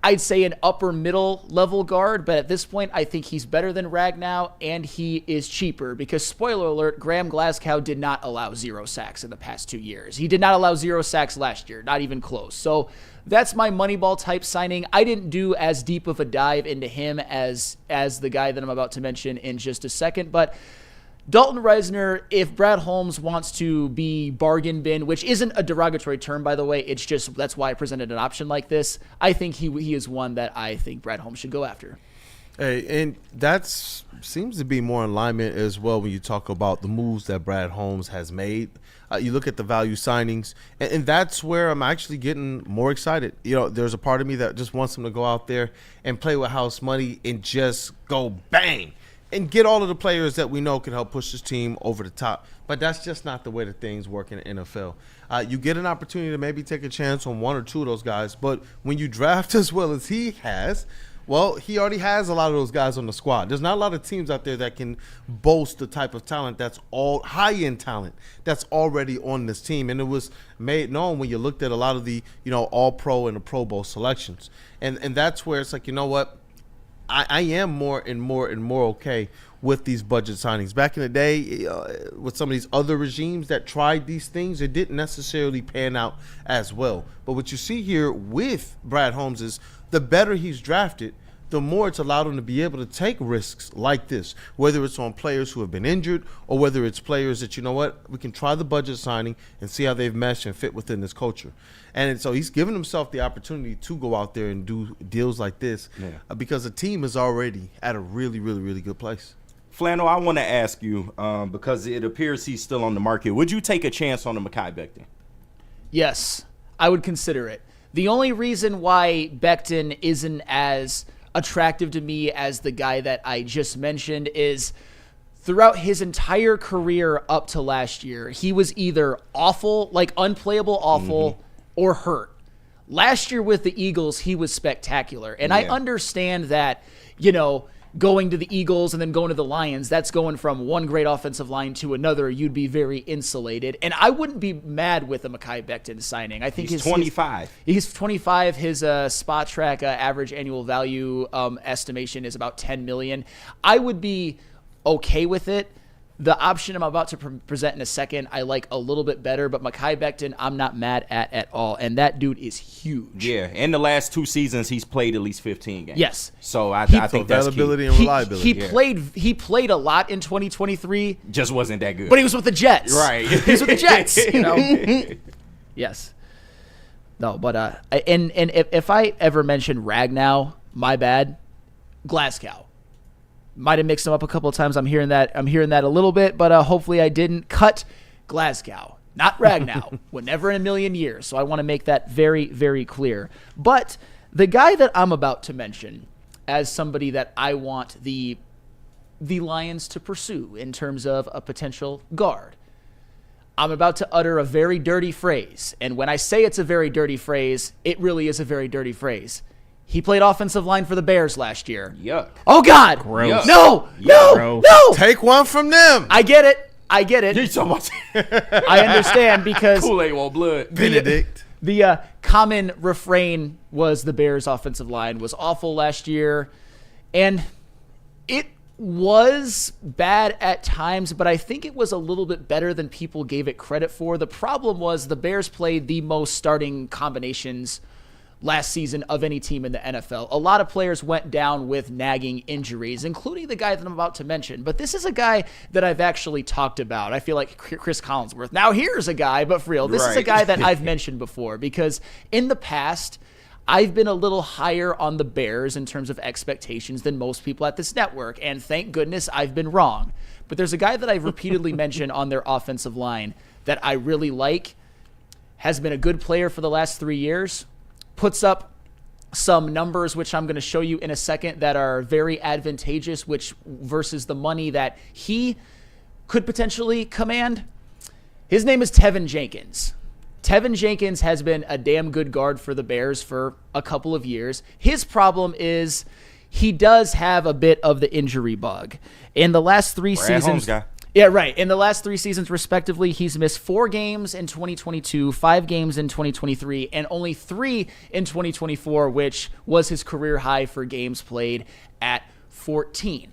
I'd say, an upper middle level guard, but at this point, I think he's better than Ragnow, and he is cheaper because, spoiler alert, Graham Glasgow did not allow 0 sacks in the past 2 years. He did not allow 0 sacks last year, not even close. So that's my Moneyball type signing. I didn't do as deep of a dive into him as the guy that I'm about to mention in just a second, but Dalton Risner, if Brad Holmes wants to be bargain bin, which isn't a derogatory term, by the way, it's just that's why I presented an option like this, I think he is one that I think Brad Holmes should go after. Hey, and that seems to be more in alignment as well when you talk about the moves that Brad Holmes has made. You look at the value signings, and that's where I'm actually getting more excited. You know, there's a part of me that just wants him to go out there and play with house money and just go bang and get all of the players that we know can help push this team over the top. But that's just not the way that things work in the NFL. You get an opportunity to maybe take a chance on 1 or 2 of those guys, but when you draft as well as he has, Well, he already has a lot of those guys on the squad. There's not a lot of teams out there that can boast the type of talent that's all high-end talent that's already on this team. And it was made known when you looked at a lot of the, all-pro and the Pro Bowl selections. And that's where it's like, you know what? I am more and more okay with these budget signings. Back in the day, with some of these other regimes that tried these things, it didn't necessarily pan out as well. But what you see here with Brad Holmes is the better he's drafted, the more it's allowed him to be able to take risks like this, whether it's on players who have been injured or whether it's players that, we can try the budget signing and see how they've meshed and fit within this culture. And so he's given himself the opportunity to go out there and do deals like this because the team is already at a really, really, really good place. Flannel, I want to ask you, because it appears he's still on the market, would you take a chance on the Mekhi Becton? Yes, I would consider it. The only reason why Becton isn't as attractive to me as the guy that I just mentioned is throughout his entire career up to last year, he was either awful, like unplayable awful, or hurt. Last year with the Eagles, he was spectacular. And I understand that, going to the Eagles and then going to the Lions, that's going from one great offensive line to another. You'd be very insulated. And I wouldn't be mad with a Mekhi Becton signing. I think he's 25. He's 25. His Spot Track average annual value estimation is about $10 million. I would be okay with it. The option I'm about to present in a second, I like a little bit better, but Mekhi Becton, I'm not mad at all. And that dude is huge. Yeah, in the last 2 seasons, he's played at least 15 games. Yes. So I think that's availability key. and reliability. He played a lot in 2023. Just wasn't that good. But he was with the Jets. Right. He was with the Jets, Yes. No, but and if I ever mention Ragnow, my bad. Glasgow. Might have mixed them up a couple of times. I'm hearing that a little bit, but hopefully I didn't. Cut Glasgow, not Ragnow. Would never in a million years. So I want to make that very, very clear. But the guy that I'm about to mention as somebody that I want the Lions to pursue in terms of a potential guard, I'm about to utter a very dirty phrase. And when I say it's a very dirty phrase, it really is a very dirty phrase. He played offensive line for the Bears last year. Yuck. Oh, God. Gross. No. Take one from them. I get it. You're so much. I understand because Kool-Aid won't blood. Benedict. The common refrain was the Bears' offensive line was awful last year. And it was bad at times, but I think it was a little bit better than people gave it credit for. The problem was the Bears played the most starting combinations last season of any team in the NFL. A lot of players went down with nagging injuries, including the guy that I'm about to mention. But this is a guy that I've actually talked about. I feel like Chris Collinsworth. Now here's a guy, but for real, this is a guy that I've mentioned before because in the past, I've been a little higher on the Bears in terms of expectations than most people at this network, and thank goodness I've been wrong. But there's a guy that I've repeatedly mentioned on their offensive line that I really like, has been a good player for the last 3 years, puts up some numbers, which I'm going to show you in a second, that are very advantageous, which versus the money that he could potentially command. His name is Tevin Jenkins. Tevin Jenkins has been a damn good guard for the Bears for a couple of years. His problem is he does have a bit of the injury bug. In the last 3 seasons, yeah, right. In the last 3 seasons, respectively, he's missed 4 games in 2022, 5 games in 2023, and only 3 in 2024, which was his career high for games played at 14.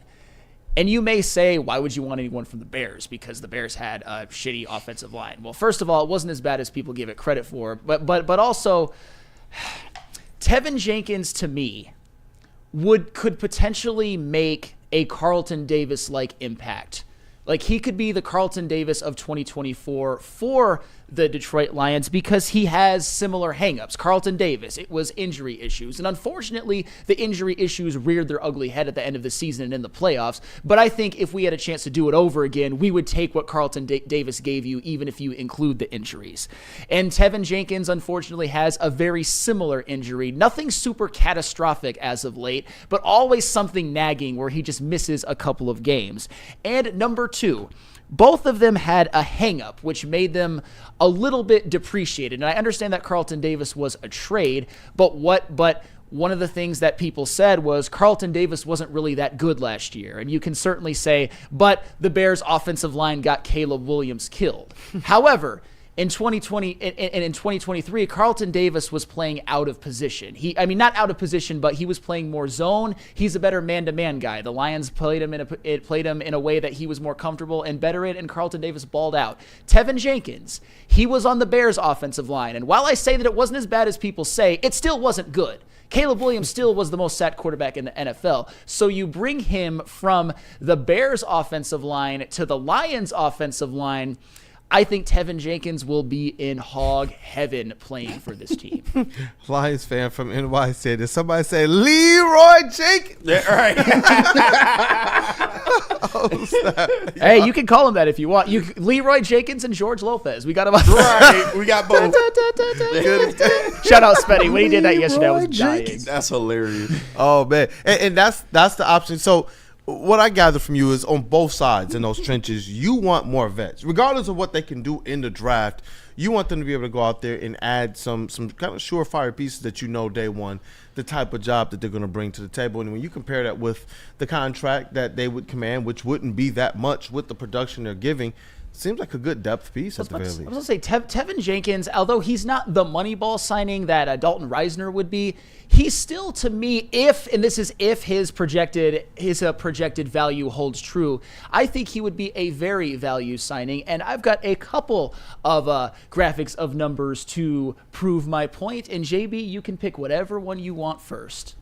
And you may say, why would you want anyone from the Bears? Because the Bears had a shitty offensive line. Well, first of all, it wasn't as bad as people give it credit for, but also, Tevin Jenkins to me could potentially make a Carlton Davis-like impact. Like, he could be the Carlton Davis of 2024 for the Detroit Lions because he has similar hangups. Carlton Davis, it was injury issues. And unfortunately, the injury issues reared their ugly head at the end of the season and in the playoffs. But I think if we had a chance to do it over again, we would take what Carlton Davis gave you, even if you include the injuries. And Tevin Jenkins, unfortunately, has a very similar injury. Nothing super catastrophic as of late, but always something nagging where he just misses a couple of games. And number 2, both of them had a hang-up, which made them a little bit depreciated. And I understand that Carlton Davis was a trade, but one of the things that people said was Carlton Davis wasn't really that good last year. And you can certainly say, but the Bears' offensive line got Caleb Williams killed. However, in 2020 and in 2023, Carlton Davis was playing out of position. Not out of position, but he was playing more zone. He's a better man-to-man guy. The Lions played him in a way that he was more comfortable and better in, and Carlton Davis balled out. Tevin Jenkins, he was on the Bears' offensive line, and while I say that it wasn't as bad as people say, it still wasn't good. Caleb Williams still was the most sacked quarterback in the NFL. So you bring him from the Bears' offensive line to the Lions' offensive line. I think Tevin Jenkins will be in hog heaven playing for this team. Lions fan from NY said, did somebody say Leroy Jenkins? Yeah, right. Oh, snap. Hey, you can call him that if you want. Leroy Jenkins and George Lopez. We got him. Right, we got both. Shout out Spetty. When he did that yesterday, I was dying. That's hilarious. Oh, man. And that's the option. So what I gather from you is on both sides in those trenches, you want more vets. Regardless of what they can do in the draft, you want them to be able to go out there and add some kind of surefire pieces that you know day one, the type of job that they're going to bring to the table. And when you compare that with the contract that they would command, which wouldn't be that much with the production they're giving, seems like a good depth piece at the very least. I was going to say, Tevin Jenkins, although he's not the Moneyball signing that Dalton Reisner would be, he's still, to me, if his projected value holds true, I think he would be a very value signing. And I've got a couple of graphics of numbers to prove my point. And JB, you can pick whatever one you want first.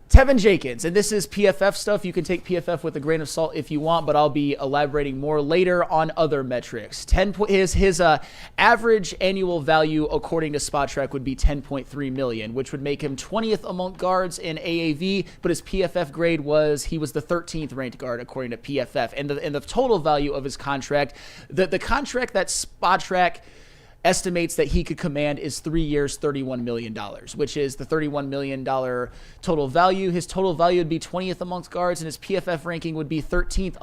Tevin Jenkins, and this is PFF stuff. You can take PFF with a grain of salt if you want, but I'll be elaborating more later on other metrics. His average annual value, according to SpotTrack, would be $10.3 million, which would make him 20th among guards in AAV, but his PFF grade he was the 13th ranked guard according to PFF. And the total value of his contract, the contract that SpotTrack estimates that he could command is 3 years, $31 million, which is the $31 million total value. His total value would be 20th amongst guards, and his PFF ranking would be 13th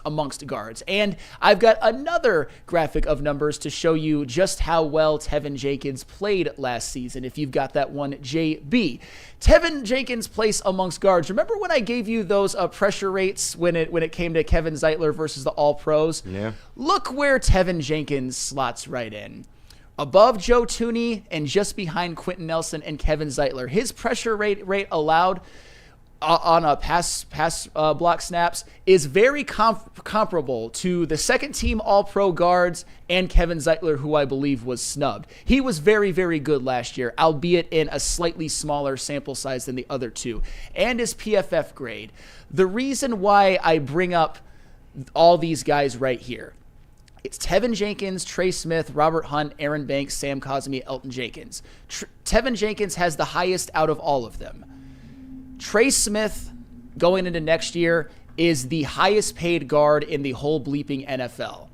amongst guards. And I've got another graphic of numbers to show you just how well Tevin Jenkins played last season, if you've got that one, JB. Tevin Jenkins' place amongst guards. Remember when I gave you those pressure rates when it came to Kevin Zeitler versus the All-Pros? Yeah. Look where Tevin Jenkins slots right in. Above Joe Thuney and just behind Quentin Nelson and Kevin Zeitler. His pressure rate allowed on a pass block snaps is very comparable to the second team All-Pro guards and Kevin Zeitler, who I believe was snubbed. He was very, very good last year, albeit in a slightly smaller sample size than the other two. And his PFF grade. The reason why I bring up all these guys right here, it's Tevin Jenkins, Trey Smith, Robert Hunt, Aaron Banks, Sam Cosmi, Elton Jenkins. Tevin Jenkins has the highest out of all of them. Trey Smith, going into next year, is the highest paid guard in the whole bleeping NFL.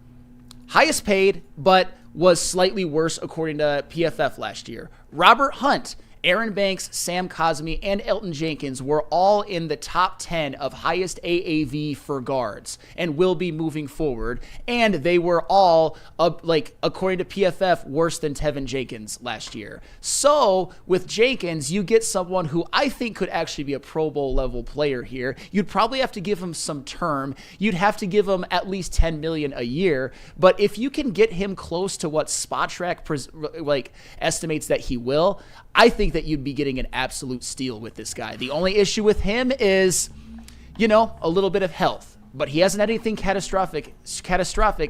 Highest paid, but was slightly worse according to PFF last year. Robert Hunt, Aaron Banks, Sam Cosmi, and Elton Jenkins were all in the top 10 of highest AAV for guards and will be moving forward. And they were all, according to PFF, worse than Tevin Jenkins last year. So with Jenkins, you get someone who I think could actually be a Pro Bowl level player here. You'd probably have to give him some term. You'd have to give him at least $10 million a year. But if you can get him close to what SpotTrack estimates that he will, I think that you'd be getting an absolute steal with this guy. The only issue with him is, a little bit of health. But he hasn't had anything catastrophic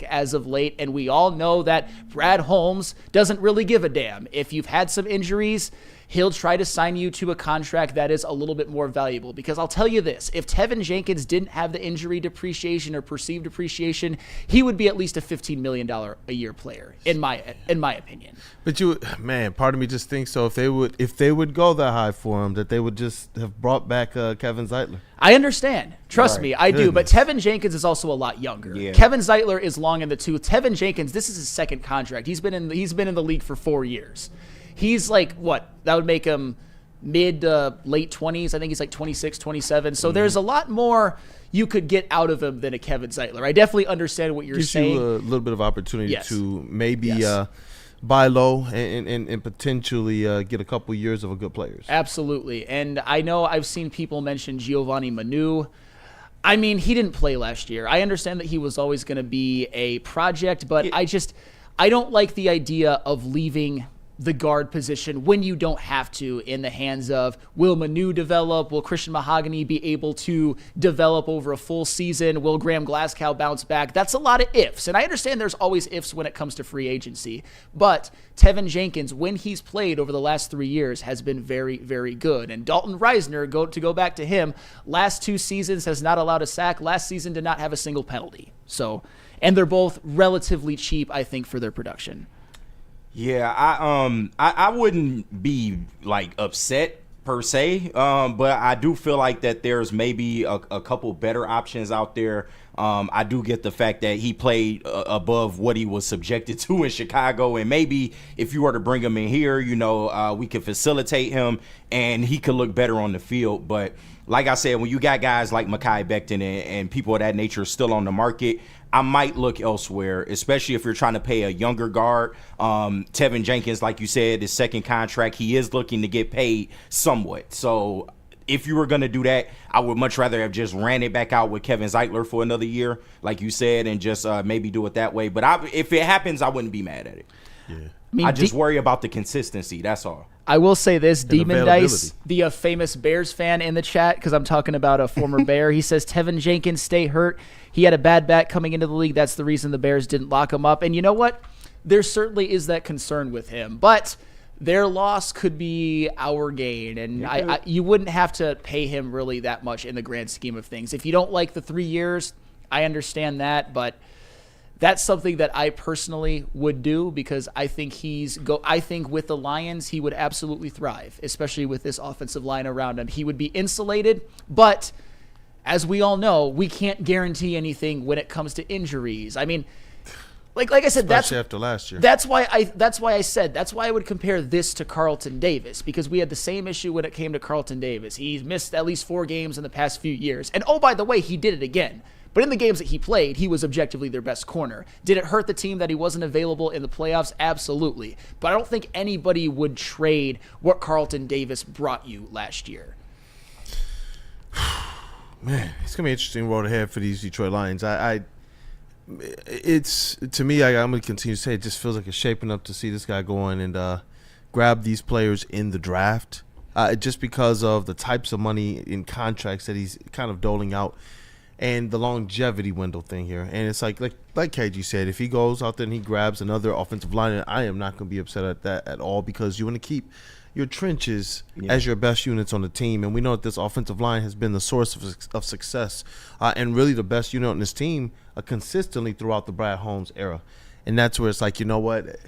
as of late, and we all know that Brad Holmes doesn't really give a damn. If you've had some injuries, he'll try to sign you to a contract that is a little bit more valuable. Because I'll tell you this, if Tevin Jenkins didn't have the injury depreciation or perceived depreciation, he would be at least a $15 million a year player, in my opinion. But part of me just thinks so. If they would go that high for him, that they would just have brought back Kevin Zeitler. I understand. Trust me, I do. But Tevin Jenkins is also a lot younger. Yeah. Kevin Zeitler is long in the tooth. Tevin Jenkins, this is his second contract. He's been in the league for 4 years. He's that would make him mid to late 20s. I think he's 26, 27. So there's a lot more you could get out of him than a Kevin Zeitler. I definitely understand what you're saying. Gives you a little bit of opportunity to maybe buy low and potentially get a couple years of a good players. Absolutely. And I know I've seen people mention Giovanni Manu. I mean, he didn't play last year. I understand that he was always going to be a project, but I don't like the idea of leaving the guard position when you don't have to in the hands of, will Manu develop? Will Christian Mahogany be able to develop over a full season? Will Graham Glasgow bounce back? That's a lot of ifs. And I understand there's always ifs when it comes to free agency. But Tevin Jenkins, when he's played over the last 3 years, has been very, very good. And Dalton Reisner, to go back to him, last 2 seasons has not allowed a sack. Last season did not have a single penalty. So, and they're both relatively cheap, I think, for their production. Yeah, I wouldn't be like upset per se, but I do feel like that there's maybe a couple better options out there. I do get the fact that he played above what he was subjected to in Chicago, and maybe if you were to bring him in here, we could facilitate him and he could look better on the field. But like I said, when you got guys like Mekhi Becton and people of that nature still on the market, I might look elsewhere, especially if you're trying to pay a younger guard. Tevin Jenkins, like you said, his second contract, he is looking to get paid somewhat. So if you were going to do that, I would much rather have just ran it back out with Kevin Zeitler for another year, like you said, and just maybe do it that way. But if it happens, I wouldn't be mad at it. Yeah. I just worry about the consistency. That's all. I will say this, Demon Dice, the famous Bears fan in the chat, because I'm talking about a former Bear, he says, Tevin Jenkins, stay hurt. He had a bad back coming into the league. That's the reason the Bears didn't lock him up. And you know what? There certainly is that concern with him. But their loss could be our gain. And you wouldn't have to pay him really that much in the grand scheme of things. If you don't like the 3 years, I understand that. But that's something that I personally would do, because I think I think with the Lions, he would absolutely thrive, especially with this offensive line around him. He would be insulated, but as we all know, we can't guarantee anything when it comes to injuries. I mean, like I said, especially after last year. That's why I would compare this to Carlton Davis, because we had the same issue when it came to Carlton Davis. He's missed at least 4 games in the past few years. And oh, by the way, he did it again. But in the games that he played, he was objectively their best corner. Did it hurt the team that he wasn't available in the playoffs? Absolutely. But I don't think anybody would trade what Carlton Davis brought you last year. Man, it's gonna be an interesting road ahead for these Detroit Lions. It's to me, I'm gonna continue to say, it just feels like it's shaping up to see this guy go in and grab these players in the draft, just because of the types of money in contracts that he's kind of doling out. And the longevity window thing here. And it's like KG said, if he goes out there and he grabs another offensive lineman, I am not going to be upset at that at all, because you want to keep your trenches as your best units on the team. And we know that this offensive line has been the source of success and really the best unit on this team consistently throughout the Brad Holmes era. And that's where it's like, you know what?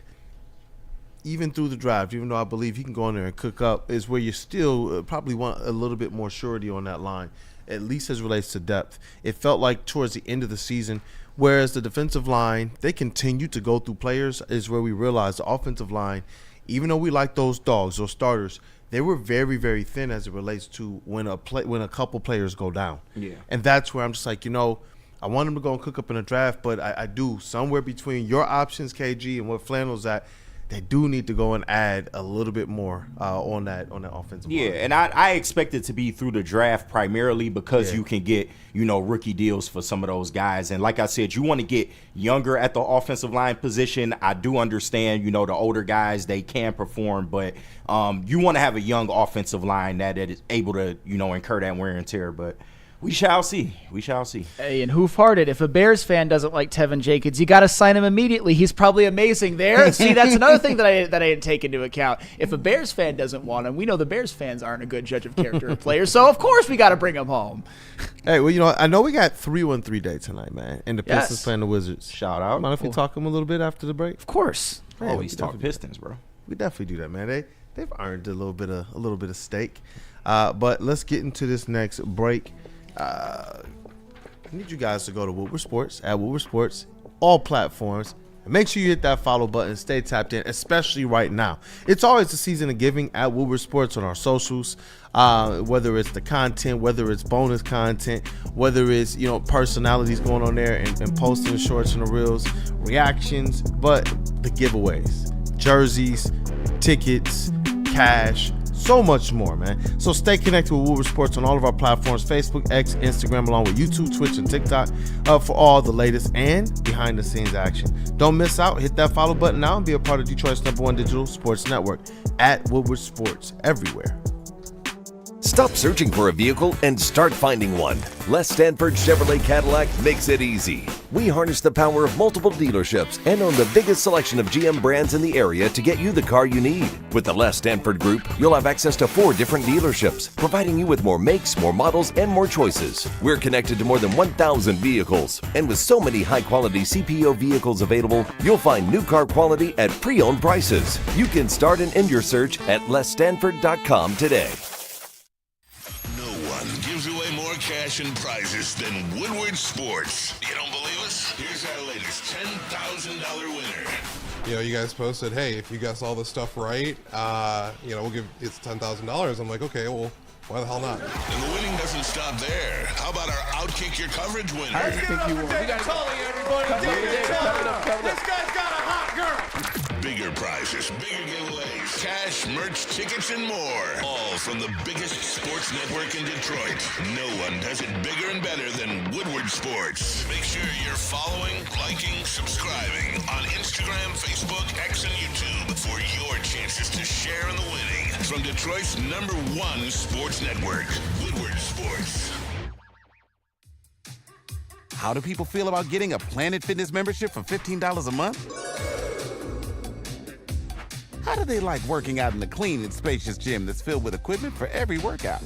Even through the draft, even though I believe he can go in there and cook up, is where you still probably want a little bit more surety on that line, at least as relates to depth. It felt like towards the end of the season, whereas the defensive line, they continued to go through players, is where we realized the offensive line, even though we like those dogs, those starters, they were very, very thin as it relates to when a couple players go down. Yeah. And that's where I'm just like, I want them to go and cook up in a draft, but I do, somewhere between your options, KG, and what Flannel's at, they do need to go and add a little bit more on that offensive line. Yeah, and I expect it to be through the draft primarily, because you can get, rookie deals for some of those guys. And like I said, you want to get younger at the offensive line position. I do understand, the older guys, they can perform, but you want to have a young offensive line that is able to, incur that wear and tear. But we shall see. We shall see. Hey, and hoof-hearted, if a Bears fan doesn't like Tevin Jenkins, you got to sign him immediately. He's probably amazing there. See, that's another thing that I didn't take into account. If a Bears fan doesn't want him, we know the Bears fans aren't a good judge of character of players, so of course we got to bring him home. Hey, well, I know we got 3-1-3 day tonight, man, and the Pistons playing the Wizards. Shout out. Mind if we talk them a little bit after the break? Of course. Man, always talk Pistons, bro. We definitely do that, man. They've earned a little bit of steak. But let's get into this next break. I need you guys to go to Woodward Sports, at Woodward Sports, all platforms. And make sure you hit that follow button. Stay tapped in, especially right now. It's always the season of giving at Woodward Sports on our socials, whether it's the content, whether it's bonus content, whether it's, personalities going on there and posting the shorts and the reels, reactions, but the giveaways. jerseys, tickets, cash, so much more, man. So stay connected with Woodward Sports on all of our platforms, Facebook, X, Instagram, along with YouTube, Twitch, and TikTok for all the latest and behind-the-scenes action. Don't miss out. Hit that follow button now and be a part of Detroit's #1 digital sports network at Woodward Sports everywhere. Stop searching for a vehicle and start finding one. Les Stanford Chevrolet Cadillac makes it easy. We harness the power of multiple dealerships and own the biggest selection of GM brands in the area to get you the car you need. With the Les Stanford Group, you'll have access to 4 different dealerships, providing you with more makes, more models, and more choices. We're connected to more than 1,000 vehicles, and with so many high-quality CPO vehicles available, you'll find new car quality at pre-owned prices. You can start and end your search at lesstanford.com today. Gives away more cash and prizes than Woodward Sports. You don't believe us? Here's our latest $10,000 winner. You guys posted, hey, if you guess all this stuff right, we'll give it's $10,000. I'm like, okay, well, why the hell not? And the winning doesn't stop there. How about our Outkick Your Coverage winner? I think you won. We got Tully, everybody. This guy's got a hot girl. Bigger prizes, bigger giveaways, cash, merch, tickets, and more. All from the biggest sports network in Detroit. No one does it bigger and better than Woodward Sports. Make sure you're following, liking, subscribing on Instagram, Facebook, X, and YouTube for your chances to share in the winning. From Detroit's #1 sports network, Woodward Sports. How do people feel about getting a Planet Fitness membership for $15 a month? How do they like working out in a clean and spacious gym that's filled with equipment for every workout?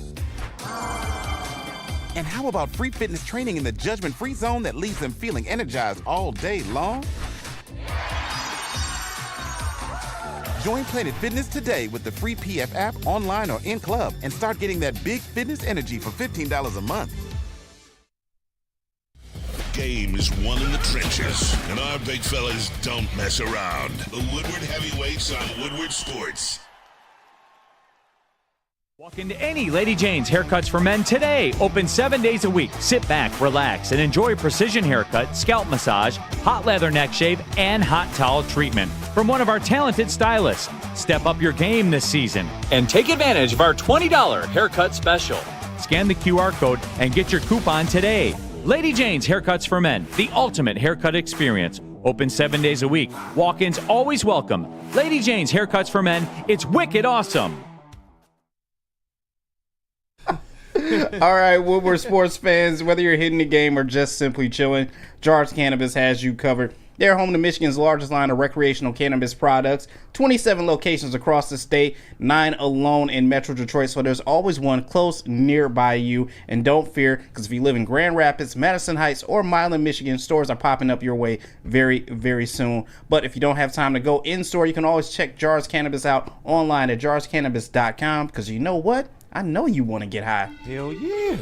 And how about free fitness training in the judgment-free zone that leaves them feeling energized all day long? Join Planet Fitness today with the free PF app online or in club and start getting that big fitness energy for $15 a month. Game is won in the trenches, and our big fellas don't mess around. The Woodward Heavyweights on Woodward Sports. Walk into any Lady Jane's Haircuts for Men today. Open 7 days a week. Sit back, relax, and enjoy precision haircut, scalp massage, hot leather neck shave, and hot towel treatment from one of our talented stylists. Step up your game this season and take advantage of our $20 haircut special. Scan the QR code and get your coupon today. Lady Jane's Haircuts for Men, the ultimate haircut experience. Open 7 days a week. Walk-ins always welcome. Lady Jane's Haircuts for Men, it's wicked awesome. All right, Woodward sports fans, whether you're hitting the game or just simply chilling, Jars Cannabis has you covered. They're home to Michigan's largest line of recreational cannabis products, 27 locations across the state, 9 alone in Metro Detroit, so there's always one close nearby you. And don't fear, because if you live in Grand Rapids, Madison Heights, or Milan, Michigan, stores are popping up your way very, very soon. But if you don't have time to go in-store, you can always check Jars Cannabis out online at jarscannabis.com, because you know what? I know you want to get high. Hell yeah.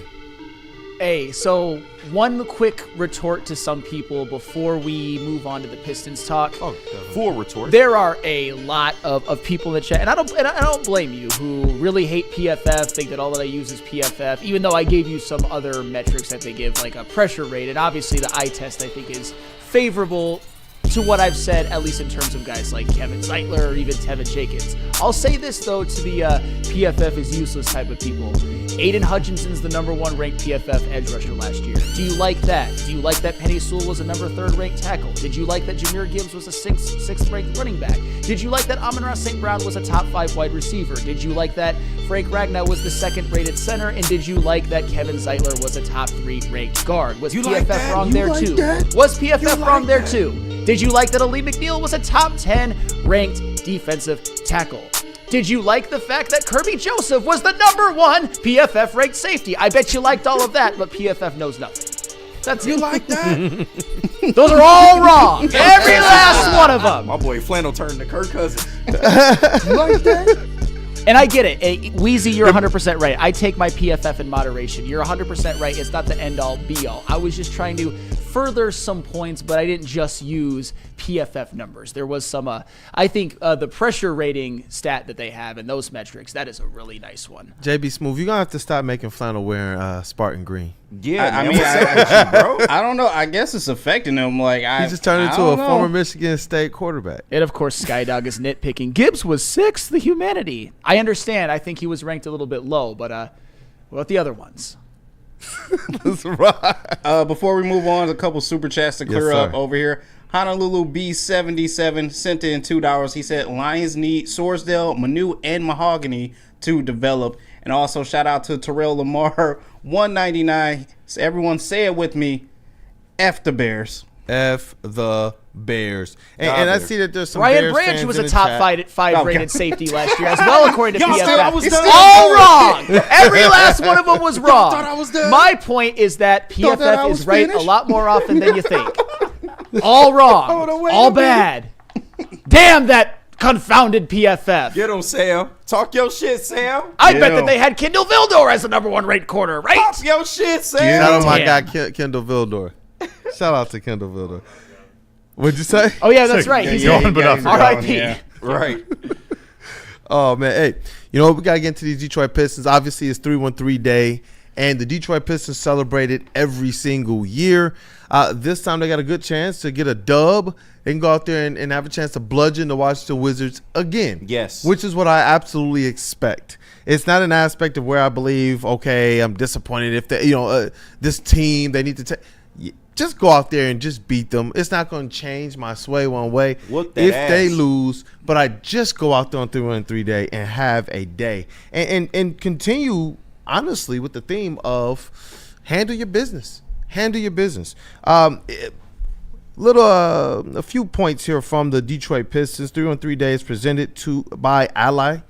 Hey, so one quick retort to some people before we move on to the Pistons talk. Oh, Full retort. There are a lot of people in the chat, and I don't blame you, who really hate PFF, think that all that I use is PFF, even though I gave you some other metrics that they give, like a pressure rate, and obviously the eye test I think is favorable to what I've said, at least in terms of guys like Kevin Zeitler or even Tevin Jenkins. I'll say this, though, to the PFF is useless type of people. Aiden Hutchinson's the #1 ranked PFF edge rusher last year. Do you like that? Do you like that Penny Sewell was a #3 ranked tackle? Did you like that Jahmyr Gibbs was a 6th ranked running back? Did you like that Amon-Ra St. Brown was a top 5 wide receiver? Did you like that Frank Ragnow was the 2nd rated center? And did you like that Kevin Zeitler was a top 3 ranked guard? Was PFF wrong there too? Was PFF wrong there too? Did you like that Ali McNeil was a top 10 ranked defensive tackle? Did you like the fact that Kirby Joseph was the #1 PFF ranked safety? I bet you liked all of that, but PFF knows nothing. That's You it. like that? Those are all wrong. Every last one of them. My boy Flannel turned to Kirk Cousins. You like that? And I get it. Hey, Wheezy, you're 100% right. I take my PFF in moderation. You're 100% right. It's not the end-all, be-all. I was just trying to further some points, but I didn't just use PFF numbers. There was some, I think the pressure rating stat that they have and those metrics, that is a really nice one. JBSmooovv, you're going to have to stop making flannel wearing Spartan green. Yeah, I man, mean, what's up with you, bro? I don't know. I guess it's affecting him. Like He just turned into a former Michigan State quarterback. And, of course, Skydog is nitpicking. Gibbs was 6th, the humanity. I understand. I think he was ranked a little bit low, but what about the other ones? That's right. Before we move on, a couple super chats to clear Yes, up sir. over here. Honolulu B77 sent in $2. He said Lions need Sorsdale, Manu, and Mahogany to develop. And also shout out to Terrell Lamar, $1.99. So everyone say it with me. F the Bears. F the Bears. And I see that there's some Ryan Bears Branch fans was in a the top chat. five rated safety last year as well, according to Y'all PFF. thought I was done? All wrong. Every last one of them was wrong. thought I was done? My point is that Thought that I PFF was is right finished? a lot more often than you think. All wrong. Hold on, wait All a minute. bad. Damn that confounded PFF. Get him, Sam. Talk your shit, Sam. I bet that they had Kendall Vildor as the #1 ranked corner, right? Talk your shit, Sam. Shout out my guy Damn. Kendall Vildor. Shout out to Kendall Vildor. What'd you say? Oh, yeah, that's right. He's gone, but not forgotten. R.I.P. Yeah. Right. Oh, man. Hey, you know what? We got to get into these Detroit Pistons. Obviously, it's 313 Day, and the Detroit Pistons celebrate it every single year. This time, they got a good chance to get a dub. They can go out there and have a chance to bludgeon the Washington Wizards again. Yes. Which is what I absolutely expect. It's not an aspect of where I believe, okay, I'm disappointed if they, this team, they need to take. Just go out there and just beat them. It's not going to change my sway one way Whoop that if ass. they lose. But I just go out there on 313 Day and have a day and continue honestly with the theme of handle your business. Handle your business. A few points here from the Detroit Pistons. 313 Days presented by Ally.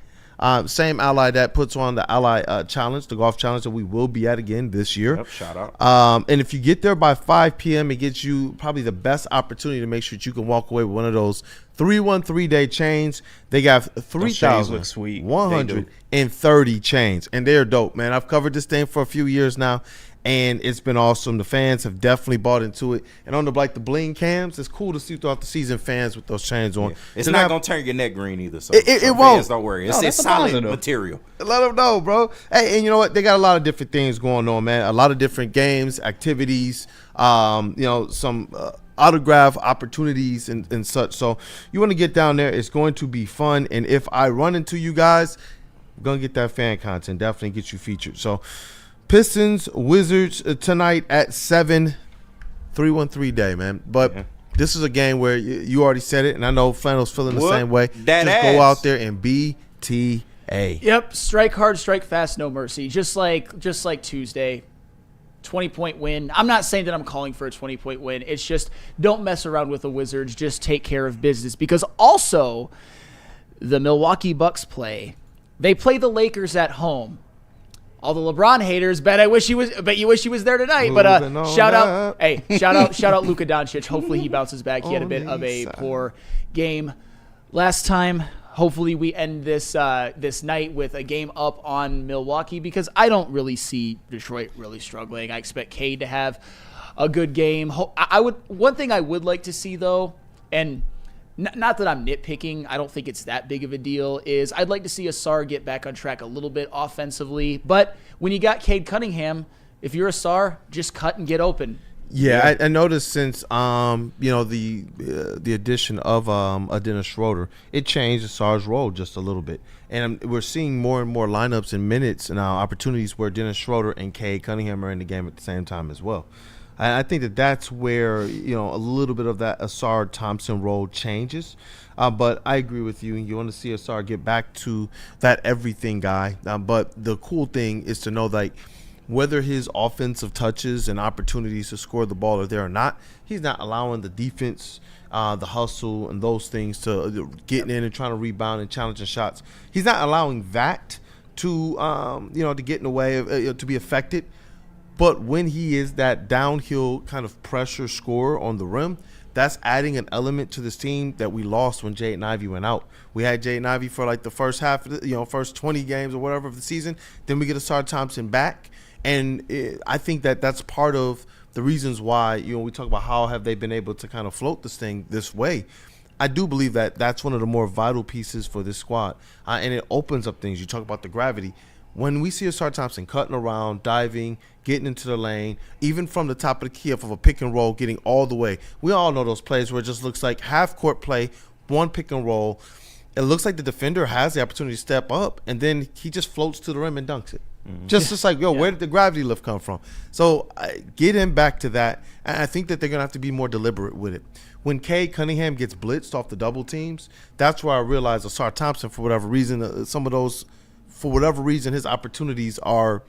Same Ally that puts on the Ally Challenge, the golf challenge that we will be at again this year. Yep, shout out. And if you get there by 5 p.m., it gives you probably the best opportunity to make sure that you can walk away with one of those 313 Day chains. They got look sweet. 3,130 chains, and they're dope, man. I've covered this thing for a few years now, and it's been awesome. The fans have definitely bought into it. And on the bling cams, it's cool to see throughout the season fans with those chains on. Yeah. It's Then not I- going to turn your neck green either. So It so won't. fans, don't worry. It's, No, it's that's a solid positive. material. Let them know, bro. Hey, and you know what? They got a lot of different things going on, man. A lot of different games, activities, some autograph opportunities and such. So you want to get down there. It's going to be fun. And if I run into you guys, I'm going to get that fan content. Definitely get you featured. So Pistons, Wizards tonight at 7, 313 Day, man. But this is a game where you already said it, and I know Flannel's feeling the Whoop same way. that Just ass. go out there and BTA. Yep, strike hard, strike fast, no mercy. Just like Tuesday, 20-point win. I'm not saying that I'm calling for a 20-point win. It's just don't mess around with the Wizards. Just take care of business, because also the Milwaukee Bucks they play the Lakers at home. All the LeBron haters bet you wish he was there tonight. But Moving on shout up. out Luka Doncic. Hopefully he bounces back. He had a bit of a poor game last time. Hopefully we end this night with a game up on Milwaukee, because I don't really see Detroit really struggling. I expect Cade to have a good game. One thing I would like to see though, and not that I'm nitpicking, I don't think it's that big of a deal, is I'd like to see Asar get back on track a little bit offensively. But when you got Cade Cunningham, if you're Asar, just cut and get open. Yeah, I noticed since the addition of Dennis Schroeder, it changed Asar's role just a little bit, and we're seeing more and more lineups and minutes and opportunities where Dennis Schroeder and Cade Cunningham are in the game at the same time as well. I think that's where a little bit of that Asar Thompson role changes. But I agree with you. You want to see Asar get back to that everything guy. But the cool thing is to know that whether his offensive touches and opportunities to score the ball are there or not, he's not allowing the defense, the hustle, and those things to getting in and trying to rebound and challenging shots. He's not allowing that to to get in the way of to be affected. But when he is that downhill kind of pressure scorer on the rim, that's adding an element to this team that we lost when Jaden Ivey went out. We had Jaden Ivey for like the first half of the, first 20 games or whatever of the season. Then we get Asar Thompson back. And I think that's part of the reasons why, we talk about how have they been able to kind of float this thing this way. I do believe that that's one of the more vital pieces for this squad. And it opens up things. You talk about the gravity. When we see Ausar Thompson cutting around, diving, getting into the lane, even from the top of the key of a pick and roll, getting all the way. We all know those plays where it just looks like half-court play, one pick and roll. It looks like the defender has the opportunity to step up, and then he just floats to the rim and dunks it. Just like, where did the gravity lift come from? So get him back to that, and I think that they're going to have to be more deliberate with it. When Cade Cunningham gets blitzed off the double teams, that's where I realize Ausar Thompson, for whatever reason, his opportunities are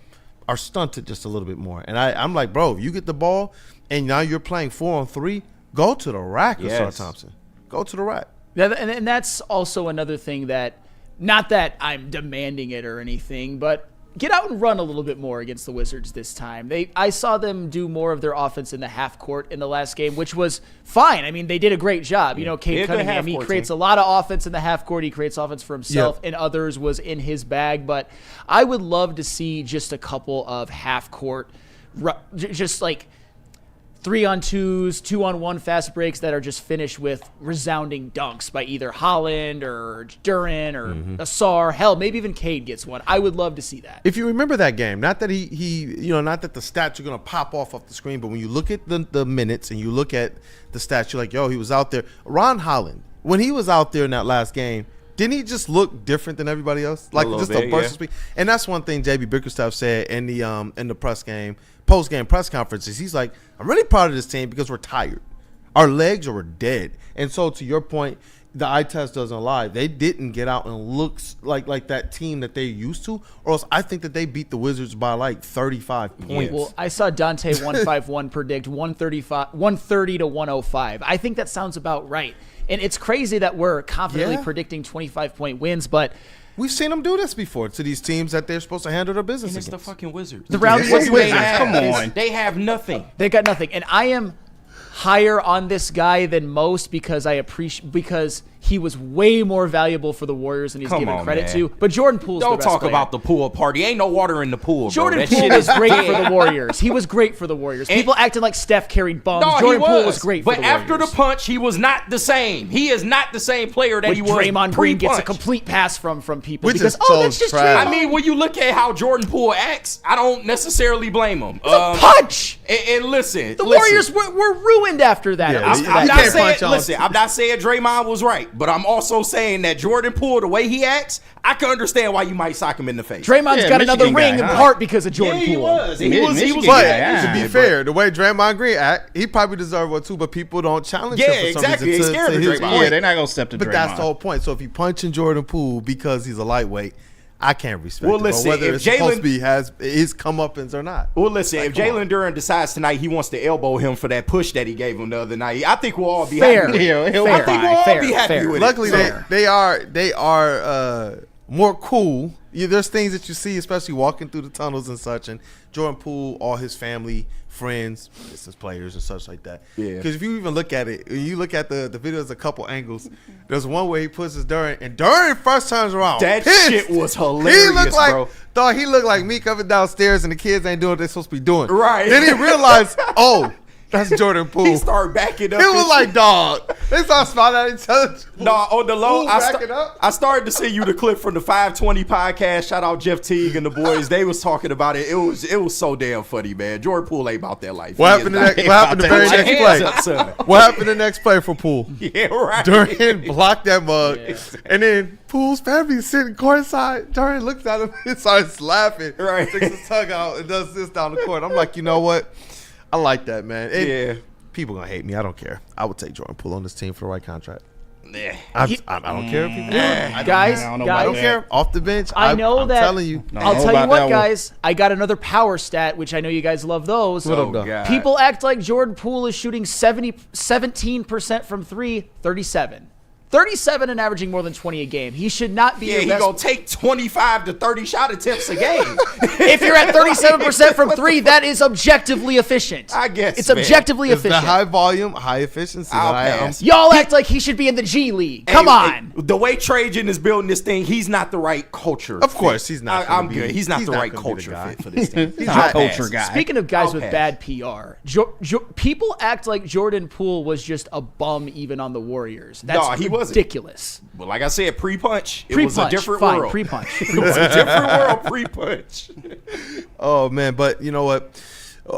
stunted just a little bit more. And I'm like, bro, you get the ball, and now you're playing 4-on-3, go to the rack, Ausar Thompson. Go to the rack. Yeah, and that's also another thing that, not that I'm demanding it or anything, but get out and run a little bit more against the Wizards this time. I saw them do more of their offense in the half court in the last game, which was fine. I mean, they did a great job. Cade Cunningham, he creates a lot of offense in the half court. He creates offense for himself, and others was in his bag. But I would love to see just a couple of half court, just like 3-on-2s, 2-on-1 fast breaks that are just finished with resounding dunks by either Holland or Duren or Ausar. Hell, maybe even Cade gets one. I would love to see that. If you remember that game, not that not that the stats are going to pop off the screen, but when you look at the minutes and you look at the stats, you're like, he was out there. Ron Holland, when he was out there in that last game, didn't he just look different than everybody else? Like just a burst of speed. And that's one thing JB Bickerstaff said in the post-game press conferences. He's like, I'm really proud of this team because we're tired. Our legs are dead. And so to your point, the eye test doesn't lie. They didn't get out and look like that team that they used to, or else I think that they beat the Wizards by like 35 points. Well, I saw Dante 151 predict 130 to 105. I think that sounds about right. And it's crazy that we're confidently predicting 25-point wins, but we've seen them do this before to these teams that they're supposed to handle their business against. Against the fucking Wizards. The round Wizards. Come on. They have nothing. They got nothing. And I am higher on this guy than most because because he was way more valuable for the Warriors than he's given credit to. But Jordan Poole's Don't the best talk player. about the pool party. Ain't no water in the pool, Jordan bro. Poole was great for the Warriors. He was great for the Warriors. People acting like Steph carried bums. No, Jordan Poole was great for the Warriors. But after the punch, he was not the same. He is not the same player that he was Draymond Green gets a complete pass from people. Which because, that's just Draymond. I mean, when you look at how Jordan Poole acts, I don't necessarily blame him. The punch! And listen. The Warriors were ruined after that. I'm not saying Draymond was right, but I'm also saying that Jordan Poole, the way he acts, I can understand why you might sock him in the face. Draymond's got another ring in part because of Jordan Poole. He was. But to be fair, the way Draymond Green act, he probably deserved one too, but people don't challenge him for some reason. He's scared of his Draymond. point. Yeah, they're not going to step to Draymond. But that's the whole point. So if you punching Jordan Poole because he's a lightweight, I can't respect it. Listen, whether it's supposed to be his comeuppance or not. Well, listen, if Jalen Duren decides tonight he wants to elbow him for that push that he gave him the other night, I think we'll all be happy with it. I think we'll all be happy with it. Luckily, they are more cool. There's things that you see, especially walking through the tunnels and such, and Jordan Poole, all his family, friends, business players and such like that. Yeah. Because if you even look at it, you look at the videos, a couple angles. There's one where he puts his Duren, and Duren first turns around. That pissed. shit was hilarious, he looked like, bro. Thought he looked like me coming downstairs, and the kids ain't doing what they're supposed to be doing. Right. Then he realized, that's Jordan Poole. He started backing up. He was like, dog. They started smiling at each other. No, on the low, I I started to send you the clip from the 520 podcast. Shout out Jeff Teague and the boys. They was talking about it. It was so damn funny, man. Jordan Poole ain't about that life. What happened the very next play? What happened the next play for Poole? Yeah, right. Duren blocked that mug. Yeah. And then Poole's family is sitting courtside. Duren looks at him and starts laughing. Right. Takes his tongue out and does this down the court. I'm like, you know what? I like that, man. People gonna hate me. I don't care. I would take Jordan Poole on this team for the right contract. I don't care if people guys, I don't care. Off the bench. I know I'm that. Telling you. I'll tell you what, guys. I got another power stat, which I know you guys love those. People act like Jordan Poole is shooting 17% from 3, 37. 37 and averaging more than 20 a game. He should not be your he best. gonna take 25 to 30 shot attempts a game. If you're at 37% from three, that is objectively efficient. I guess it's objectively It's efficient. the high volume, high efficiency. Y'all act like he should be in the G League. Come on. The way Trajan is building this thing, he's not the right culture. Of course, he's not. I'm good. He's not the right culture fit for this thing. He's not a culture guy. Speaking of guys with bad PR, people act like Jordan Poole was just a bum even on the Warriors. That's he wasn't. ridiculous. Well, like I said, pre-punch, it was a different fine, world. Pre-punch. It was a different world pre-punch. Oh man, but you know what?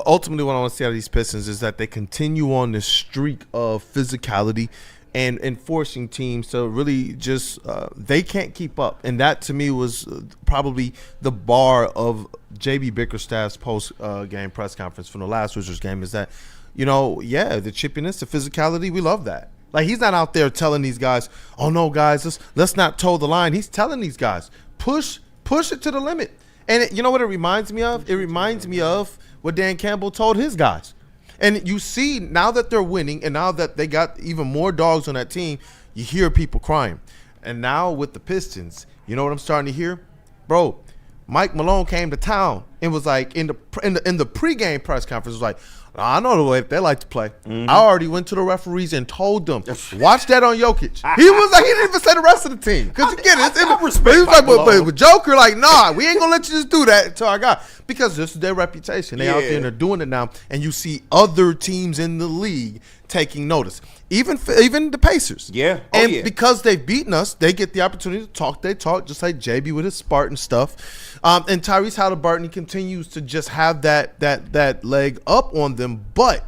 Ultimately, what I want to see out of these Pistons is that they continue on this streak of physicality and forcing teams to really just they can't keep up. And that to me was probably the bar of JB Bickerstaff's post game press conference from the last Wizards game is that, the chippiness, the physicality, we love that. Like, he's not out there telling these guys, oh no guys, let's not toe the line. He's telling these guys, push it to the limit. And you know what it reminds me of? It reminds me of what Dan Campbell told his guys. And you see, now that they're winning and now that they got even more dogs on that team, you hear people crying. And now with the Pistons, you know what I'm starting to hear? Bro, Mike Malone came to town and was like, in the pregame press conference, was like, I know the way they like to play. I already went to the referees and told them, watch that on Jokic. He was like, he didn't even say the rest of the team. Because you get it. He was like, but with Joker, like, nah, we ain't going to let you just do that until I got. Because this is their reputation. They out there and they're doing it now. And you see other teams in the league taking notice. Even the Pacers. Yeah. Because they've beaten us, they get the opportunity to talk. They talk just like JB with his Spartan stuff. And Tyrese Halliburton, he continues to just have that leg up on them. But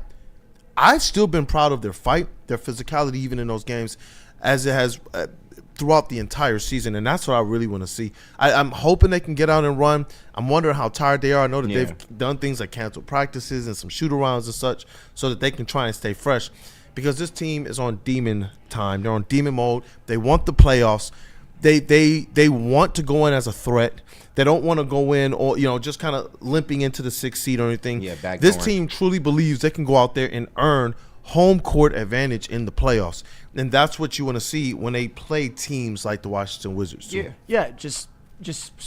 I've still been proud of their fight, their physicality, even in those games, as it has throughout the entire season. And that's what I really want to see. I'm hoping they can get out and run. I'm wondering how tired they are. I know that they've done things like canceled practices and some shoot-arounds and such so that they can try and stay fresh. Because this team is on demon time. They're on demon mode. They want the playoffs. They want to go in as a threat. They don't want to go in or just kind of limping into the 6th seed or anything. This team truly believes they can go out there and earn home court advantage in the playoffs. And that's what you want to see when they play teams like the Washington Wizards. Yeah, just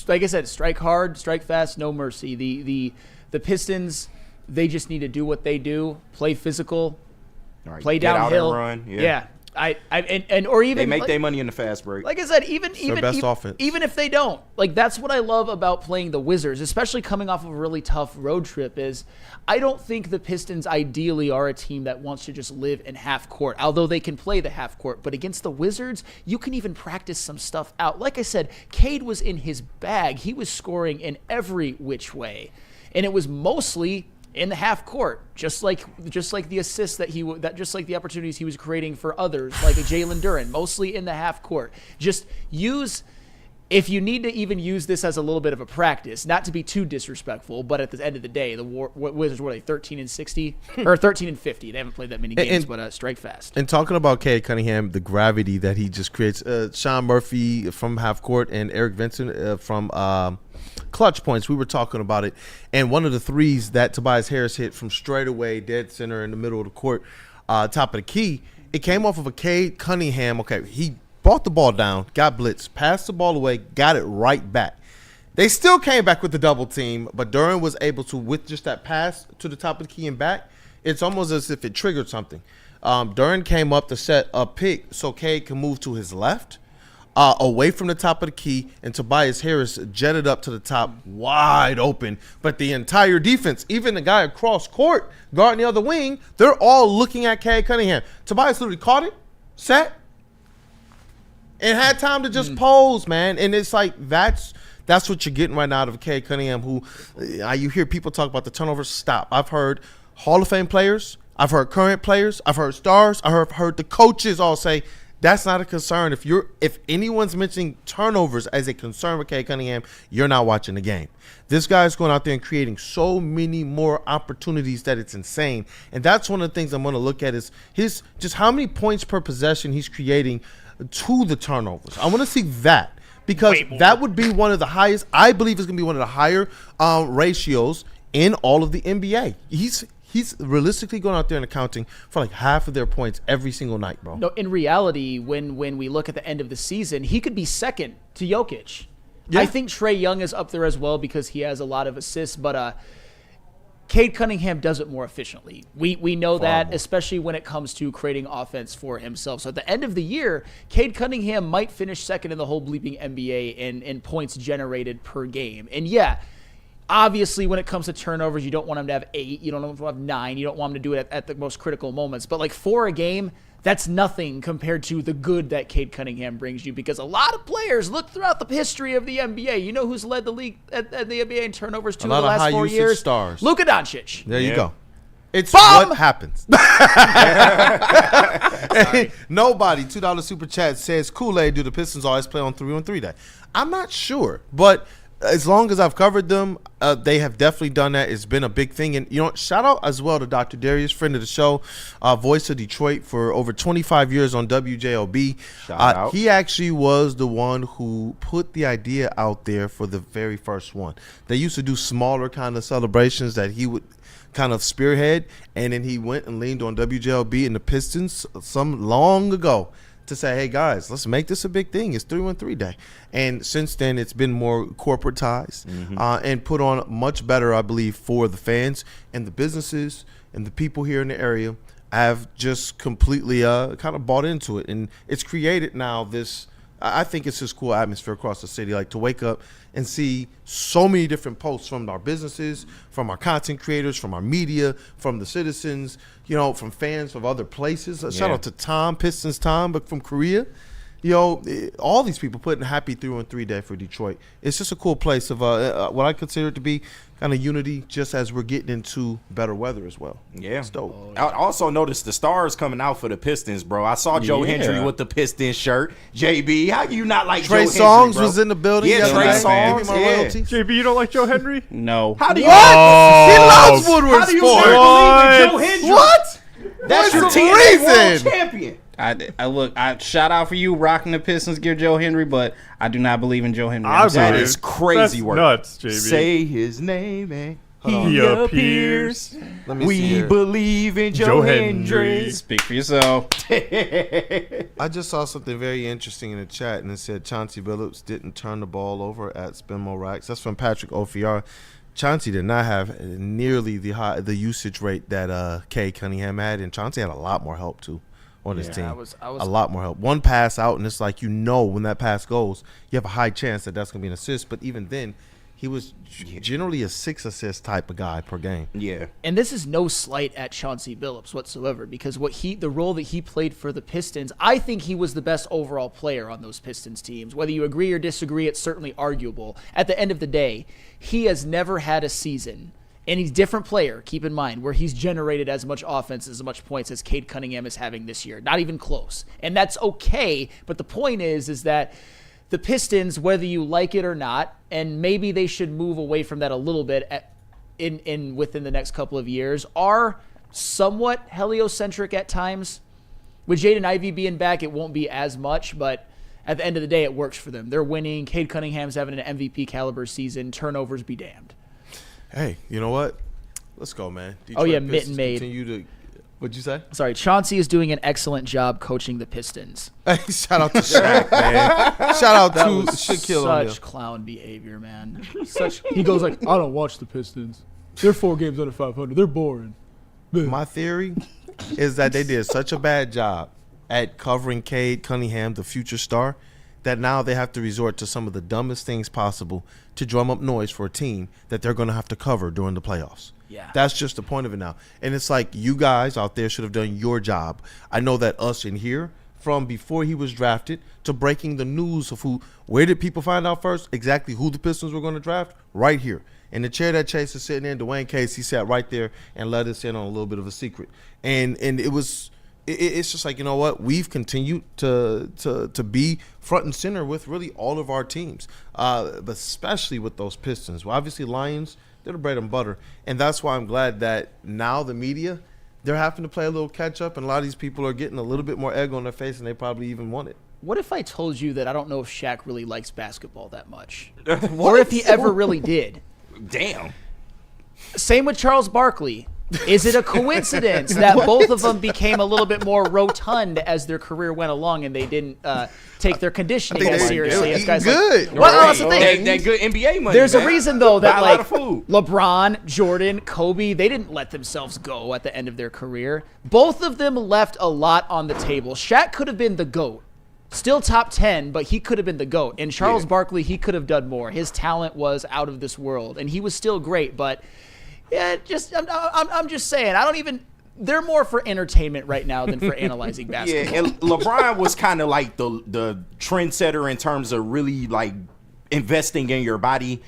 like I said, strike hard, strike fast, no mercy. The Pistons, they just need to do what they do, play physical. Right, play downhill, run. Yeah. Or even they make their money in the fast break. Like I said, even if they don't, like, that's what I love about playing the Wizards, especially coming off of a really tough road trip. Is I don't think the Pistons ideally are a team that wants to just live in half court, although they can play the half court. But against the Wizards, you can even practice some stuff out. Like I said, Cade was in his bag. He was scoring in every which way, and it was mostly in the half court, just like the assists just like the opportunities he was creating for others, like a Jalen Duren, mostly in the half court. Just use, if you need to even use this as a little bit of a practice, not to be too disrespectful, but at the end of the day, the Wizards were 13-60 or 13-50. They haven't played that many games, but strike fast. And talking about Cade Cunningham, the gravity that he just creates, Sean Murphy from half court and Eric Vincent from clutch points, we were talking about it, and one of the threes that Tobias Harris hit from straight away, dead center in the middle of the court, top of the key, it came off of a Cade Cunningham. Okay, he brought the ball down, got blitzed, passed the ball away, got it right back. They still came back with the double team, but Duren was able to, with just that pass to the top of the key and back, it's almost as if it triggered something. Duren came up to set a pick so Cade can move to his left, away from the top of the key, and Tobias Harris jetted up to the top wide open. But the entire defense, even the guy across court guarding the other wing, they're all looking at Cade Cunningham. Tobias literally caught it, sat, and had time to just pose, man. And it's like that's what you're getting right now out of Cade Cunningham, who you hear people talk about the turnovers. Stop. I've heard Hall of Fame players, I've heard current players, I've heard stars, I've heard the coaches all say that's not a concern. If anyone's mentioning turnovers as a concern with Cade Cunningham, you're not watching the game. This guy's going out there and creating so many more opportunities that it's insane. And that's one of the things I'm going to look at is just how many points per possession he's creating to the turnovers. I want to see that, because that would be one of the highest. I believe it's going to be one of the higher ratios in all of the NBA. he's realistically going out there and accounting for like half of their points every single night, bro. No, in reality, when we look at the end of the season, he could be second to Jokic. Yeah. I think Trae Young is up there as well because he has a lot of assists, but Cade Cunningham does it more efficiently. We know that, especially when it comes to creating offense for himself. So at the end of the year, Cade Cunningham might finish second in the whole bleeping NBA in points generated per game. And yeah, obviously when it comes to turnovers, you don't want him to have 8. You don't want him to have 9. You don't want him to do it at the most critical moments. But like 4 a game, that's nothing compared to the good that Cade Cunningham brings you, because a lot of players look throughout the history of the NBA. You know who's led the league at the NBA in turnovers the last 4 years? Stars. Luka Doncic. There you go. It's Bomb! what happens. Nobody, $2 super chat says, Kool-Aid, do the Pistons always play on 3-on-3 day? I'm not sure, but as long as I've covered them, they have definitely done that. It's been a big thing. And, you know, shout out as well to Dr. Darius, friend of the show, voice of Detroit for over 25 years on WJOB. Shout out. He actually was the one who put the idea out there for the very first one. They used to do smaller kind of celebrations that he would kind of spearhead, and then he went and leaned on WJLB and the Pistons some long ago to say, hey guys, let's make this a big thing. It's 3-1-3 day. And since then it's been more corporatized and put on much better, I believe, for the fans and the businesses and the people here in the area have just completely kind of bought into it. And it's created now this, I think it's this cool atmosphere across the city, like to wake up and see so many different posts from our businesses, from our content creators, from our media, from the citizens, you know, from fans of other places. Shout out to Tom, Pistons Tom, but from Korea. You know, all these people putting happy 3-on-3 day for Detroit. It's just a cool place of what I consider to be kind of unity, just as we're getting into better weather as well. Yeah. It's dope. I also noticed the stars coming out for the Pistons, bro. I saw Joe Hendry with the Pistons shirt. JB, how you not like Trey Joe Songz Hendry, bro? was in the building. Yeah, Trey Songz. Give me my royalties. JB, you don't like Joe Hendry? No. How do you? He loves Woodward How do you Sports. not believe in Joe Hendry? What? That's your What's the TNA world reason? champion. I shout out for you rocking the Pistons, gear Joe Henry, but I do not believe in Joe Henry. That is crazy That's work. nuts, JB. Say his name and He appears. Let me see We here. believe in Joe Hendry. Speak for yourself. I just saw something very interesting in the chat, and it said Chauncey Billups didn't turn the ball over at Spinmo Racks. That's from Patrick Ofiar. Chauncey did not have nearly the usage rate that Cade Cunningham had, and Chauncey had a lot more help too on his team. I was a lot more help. One pass out, and it's like, you know, when that pass goes, you have a high chance that that's going to be an assist. But even then, he was generally a 6 assist type of guy per game. Yeah. And this is no slight at Chauncey Billups whatsoever, because the role that he played for the Pistons, I think he was the best overall player on those Pistons teams. Whether you agree or disagree, it's certainly arguable. At the end of the day, he has never had a season, and he's a different player, keep in mind, where he's generated as much offense, as much points as Cade Cunningham is having this year. Not even close. And that's okay, but the point is that the Pistons, whether you like it or not, and maybe they should move away from that a little bit within the next couple of years, are somewhat heliocentric at times. With Jaden Ivey being back, it won't be as much, but at the end of the day, it works for them. They're winning. Cade Cunningham's having an MVP caliber season. Turnovers be damned. Hey, you know what? Let's go, man. Detroit Mitten Pistons made. continue to. What'd you say? Sorry, Chauncey is doing an excellent job coaching the Pistons. Hey, shout out to Shaq, man. Shout out That to was Shaquille O'Neal. such clown behavior, man. He goes like, I don't watch the Pistons. They're 4 games under 500. They're boring. My theory is that they did such a bad job at covering Cade Cunningham, the future star, that now they have to resort to some of the dumbest things possible to drum up noise for a team that they're going to have to cover during the playoffs. Yeah. That's just the point of it now. And it's like, you guys out there should have done your job. I know that us in here, from before he was drafted to breaking the news of where did people find out first? Exactly who the Pistons were going to draft? Right here. In the chair that Chase is sitting in, Dwayne Casey sat right there and let us in on a little bit of a secret. And it's just like, you know what? We've continued to be front and center with really all of our teams, but especially with those Pistons. Well, obviously, Lions, they're the bread and butter. And that's why I'm glad that now the media, they're having to play a little catch up, and a lot of these people are getting a little bit more egg on their face than they probably even wanted. What if I told you that I don't know if Shaq really likes basketball that much? Or if he ever really did? Damn. Same with Charles Barkley. Is it a coincidence that both of them became a little bit more rotund as their career went along and they didn't take their conditioning as seriously as guys good. like... Well, that's the thing. That good NBA money, There's man. a reason, though, that Buy a like lot of food. LeBron, Jordan, Kobe, they didn't let themselves go at the end of their career. Both of them left a lot on the table. Shaq could have been the GOAT. Still top 10, but he could have been the GOAT. And Charles Barkley, he could have done more. His talent was out of this world, and he was still great, but... Yeah, I'm just saying. I don't even. They're more for entertainment right now than for analyzing basketball. Yeah, and LeBron was kind of like the trendsetter in terms of really like investing in your body,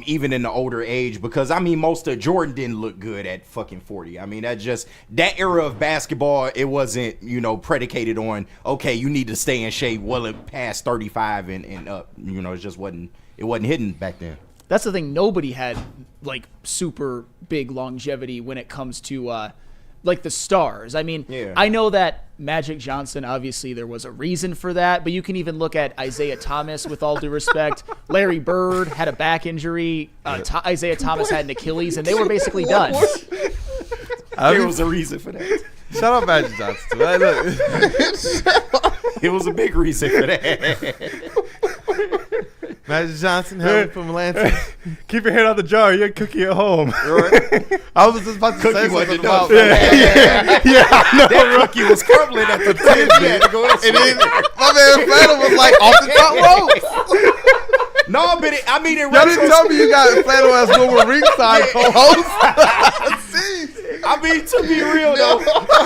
even in the older age. Because I mean, most of Jordan didn't look good at fucking 40. I mean, that era of basketball, it wasn't predicated on okay, you need to stay in shape well past 35 and up. It just wasn't hidden back then. That's the thing. Nobody had like super big longevity when it comes to like the stars. I mean, I know that Magic Johnson, obviously there was a reason for that, but you can even look at Isaiah Thomas, with all due respect. Larry Bird had a back injury. Isaiah Thomas had an Achilles, and they were basically done. There was a reason for that. Shout out Magic Johnson. It was a big reason for that. Magic Johnson, help from Lansing. Keep your head out the jar. You got Cookie at home. I was just about to say something about that Cookie was crumbling at the tip. And then my man Flannel was like off the top rope. No, but y'all didn't tell me you got Flannel as Woodward ringside co-host. I mean, to be real though,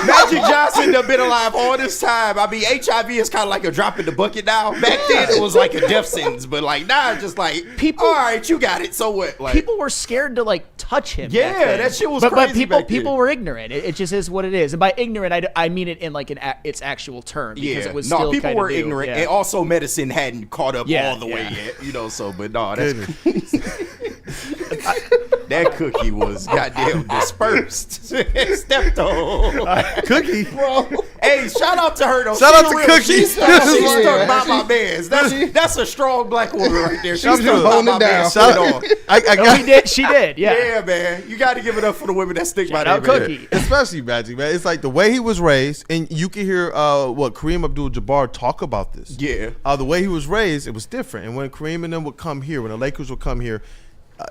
Magic Johnson have been alive all this time. I mean, HIV is kind of like a drop in the bucket now. Back then, it was like a death sentence, but like now, it's just like people. All right, you got it. So what? Like people were scared to like touch him. Yeah, that shit was crazy. But people were ignorant. It just is what it is. And by ignorant, I mean it in like its actual term. Because it was still people kind were of new. ignorant, and also medicine hadn't caught up all the way yet. So, but no, that's that Cookie was goddamn dispersed. Stepped on. Cookie. Bro. Hey, shout out to her though. Shout out to Cookie. She's stuck by my mans. That's a strong black woman right there. She's stuck by my mans. She did. Yeah. Yeah, man. You got to give it up for the women that stick by their Cookie. Especially Magic, man. It's like the way he was raised, and you can hear what Kareem Abdul-Jabbar talk about this. Yeah. The way he was raised, it was different. And when Kareem and them would come here, when the Lakers would come here,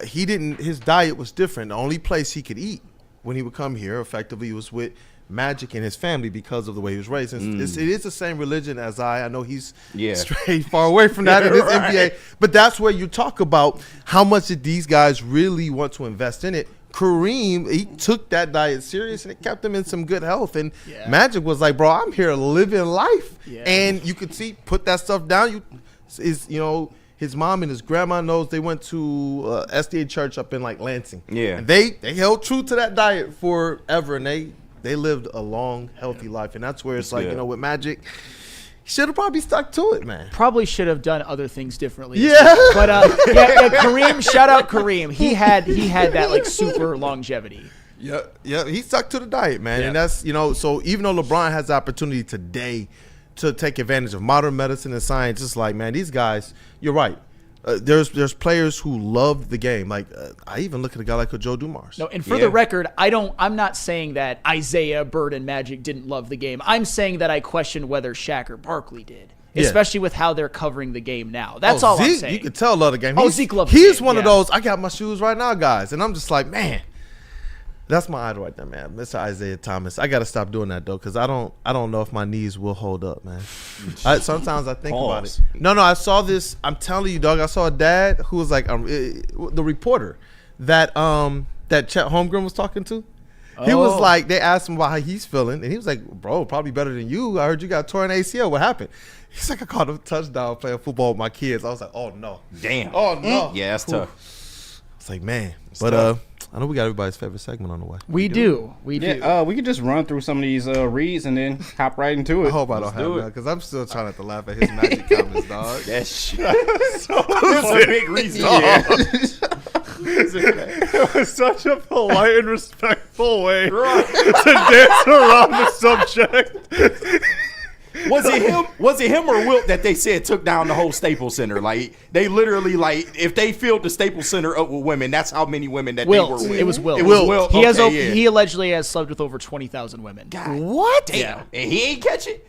his diet was different. The only place he could eat when he would come here effectively was with Magic and his family because of the way he was raised. And it is the same religion as I know he's straight far away from that in this NBA. But that's where you talk about how much did these guys really want to invest in it. Kareem, he took that diet serious and it kept him in some good health. And Magic was like, bro, I'm here living life. Yeah. And you could see, put that stuff down. His mom and his grandma knows they went to SDA church up in like Lansing. Yeah. And they held true to that diet forever, and they lived a long, healthy life. And that's where it's like, with Magic, he should have probably stuck to it, man. Probably should have done other things differently. Yeah. But Kareem, shout out Kareem. He had that like super longevity. Yeah, he stuck to the diet, man. And that's, so even though LeBron has the opportunity today to take advantage of modern medicine and science, it's like, man, these guys, you're right. There's players who love the game. Like I even look at a guy like Joe Dumars. No, and for the record, I'm not saying that Isaiah, Bird, and Magic didn't love the game. I'm saying that I question whether Shaq or Barkley did, especially with how they're covering the game now. That's all Zeke, I'm saying. You can tell love the game. Zeke loves the He's game, one of those. I got my shoes right now, guys, and I'm just like, man. That's my idol right there, man. Mr. Isaiah Thomas. I got to stop doing that, though, because I don't know if my knees will hold up, man. Sometimes I think about it. No, I saw this. I'm telling you, dog. I saw a dad who was like the reporter that Chet Holmgren was talking to. He was like, they asked him about how he's feeling, and he was like, bro, probably better than you. I heard you got torn ACL. What happened? He's like, I caught a touchdown playing football with my kids. I was like, oh, no. Damn. Oh, no. Yeah, that's tough. It's like, man. But I know we got everybody's favorite segment on the way. We do. We can just run through some of these reads and then hop right into it. I hope I don't have that because I'm still trying not to laugh at his Magic comments, dog. That shit. That's a big reason. It was such a polite and respectful way to dance around the subject. Was it him or Wilt that they said took down the whole Staples Center? Like they literally if they filled the Staples Center up with women, that's how many women that they were with. It was Wilt. It was Wilt. He allegedly has slept with over 20,000 women. God, what? Damn. Yeah. And he ain't catch it.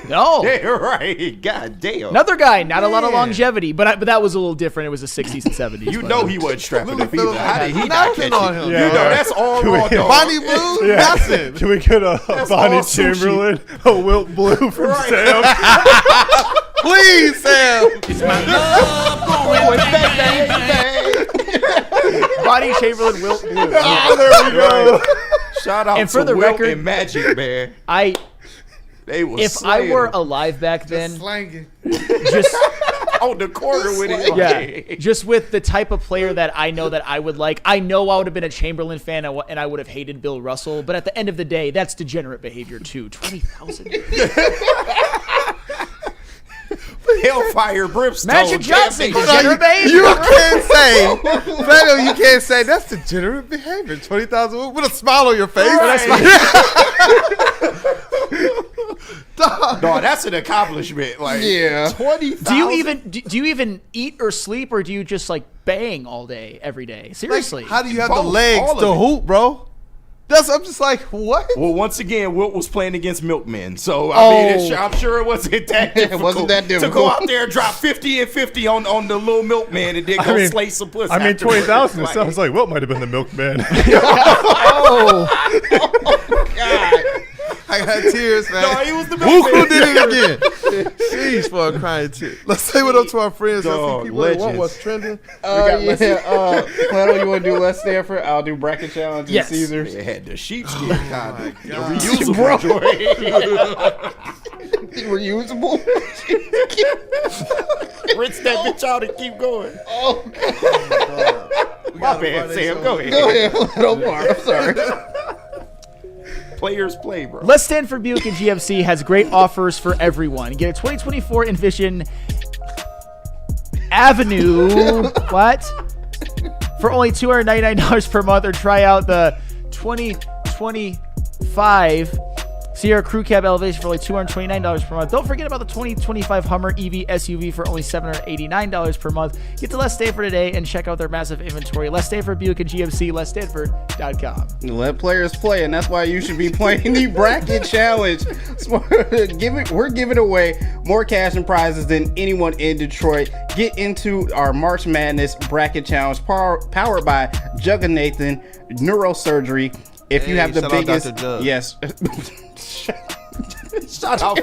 No. Yeah, right. God damn. Another guy, not a lot of longevity, but that was a little different. It was the 60s and 70s. You know he wasn't strapping up either. How did he not Knocking catch on it? him. You know that's all raw dog. Bonnie Blue, nothing. Can we get a Bonnie all sushi. Chamberlain, a Wilt Blue from Sam? Please, Sam. Bonnie Chamberlain, Wilt Blue. Oh, there we go. Shout out And for to the Wilt record, and Magic, man. They was if I were alive back then, Slanging. just on the corner with it. yeah, just with the type of player that I know that I would like. I know I would have been a Chamberlain fan and I would have hated Bill Russell. But at the end of the day, that's degenerate behavior too. 20,000. Hellfire brimstone. Magic Johnson, Damn, degenerate behavior. You can't say, Flago, you can't say that's degenerate behavior. 20,000 with a smile on your face. No, that's an accomplishment. Like, Yeah. 20,000. Do you even eat or sleep, or do you just like bang all day, every day? Seriously. How do you have Both, the legs all of to it. hoop, bro? I'm just like, what? Well, once again, Wilt was playing against milkmen, so I mean, I'm sure it wasn't that difficult. wasn't that to difficult. go out there and drop 50 and 50 on the little milkman and then go slay some pussy. I mean, afterwards. 20,000. It sounds like Wilt might have been the milkman. Oh, I got tears, man. No, he was the Who milkman. did it again? Jeez, for a crying tear. Let's say what up to our friends. Dog, Let's see people that want legends. what's trending. Flannel, you want to do Let's Stanford? I'll do bracket challenge Yes. and Caesars. They had the sheepskin kind of God. reusable joint. Reusable. Rinse that bitch out and keep going. Oh, My bad, Sam. Go ahead. go ahead, Flannel. I'm sorry. Players play, bro. Let's Stand for Buick and GFC has great offers for everyone. Get a 2024 Envision Avenue. What? For only $299 per month, or try out the 2025 Sierra Crew Cab Elevation for only $229 per month. Don't forget about the 2025 Hummer EV SUV for only $789 per month. Get to Let's Stanford today and check out their massive inventory. Let's Stanford Buick and GFC, letsstanford.com. Let players play, and that's why you should be playing the bracket challenge. We're giving away more cash and prizes than anyone in Detroit. Get into our March Madness bracket challenge powered by Jugga Neurosurgery. If you have the shout out biggest, Dr. Jug. yes. Shout out.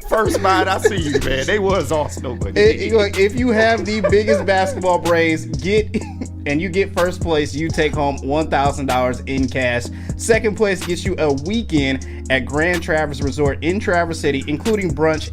First mind, I see you, man. They was awesome, but Look, if you have the biggest basketball brains, and you get first place, you take home $1,000 in cash. Second place gets you a weekend at Grand Traverse Resort in Traverse City, including brunch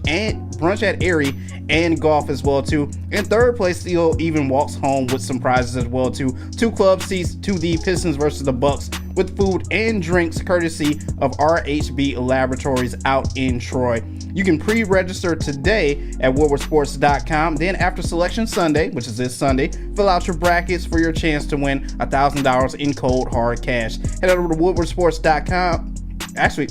at Erie and golf as well too. In third place, still even walks home with some prizes as well too. 2 club seats to the Pistons versus the Bucks with food and drinks courtesy of RHB Laboratories out in Troy. You can pre-register today at woodwardsports.com. Then after Selection Sunday, which is this Sunday, fill out your brackets for your chance to win $1,000 in cold hard cash. Head over to woodwardsports.com. Actually,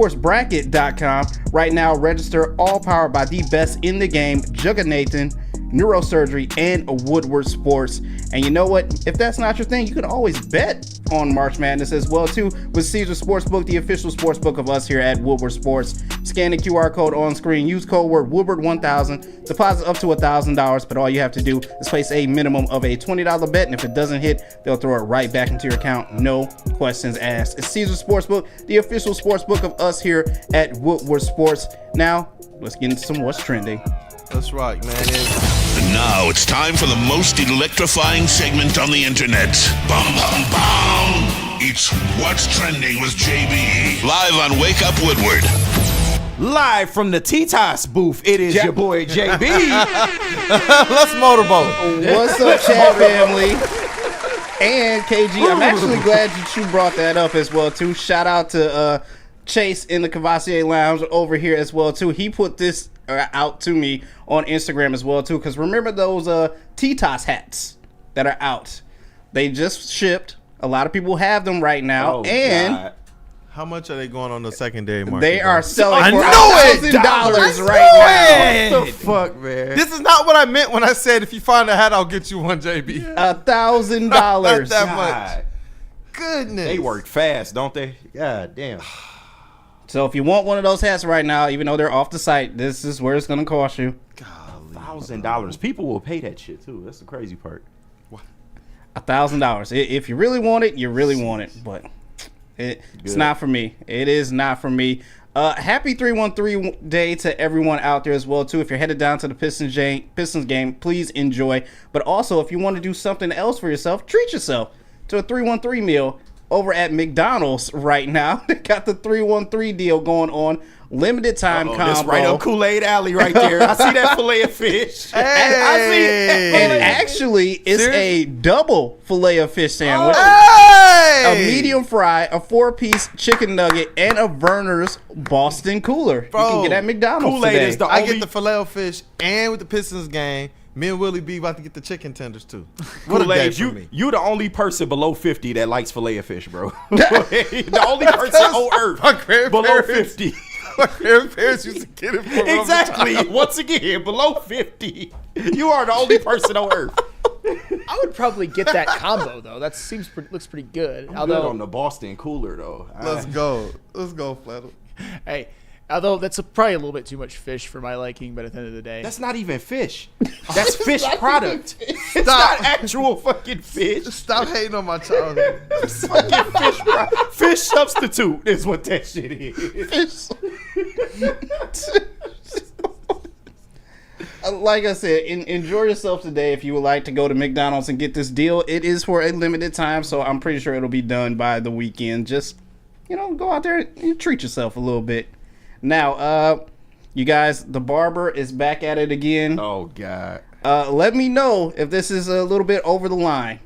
woodwardsportsbracket.com. Right now, register, all powered by the best in the game, Jugga Neurosurgery, and Woodward Sports. And you know what? If that's not your thing, you can always bet on March Madness as well too with Caesar Sportsbook, the official sportsbook of us here at Woodward Sports. Scan the QR code on screen, use code word Woodward1000, deposit up to $1,000, but all you have to do is place a minimum of a $20 bet, and if it doesn't hit, they'll throw it right back into your account, no questions asked. It's Caesar Sportsbook, the official sportsbook of us here at Woodward Sports. Now, let's get into some what's trending. That's right, man. And now it's time for the most electrifying segment on the internet. Bum, bum, bum. It's What's Trending with JB. Live on Wake Up Woodward. Live from the T-Toss booth, it is your boy JB. Let's motorboat. What's up, chat family? And KG, I'm actually glad that you brought that up as well too. Shout out to Chase in the Cavassier Lounge over here as well too. He put this out to me on Instagram as well too, because remember those T-Toss hats that are out? They just shipped. A lot of people have them right now, and How much are they going on the secondary market? They are bro? selling for $1,000 right now. What the fuck, man? This is not what I meant when I said if you find a hat, I'll get you one, JB. $1,000. Not that God. much. Goodness. They work fast, don't they? God damn. So if you want one of those hats right now, even though they're off the site, this is where it's going to cost you. $1,000. People will pay that shit too. That's the crazy part. $1,000. If you really want it, you really want it. But it's not for me. It is not for me. Happy 313 day to everyone out there as well too. If you're headed down to the Pistons game, please enjoy. But also, if you want to do something else for yourself, treat yourself to a 313 meal over at McDonald's right now. They got the 313 deal going on. Limited time combo. That's right up Kool-Aid Alley right there. I see that fillet of fish. Hey. I see it. And actually, it's a double fillet of fish sandwich. A medium fry, a 4-piece chicken nugget, and a Verner's Boston Cooler. Bro, you can get at McDonald's Kool-Aid today. is the I get the filet of fish, and with the Pistons game, me and Willie B about to get the chicken tenders too. What a day for me. You the only person below 50 that likes filet of fish, bro. The only person on earth below 50. My grandparents used to get it for exactly. Once again, below 50, you are the only person on earth. I would probably get that combo though. That looks pretty good. I'm good on the Boston Cooler though. Let's go, Flannel. Hey, although that's probably a little bit too much fish for my liking, but at the end of the day, that's not even fish. That's fish product. It's not actual fucking fish. Stop hating on my childhood. Fucking fish substitute is what that shit is. Like I said, enjoy yourself today. If you would like to go to McDonald's and get this deal, it is for a limited time, so I'm pretty sure it'll be done by the weekend. Just, go out there and treat yourself a little bit. Now, you guys, the barber is back at it again. Oh, God. Let me know if this is a little bit over the line.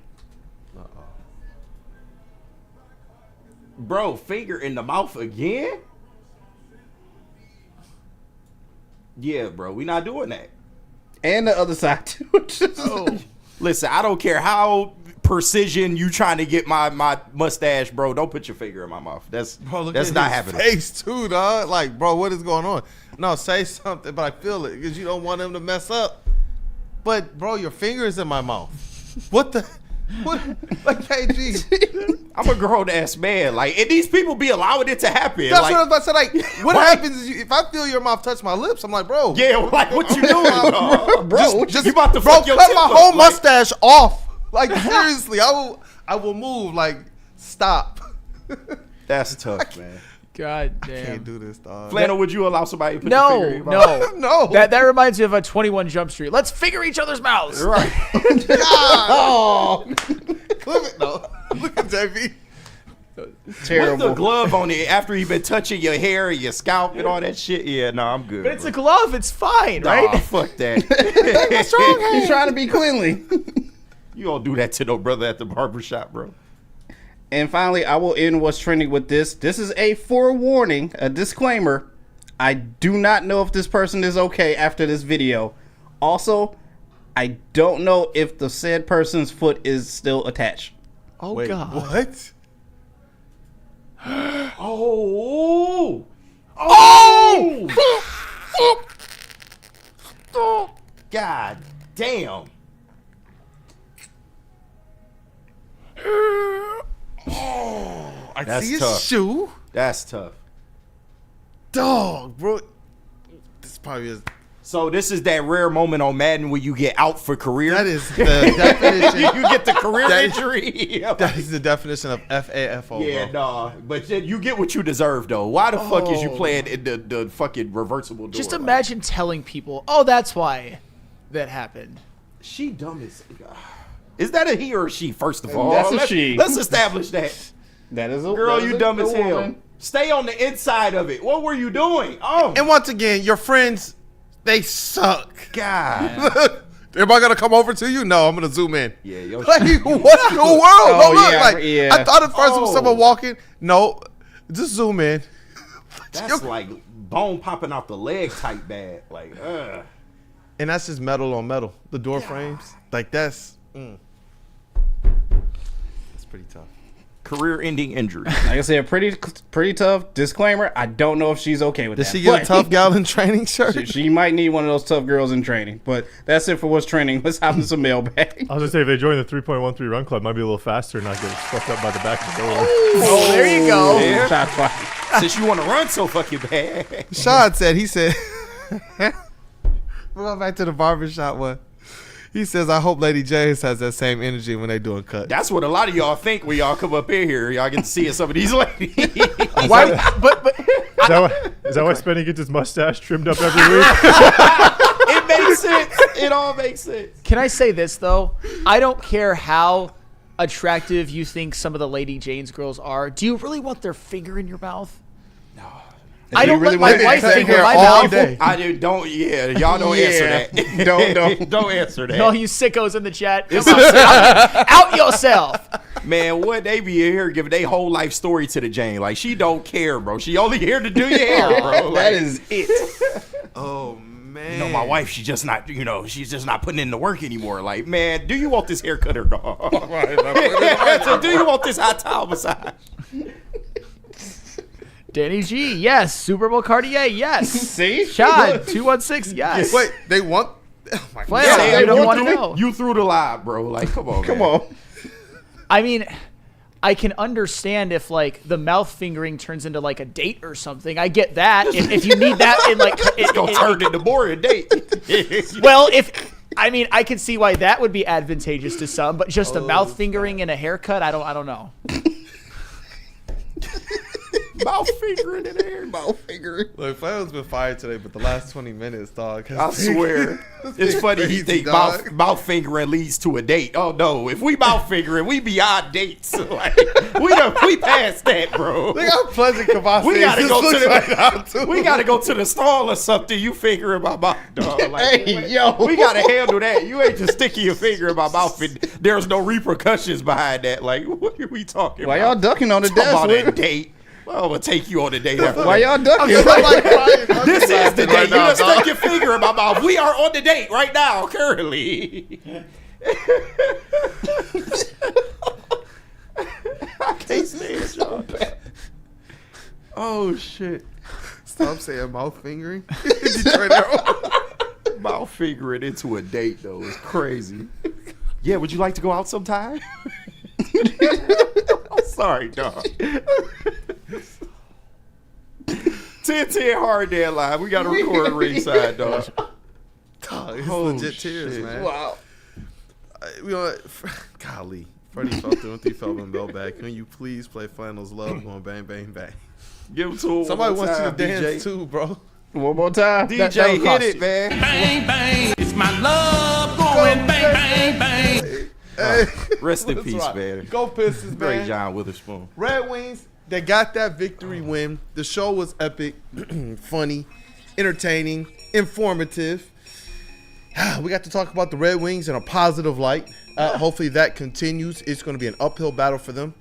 Bro, finger in the mouth again? Yeah, bro, we not doing that. And the other side, too. Listen, I don't care how precision you trying to get my mustache, bro. Don't put your finger in my mouth. That's not happening. Face too, dog. Like, bro, what is going on? No, say something, but I feel it because you don't want him to mess up. But, bro, your finger is in my mouth. What the? What? Like, KG. I'm a grown ass man. Like, and these people be allowing it to happen. That's like, what I was about to say. Like, what happens is if I feel your mouth touch my lips, I'm like, bro. Yeah, like, what you doing, bro? Just you about to fuck your cut tip my up, whole like- mustache off. Like, seriously, I will move. Like, stop. That's tough, man. God damn. I can't do this, dog. Flannel, would you allow somebody to put their finger in your mouth? No. That reminds me of a 21 Jump Street. Let's figure each other's mouths. Right. Oh. No. Look at JB. Terrible. Put the glove on it after you've been touching your hair and your scalp and all that shit. Yeah, no, I'm good. But it's a glove. It's fine, Nah, right? fuck that. What's wrong? He's trying to be cleanly. You don't do that to no brother at the barbershop, bro. And finally, I will end what's trending with this. This is a forewarning, a disclaimer. I do not know if this person is okay after this video. Also, I don't know if the said person's foot is still attached. Oh, Wait, God. what? Oh! God damn. I That's see his tough. shoe. That's tough. Dog, bro. This probably is. So this is that rare moment on Madden where you get out for career. That is the definition. You get the career That- injury. That is the definition of FAFO, Yeah, bro. nah. But then you get what you deserve, though. Why the fuck is you playing in the fucking reversible door? Just like? imagine telling people, oh, that's why that happened. She dumb as... Is that a he or a she, first of all? That's a she. Let's establish that. That is a Girl, that is you a dumb as hell. woman. Stay on the inside of it. What were you doing? Oh, And once again, your friends, they suck. God. Everybody gonna come over to you? No, I'm gonna zoom in. Yeah, yo. Like, what in the world? Oh, No, look, yeah, like, yeah. I thought at first it was Oh. someone walking. No, just zoom in. That's like bone popping out the leg type bad. Like, And that's just metal on metal. The door frames, like that's pretty tough. career-ending injury. Like I said, pretty tough. Disclaimer: I don't know if she's okay with Did that. she get a tough gal in training shirt? She might need one of those tough girls in training. But that's it for what's training. Let's hop into some mailbag. I was gonna say if they join the 3.13 run club, might be a little faster and not get swept up by the back of the door. Oh, there you go. Yeah. Shots fired. Since you want to run so fucking bad. Sean said, we're going back to the barbershop one. He says, I hope Lady James has that same energy when they doing cuts. That's what a lot of y'all think when y'all come up in here. Y'all get to see some of these ladies. Why? But Is that why Spenny gets his mustache trimmed up every week? It makes sense. It all makes sense. Can I say this though? I don't care how attractive you think some of the Lady Jane's girls are. Do you really want their finger in your mouth? No. I don't really let my want wife that finger hair my all mouth. day? I do. Don't. Yeah. Y'all don't answer that. Don't answer that. All you sickos in the chat, come on, out yourself. Man, what they be here giving their whole life story to the Jane? Like she don't care, bro. She only here to do your hair, bro. Like, That is it. Oh, man. You know, my wife, she's just not putting in the work anymore. Like, man, do you want this haircut or not? So do you want this hot towel massage? Danny G, yes. Super Bowl Cartier, yes. See? Chad, 216, yes. Wait, they want... Oh, my Flannel, God. Yeah, you don't you want to threw- know. You threw the lie, bro. Like, come on, Come man. on. I mean, I can understand if like the mouth fingering turns into like a date or something. I get that. If you need that in like, It's gonna turn into more a date. well, I can see why that would be advantageous to some, but just a mouth fingering and a haircut, I don't know. Mouth fingering in there. Mouth fingering. Look, Flannel's been fired today, but the last 20 minutes, dog. I swear. It's funny he crazy, think dog. mouth fingering leads to a date. Oh no, if we mouth fingering, we beyond dates. Like, we past that, bro. Look how pleasant Kavasi We gotta go to the right now, too. we gotta go to the stall or something. You fingering my mouth, dog. Like, Hey, yo. we gotta handle that. You ain't just sticking your finger in my mouth and there's no repercussions behind that. Like, what are we talking Why about? y'all ducking on the Talking desk? about a Wood? date. Well, I'm gonna take you on a date after Why that. y'all ducking? This is the date. right You now, just dog. stick your finger in my mouth. We are on the date right now, currently. I can't stand y'all. Oh shit! Stop saying mouth fingering. Did you turn that on? Mouth fingering into a date though is crazy. Yeah, would you like to go out sometime? I'm sorry, dog. 10-10 hard deadline. We got to record ringside, dog. Dog, it's Oh, legit tears, shit. man. Wow. We want, golly. Freddie Felton, Feldman Mailbag. Can you please play Flannel's Love going bang, bang, bang? Give it to him. Somebody one more wants you to time, dance DJ. too, bro. One more time. DJ, that'll hit cost it, you. man. Bang, bang. It's my love going bang, bang, bang. Hey, Rest in that's peace, right. man. Go Pistons, Great man. John Witherspoon. Red Wings, they got that victory win. The show was epic, funny, entertaining, informative. We got to talk about the Red Wings in a positive light. Hopefully that continues. It's going to be an uphill battle for them.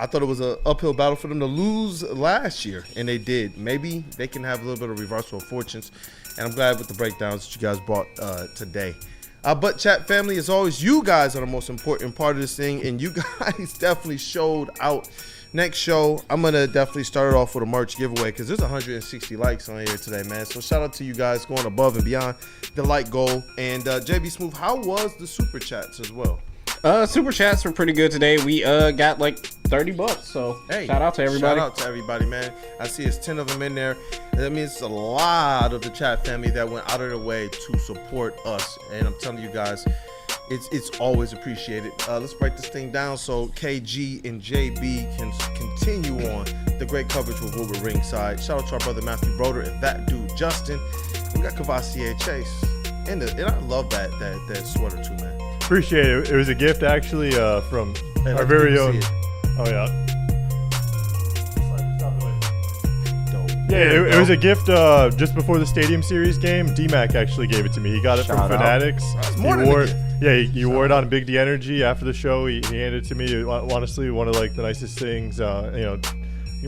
I thought it was an uphill battle for them to lose last year, and they did. Maybe they can have a little bit of reversal of fortunes, and I'm glad with the breakdowns that you guys brought today. But chat family, as always, you guys are the most important part of this thing, and you guys definitely showed out. Next show, I'm going to definitely start it off with a merch giveaway because there's 160 likes on here today, man. So shout out to you guys going above and beyond the like goal. And JBSmooovv, how was the super chats as well? Super chats were pretty good today. We got like $30, so Hey, shout out to everybody. Shout out to everybody, man. I see it's 10 of them in there. That means it's a lot of the chat family that went out of their way to support us. And I'm telling you guys, it's always appreciated. Let's break this thing down so KG and JB can continue on the great coverage with Woodward ringside. Shout out to our brother Matthew Broder and that dude Justin. We got Cavassier Chase. And I love that sweater too, man. Appreciate it. It was a gift actually from Hey, our let very people own. see it. Oh yeah. Dope. Yeah, it was a gift just before the Stadium Series game. DMAC actually gave it to me. He got it Shout from out. That's Fanatics. more than a gift. Yeah, he wore it on Big D Energy after the show. He handed it to me. Honestly, one of like the nicest things.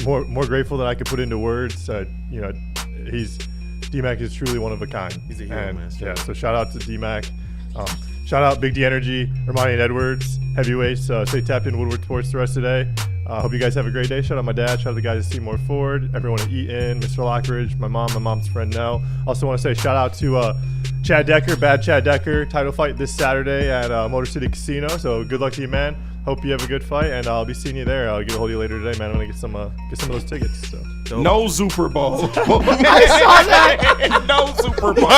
More grateful than I could put into words. DMAC is truly one of a kind. He's a hero, And, man. Yeah, so shout out to DMAC. Shout out Big D Energy, Ermanni and Edwards, heavyweights. Stay tapped in Woodward Sports the rest of the day. Hope you guys have a great day. Shout out my dad. Shout out the guys at Seymour Ford. Everyone at Eaton, Mr. Lockridge, my mom's friend Nell. Also want to say shout out to Chad Decker, Bad Chad Decker. Title fight this Saturday at Motor City Casino. So good luck to you, man. Hope you have a good fight, and I'll be seeing you there. I'll get a hold of you later today, man. I'm gonna get some of those tickets. So. No Super Bowl. I saw that. No Super Bowl.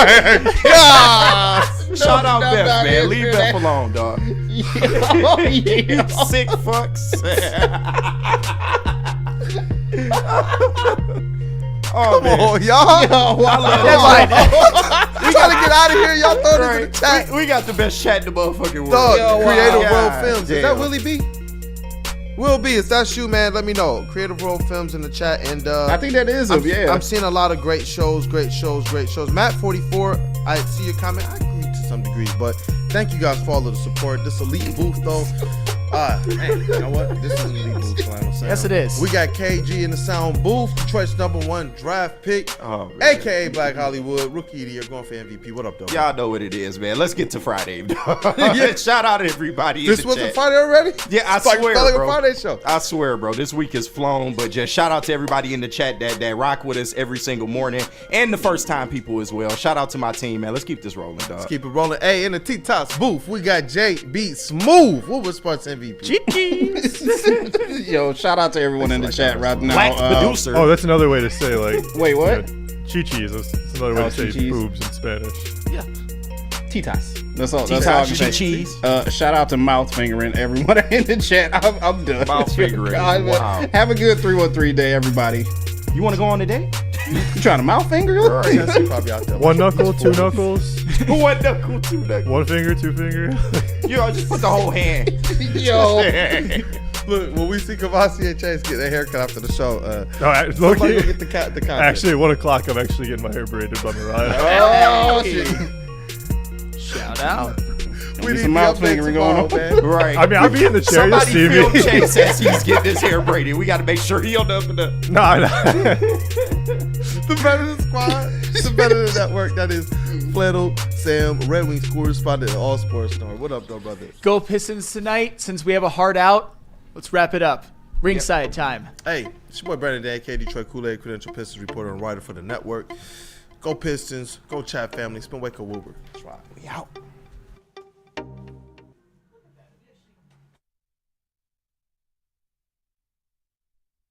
Shout out Beth, man. Leave Beth alone, dog. Oh, yeah. Sick fucks. Oh, man. Oh, y'all. Yo, I love that. We gotta get out of here. Y'all throw this in the chat. We got the best chat in the motherfucking world. Dog, Creative wow. World God Films. Is damn. that Willie B? Will B, if that's you, man, let me know. Creative World Films in the chat. And I think that is him, yeah. I'm seeing a lot of great shows. Matt 44, I see your comment. I agree to some degree, but thank you guys for all of the support. This elite booth, though. Man, you know what? This is an elite booth, so I'm saying. Yes, it is. We got KG in the sound booth, Detroit's #1 draft pick, aka Black Hollywood, rookie of the year, going for MVP. What up, though? Y'all know what it is, man. Let's get to Friday. Shout out to everybody. This was a Friday already? Yeah, I It's like swear, a bro. Friday show. I swear, bro. This week is flown, but just shout out to everybody in the chat that rock with us every single morning, and the first time people as well. Shout out to my team, man. Let's keep this rolling, dog. Let's keep it rolling. Hey, in the T-Tops booth, we got JBSmooovv, Woodward Sports MVP. Yo, shout out to everyone in the chat right now. Black producer. Oh, that's another way to say like. Wait, what? Chi-chis. That's another way to say chi-chis. boobs in Spanish. Yeah. Titas. That's all. That's all I can say. Cheese. Shout out to mouth fingering everyone in the chat. I'm done. Mouth fingering. God, Wow. Have a good 313 day, everybody. You want to go on today? You trying to mouth finger? Jesse probably out there. One knuckle, two knuckles. One knuckle, two knuckles. One finger, two finger. Yo, just put the whole hand. Yo. Look, when we see Kavasi and Chase get their hair cut after the show, No, somebody low-key, go get the content. actually, at 1 o'clock, I'm actually getting my hair braided by Mariah. Oh, Hey. shit. Shout out. We need some the mouth update fingering going on. tomorrow, man. Right. I mean, I'll be in the chair. You'll Somebody see film me. Chase as he's getting his hair braided. We got to make sure he on up and up. No. The better than squad, the better than network. That is Flannel Sam, Red Wings correspondent at All Sports Store. What up, though, brother? Go Pistons tonight. Since we have a hard out, let's wrap it up. Ringside time. Hey, it's your boy Brandon Day, K Detroit Kool-Aid, credential Pistons reporter and writer for the network. Go Pistons, go Chat family, spin Waco Woodward. That's right. We out.